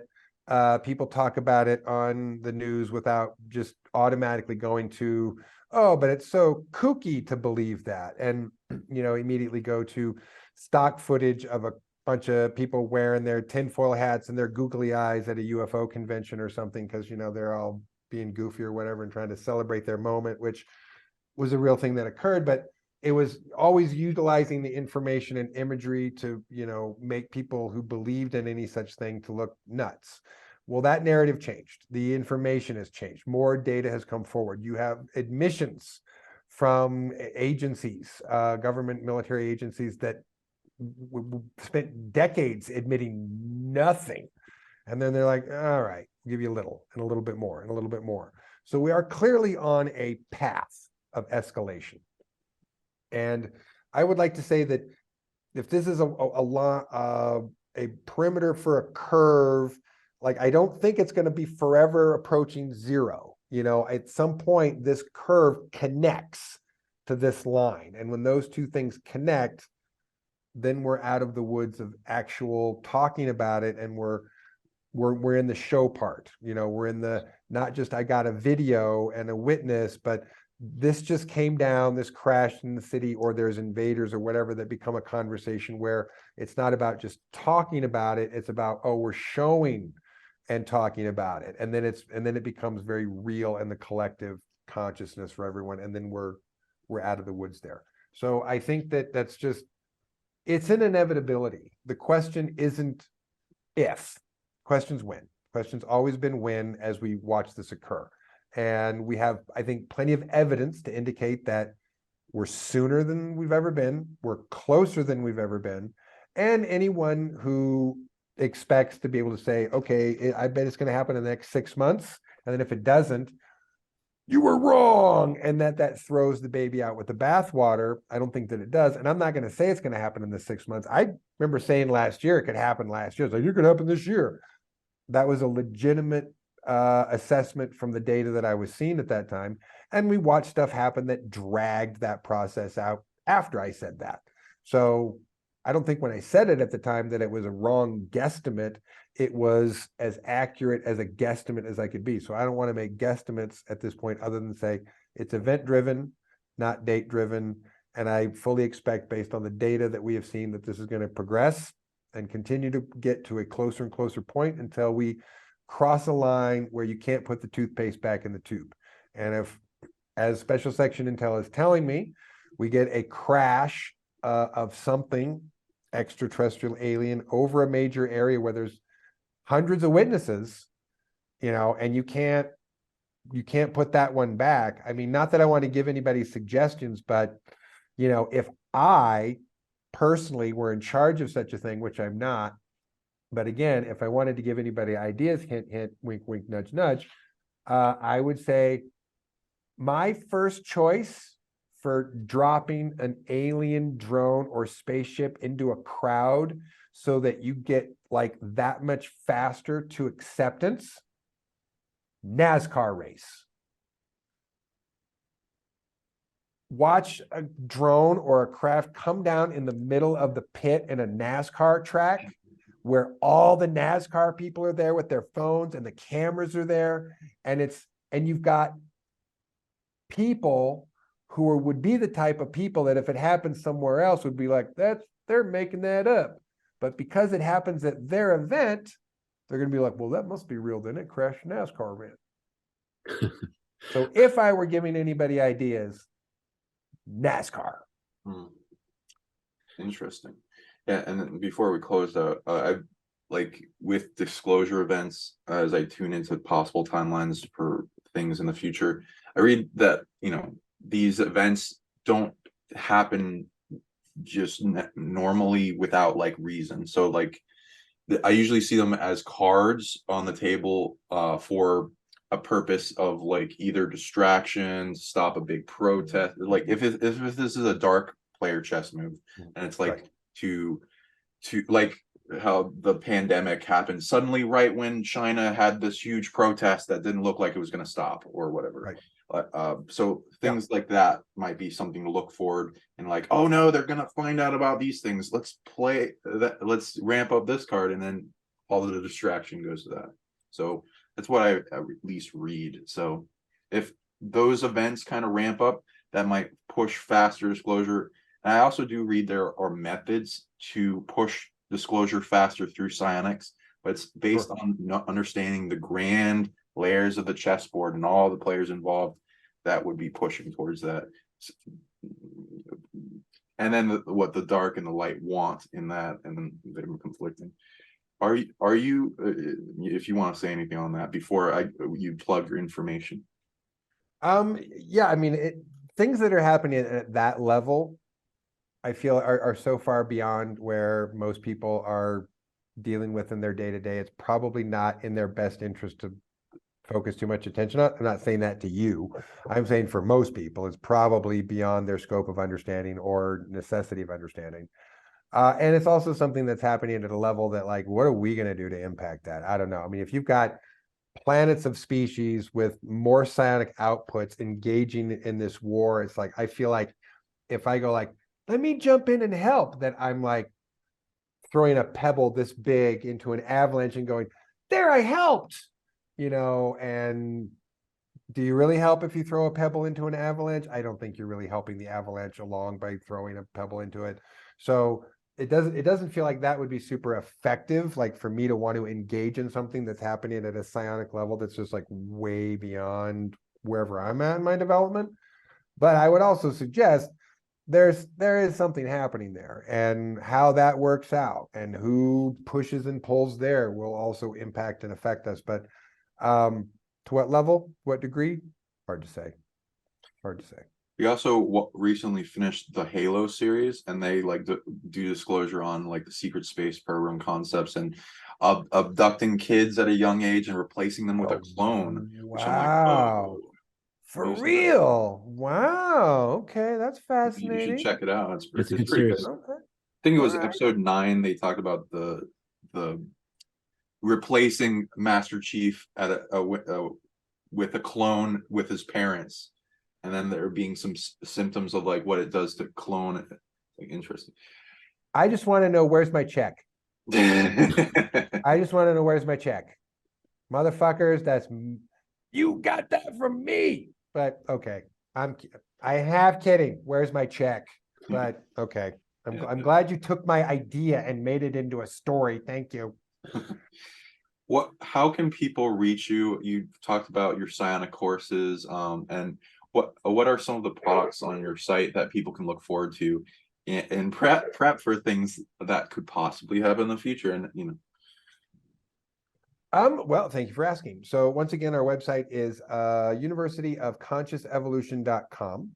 people talk about it on the news without just automatically going to, oh, but it's so kooky to believe that. And, immediately go to stock footage of a bunch of people wearing their tinfoil hats and their googly eyes at a UFO convention or something because, they're all being goofy or whatever and trying to celebrate their moment, which was a real thing that occurred. But it was always utilizing the information and imagery to, make people who believed in any such thing to look nuts. Well, that narrative changed. The information has changed. More data has come forward. You have admissions from agencies, government, military agencies that spent decades admitting nothing. And then they're like, all right, we'll give you a little and a little bit more and a little bit more. So we are clearly on a path of escalation. And I would like to say that if this is a perimeter for a curve, like I don't think it's going to be forever approaching zero. At some point, this curve connects to this line. And when those two things connect, then we're out of the woods of actual talking about it. And we're in the show part. We're in the, not just I got a video and a witness, but this just came down, this crashed in the city, or there's invaders or whatever, that become a conversation where it's not about just talking about it. It's about, oh, we're showing and talking about it. And then it becomes very real in the collective consciousness for everyone. And then we're out of the woods there. So I think that's just, it's an inevitability. The question isn't if, question's when. Question's always been when, as we watch this occur. And we have, I think, plenty of evidence to indicate that we're sooner than we've ever been. We're closer than we've ever been. And anyone who expects to be able to say, okay, I bet it's going to happen in the next 6 months. And then if it doesn't, you were wrong. And that throws the baby out with the bathwater. I don't think that it does. And I'm not going to say it's going to happen in the 6 months. I remember saying last year, it could happen last year. It's like, it could happen this year. That was a legitimate assessment from the data that I was seeing at that time. And we watched stuff happen that dragged that process out after I said that. So I don't think when I said it at the time that it was a wrong guesstimate. It was as accurate as a guesstimate as I could be. So I don't want to make guesstimates at this point other than say it's event driven, not date driven. And I fully expect, based on the data that we have seen, that this is going to progress and continue to get to a closer and closer point until we cross a line where you can't put the toothpaste back in the tube. And if, as Special Section Intel is telling me, we get a crash of something extraterrestrial alien over a major area where there's hundreds of witnesses, and you can't put that one back. I mean, not that I want to give anybody suggestions, but if I personally were in charge of such a thing, which I'm not, but again, if I wanted to give anybody ideas, hint, hint, wink, wink, nudge, nudge, I would say my first choice for dropping an alien drone or spaceship into a crowd so that you get like that much faster to acceptance, NASCAR race. Watch a drone or a craft come down in the middle of the pit in a NASCAR track where all the NASCAR people are there with their phones and the cameras are there, and you've got people who would be the type of people that if it happened somewhere else would be like, they're making that up. But because it happens at their event, they're going to be like, well, that must be real, then it crashed a NASCAR event. So if I were giving anybody ideas, NASCAR. Interesting. Yeah, and then before we close out, I like with disclosure events, as I tune into possible timelines for things in the future, I read that these events don't happen just normally without like reason. So like I usually see them as cards on the table for a purpose of like either distraction, stop a big protest. Like if this is a dark player chess move, and it's like Right. to like how the pandemic happened suddenly right when China had this huge protest that didn't look like it was going to stop or whatever. Right. So things like that might be something to look forward, and like, oh no, they're gonna find out about these things. Let's play that. Let's ramp up this card, and then all of the distraction goes to that. So that's what I at least read. So if those events kind of ramp up, that might push faster disclosure. And I also do read there are methods to push disclosure faster through psionics, but it's based on understanding the grand layers of the chessboard and all the players involved that would be pushing towards that. And then what the dark and the light want in that, and then they're conflicting. Are you if you want to say anything on that before you plug your information? Yeah, I mean, things that are happening at that level, I feel are so far beyond where most people are dealing with in their day-to-day. It's probably not in their best interest to focus too much attention on. I'm not saying that to you. I'm saying for most people, it's probably beyond their scope of understanding or necessity of understanding. And it's also something that's happening at a level that, like, what are we going to do to impact that? I don't know. I mean, if you've got planets of species with more psionic outputs engaging in this war, it's like, I feel like if I go like, let me jump in and help, that I'm like throwing a pebble this big into an avalanche and going, there, I helped, and do you really help if you throw a pebble into an avalanche? I don't think you're really helping the avalanche along by throwing a pebble into it. So it doesn't feel like that would be super effective, like for me to want to engage in something that's happening at a psionic level that's just like way beyond wherever I'm at in my development. But I would also suggest there is something happening there, and how that works out and who pushes and pulls there will also impact and affect us. But to what level, what degree? Hard to say. We also recently finished the Halo series, and they like do disclosure on like the secret space program concepts and abducting kids at a young age and replacing them with a clone. Which I'm like, wow. oh, For real? Wow. Okay, that's you should fascinating. check it out. It's a It's good pretty good. series. Okay. I think it was All right. episode 9. They talked about the replacing Master Chief at with a clone with his parents, and then there being some symptoms of like what it does to clone. Like, interesting. I just want to know where's my check. I just want to know where's my check. Motherfuckers, you got that from me. But okay, I have kidding. Where's my check? But okay, I'm glad you took my idea and made it into a story. Thank you. How can people reach you? You talked about your Psionic courses, and what are some of the products on your site that people can look forward to and prep for things that could possibly happen in the future? And Well, thank you for asking. So once again, our website is universityofconsciousevolution.com.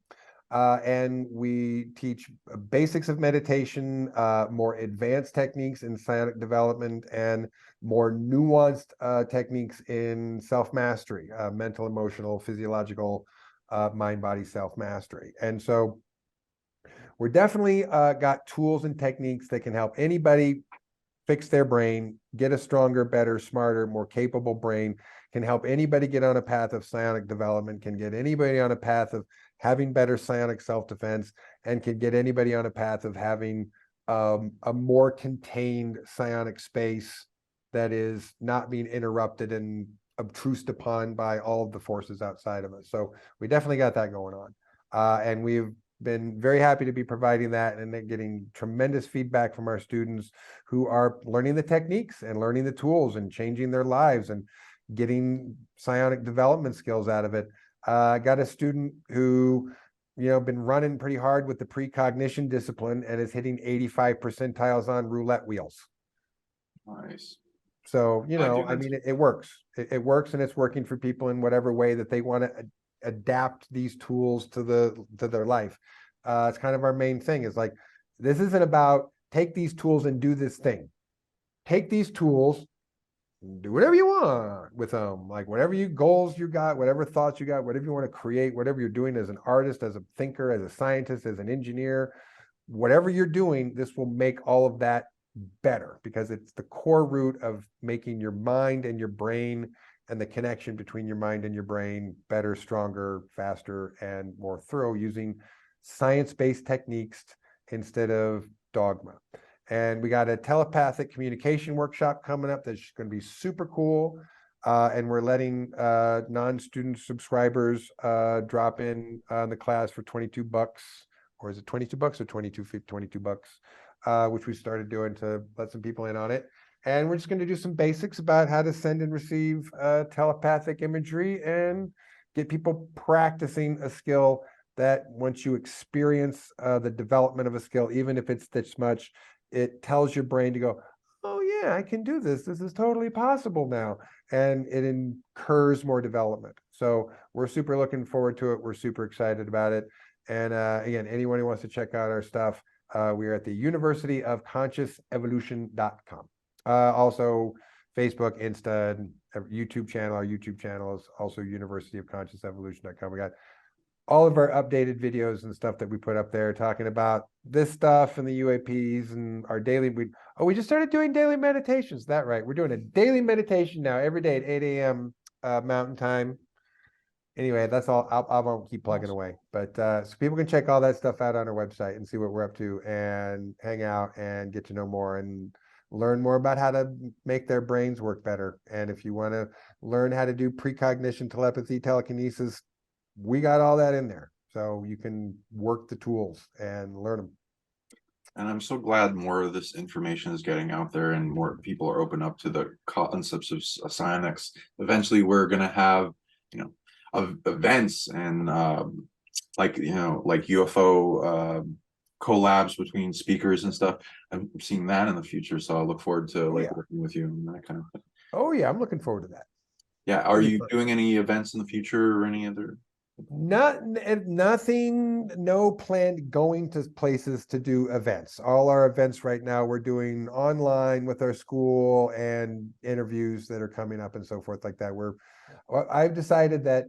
And we teach basics of meditation, more advanced techniques in psionic development, and more nuanced techniques in self-mastery, mental, emotional, physiological, mind-body self-mastery. And so we're definitely got tools and techniques that can help anybody fix their brain, get a stronger, better, smarter, more capable brain, can help anybody get on a path of psionic development, can get anybody on a path of having better psionic self-defense, and can get anybody on a path of having a more contained psionic space that is not being interrupted and obtrused upon by all of the forces outside of us. So we definitely got that going on. And we've been very happy to be providing that and then getting tremendous feedback from our students who are learning the techniques and learning the tools and changing their lives and getting psionic development skills out of it. I got a student who, been running pretty hard with the precognition discipline and is hitting 85 percentiles on roulette wheels. Nice. So, it works. It works, and it's working for people in whatever way that they want to adapt these tools to their life. It's kind of our main thing, is like, this isn't about take these tools and do this thing. Take these tools, do whatever you want with them, like whatever goals you got, whatever thoughts you got, whatever you want to create, whatever you're doing as an artist, as a thinker, as a scientist, as an engineer, whatever you're doing, this will make all of that better, because it's the core root of making your mind and your brain and the connection between your mind and your brain better, stronger, faster, and more thorough, using science-based techniques instead of dogma. And we got a telepathic communication workshop coming up that's going to be super cool. And we're letting non-student subscribers drop in on the class for $22, or is it $22 or $22, which we started doing to let some people in on it. And we're just going to do some basics about how to send and receive telepathic imagery and get people practicing a skill that, once you experience the development of a skill, even if it's this much, it tells your brain to go, oh yeah, I can do this. This is totally possible now. And it incurs more development. So we're super looking forward to it. We're super excited about it. And again, anyone who wants to check out our stuff, we are at the universityofconsciousevolution.com. Also Facebook, Insta, and YouTube channel. Our YouTube channel is also universityofconsciousevolution.com. We got all of our updated videos and stuff that we put up there talking about this stuff and the UAPs and our daily. We just started doing daily meditations. Is that right? We're doing a daily meditation now every day at 8 a.m. Mountain Time. Anyway, that's all. I won't keep plugging away, but so people can check all that stuff out on our website and see what we're up to and hang out and get to know more and learn more about how to make their brains work better. And if you want to learn how to do precognition, telepathy, telekinesis, we got all that in there. So you can work the tools and learn them. And I'm so glad more of this information is getting out there and more people are open up to the concepts of psionics. Eventually, we're going to have, events and like UFO collabs between speakers and stuff. I'm seeing that in the future, so I look forward to working with you and that kind of thing. Oh yeah, I'm looking forward to that. Yeah, are you doing any events in the future or any other? Nothing, no planned going to places to do events. All our events right now we're doing online with our school and interviews that are coming up and so forth like that. I've decided that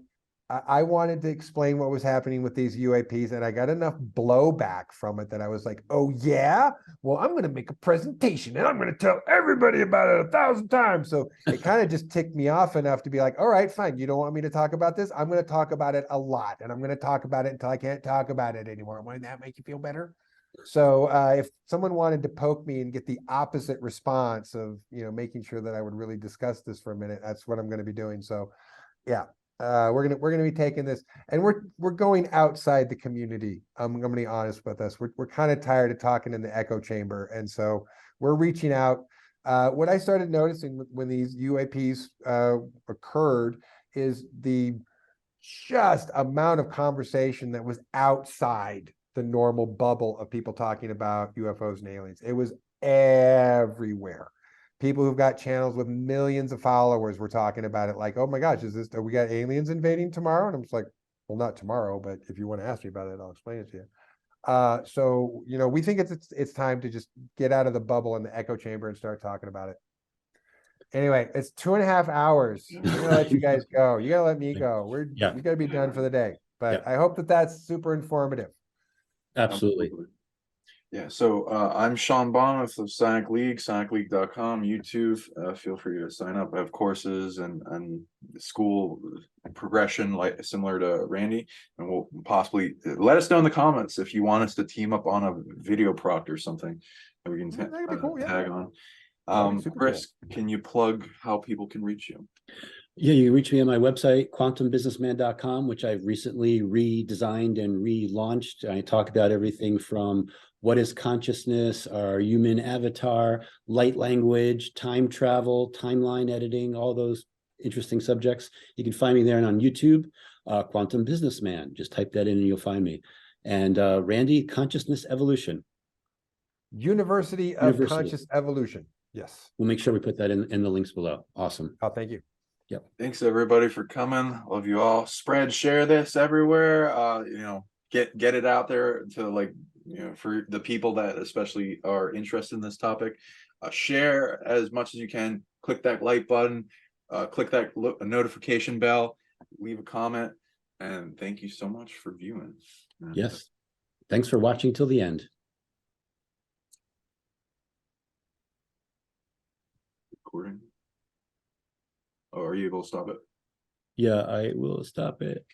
I wanted to explain what was happening with these UAPs, and I got enough blowback from it that I was like, oh yeah, well, I'm going to make a presentation and I'm going to tell everybody about it 1,000 times. So it kind of just ticked me off enough to be like, all right, fine. You don't want me to talk about this? I'm going to talk about it a lot, and I'm going to talk about it until I can't talk about it anymore. Wouldn't that make you feel better? So if someone wanted to poke me and get the opposite response of, making sure that I would really discuss this for a minute, that's what I'm going to be doing. So yeah, we're gonna be taking this, and we're going outside the community. I'm gonna be honest with us. We're kind of tired of talking in the echo chamber, and so we're reaching out. What I started noticing when these UAPs occurred is the just amount of conversation that was outside the normal bubble of people talking about UFOs and aliens. It was everywhere. People who've got channels with millions of followers were talking about it like, oh my gosh, are we got aliens invading tomorrow? And I'm just like, well, not tomorrow, but if you want to ask me about it, I'll explain it to you. So, we think it's time to just get out of the bubble in the echo chamber and start talking about it. Anyway, it's 2.5 hours. I'm gonna let you guys go. You gotta let me go. We gotta be done for the day. But I hope that that's super informative. Absolutely. Yeah, so I'm Sean Bond with the Psionic League, PsionicLeague.com, YouTube. Feel free to sign up. I have courses and school progression similar to Randy, and we'll possibly let us know in the comments if you want us to team up on a video proctor or something that we can That'd be cool, tag on. Chris, can you plug how people can reach you? Yeah, you can reach me on my website, quantumbusinessman.com, which I've recently redesigned and relaunched. I talk about everything from what is consciousness, our human avatar, light language, time travel, timeline editing, all those interesting subjects. You can find me there and on YouTube, Quantum Businessman. Just type that in and you'll find me. And Randy, Consciousness Evolution. University of Conscious Evolution. Yes. We'll make sure we put that in the links below. Awesome. Oh, thank you. Yep. Thanks everybody for coming. Love you all. Share this everywhere. Get it out there to for the people that especially are interested in this topic. Share as much as you can. Click that like button. Click that notification bell. Leave a comment. And thank you so much for viewing. Yes. Thanks for watching till the end. Recording. Oh, are you able to stop it? Yeah, I will stop it.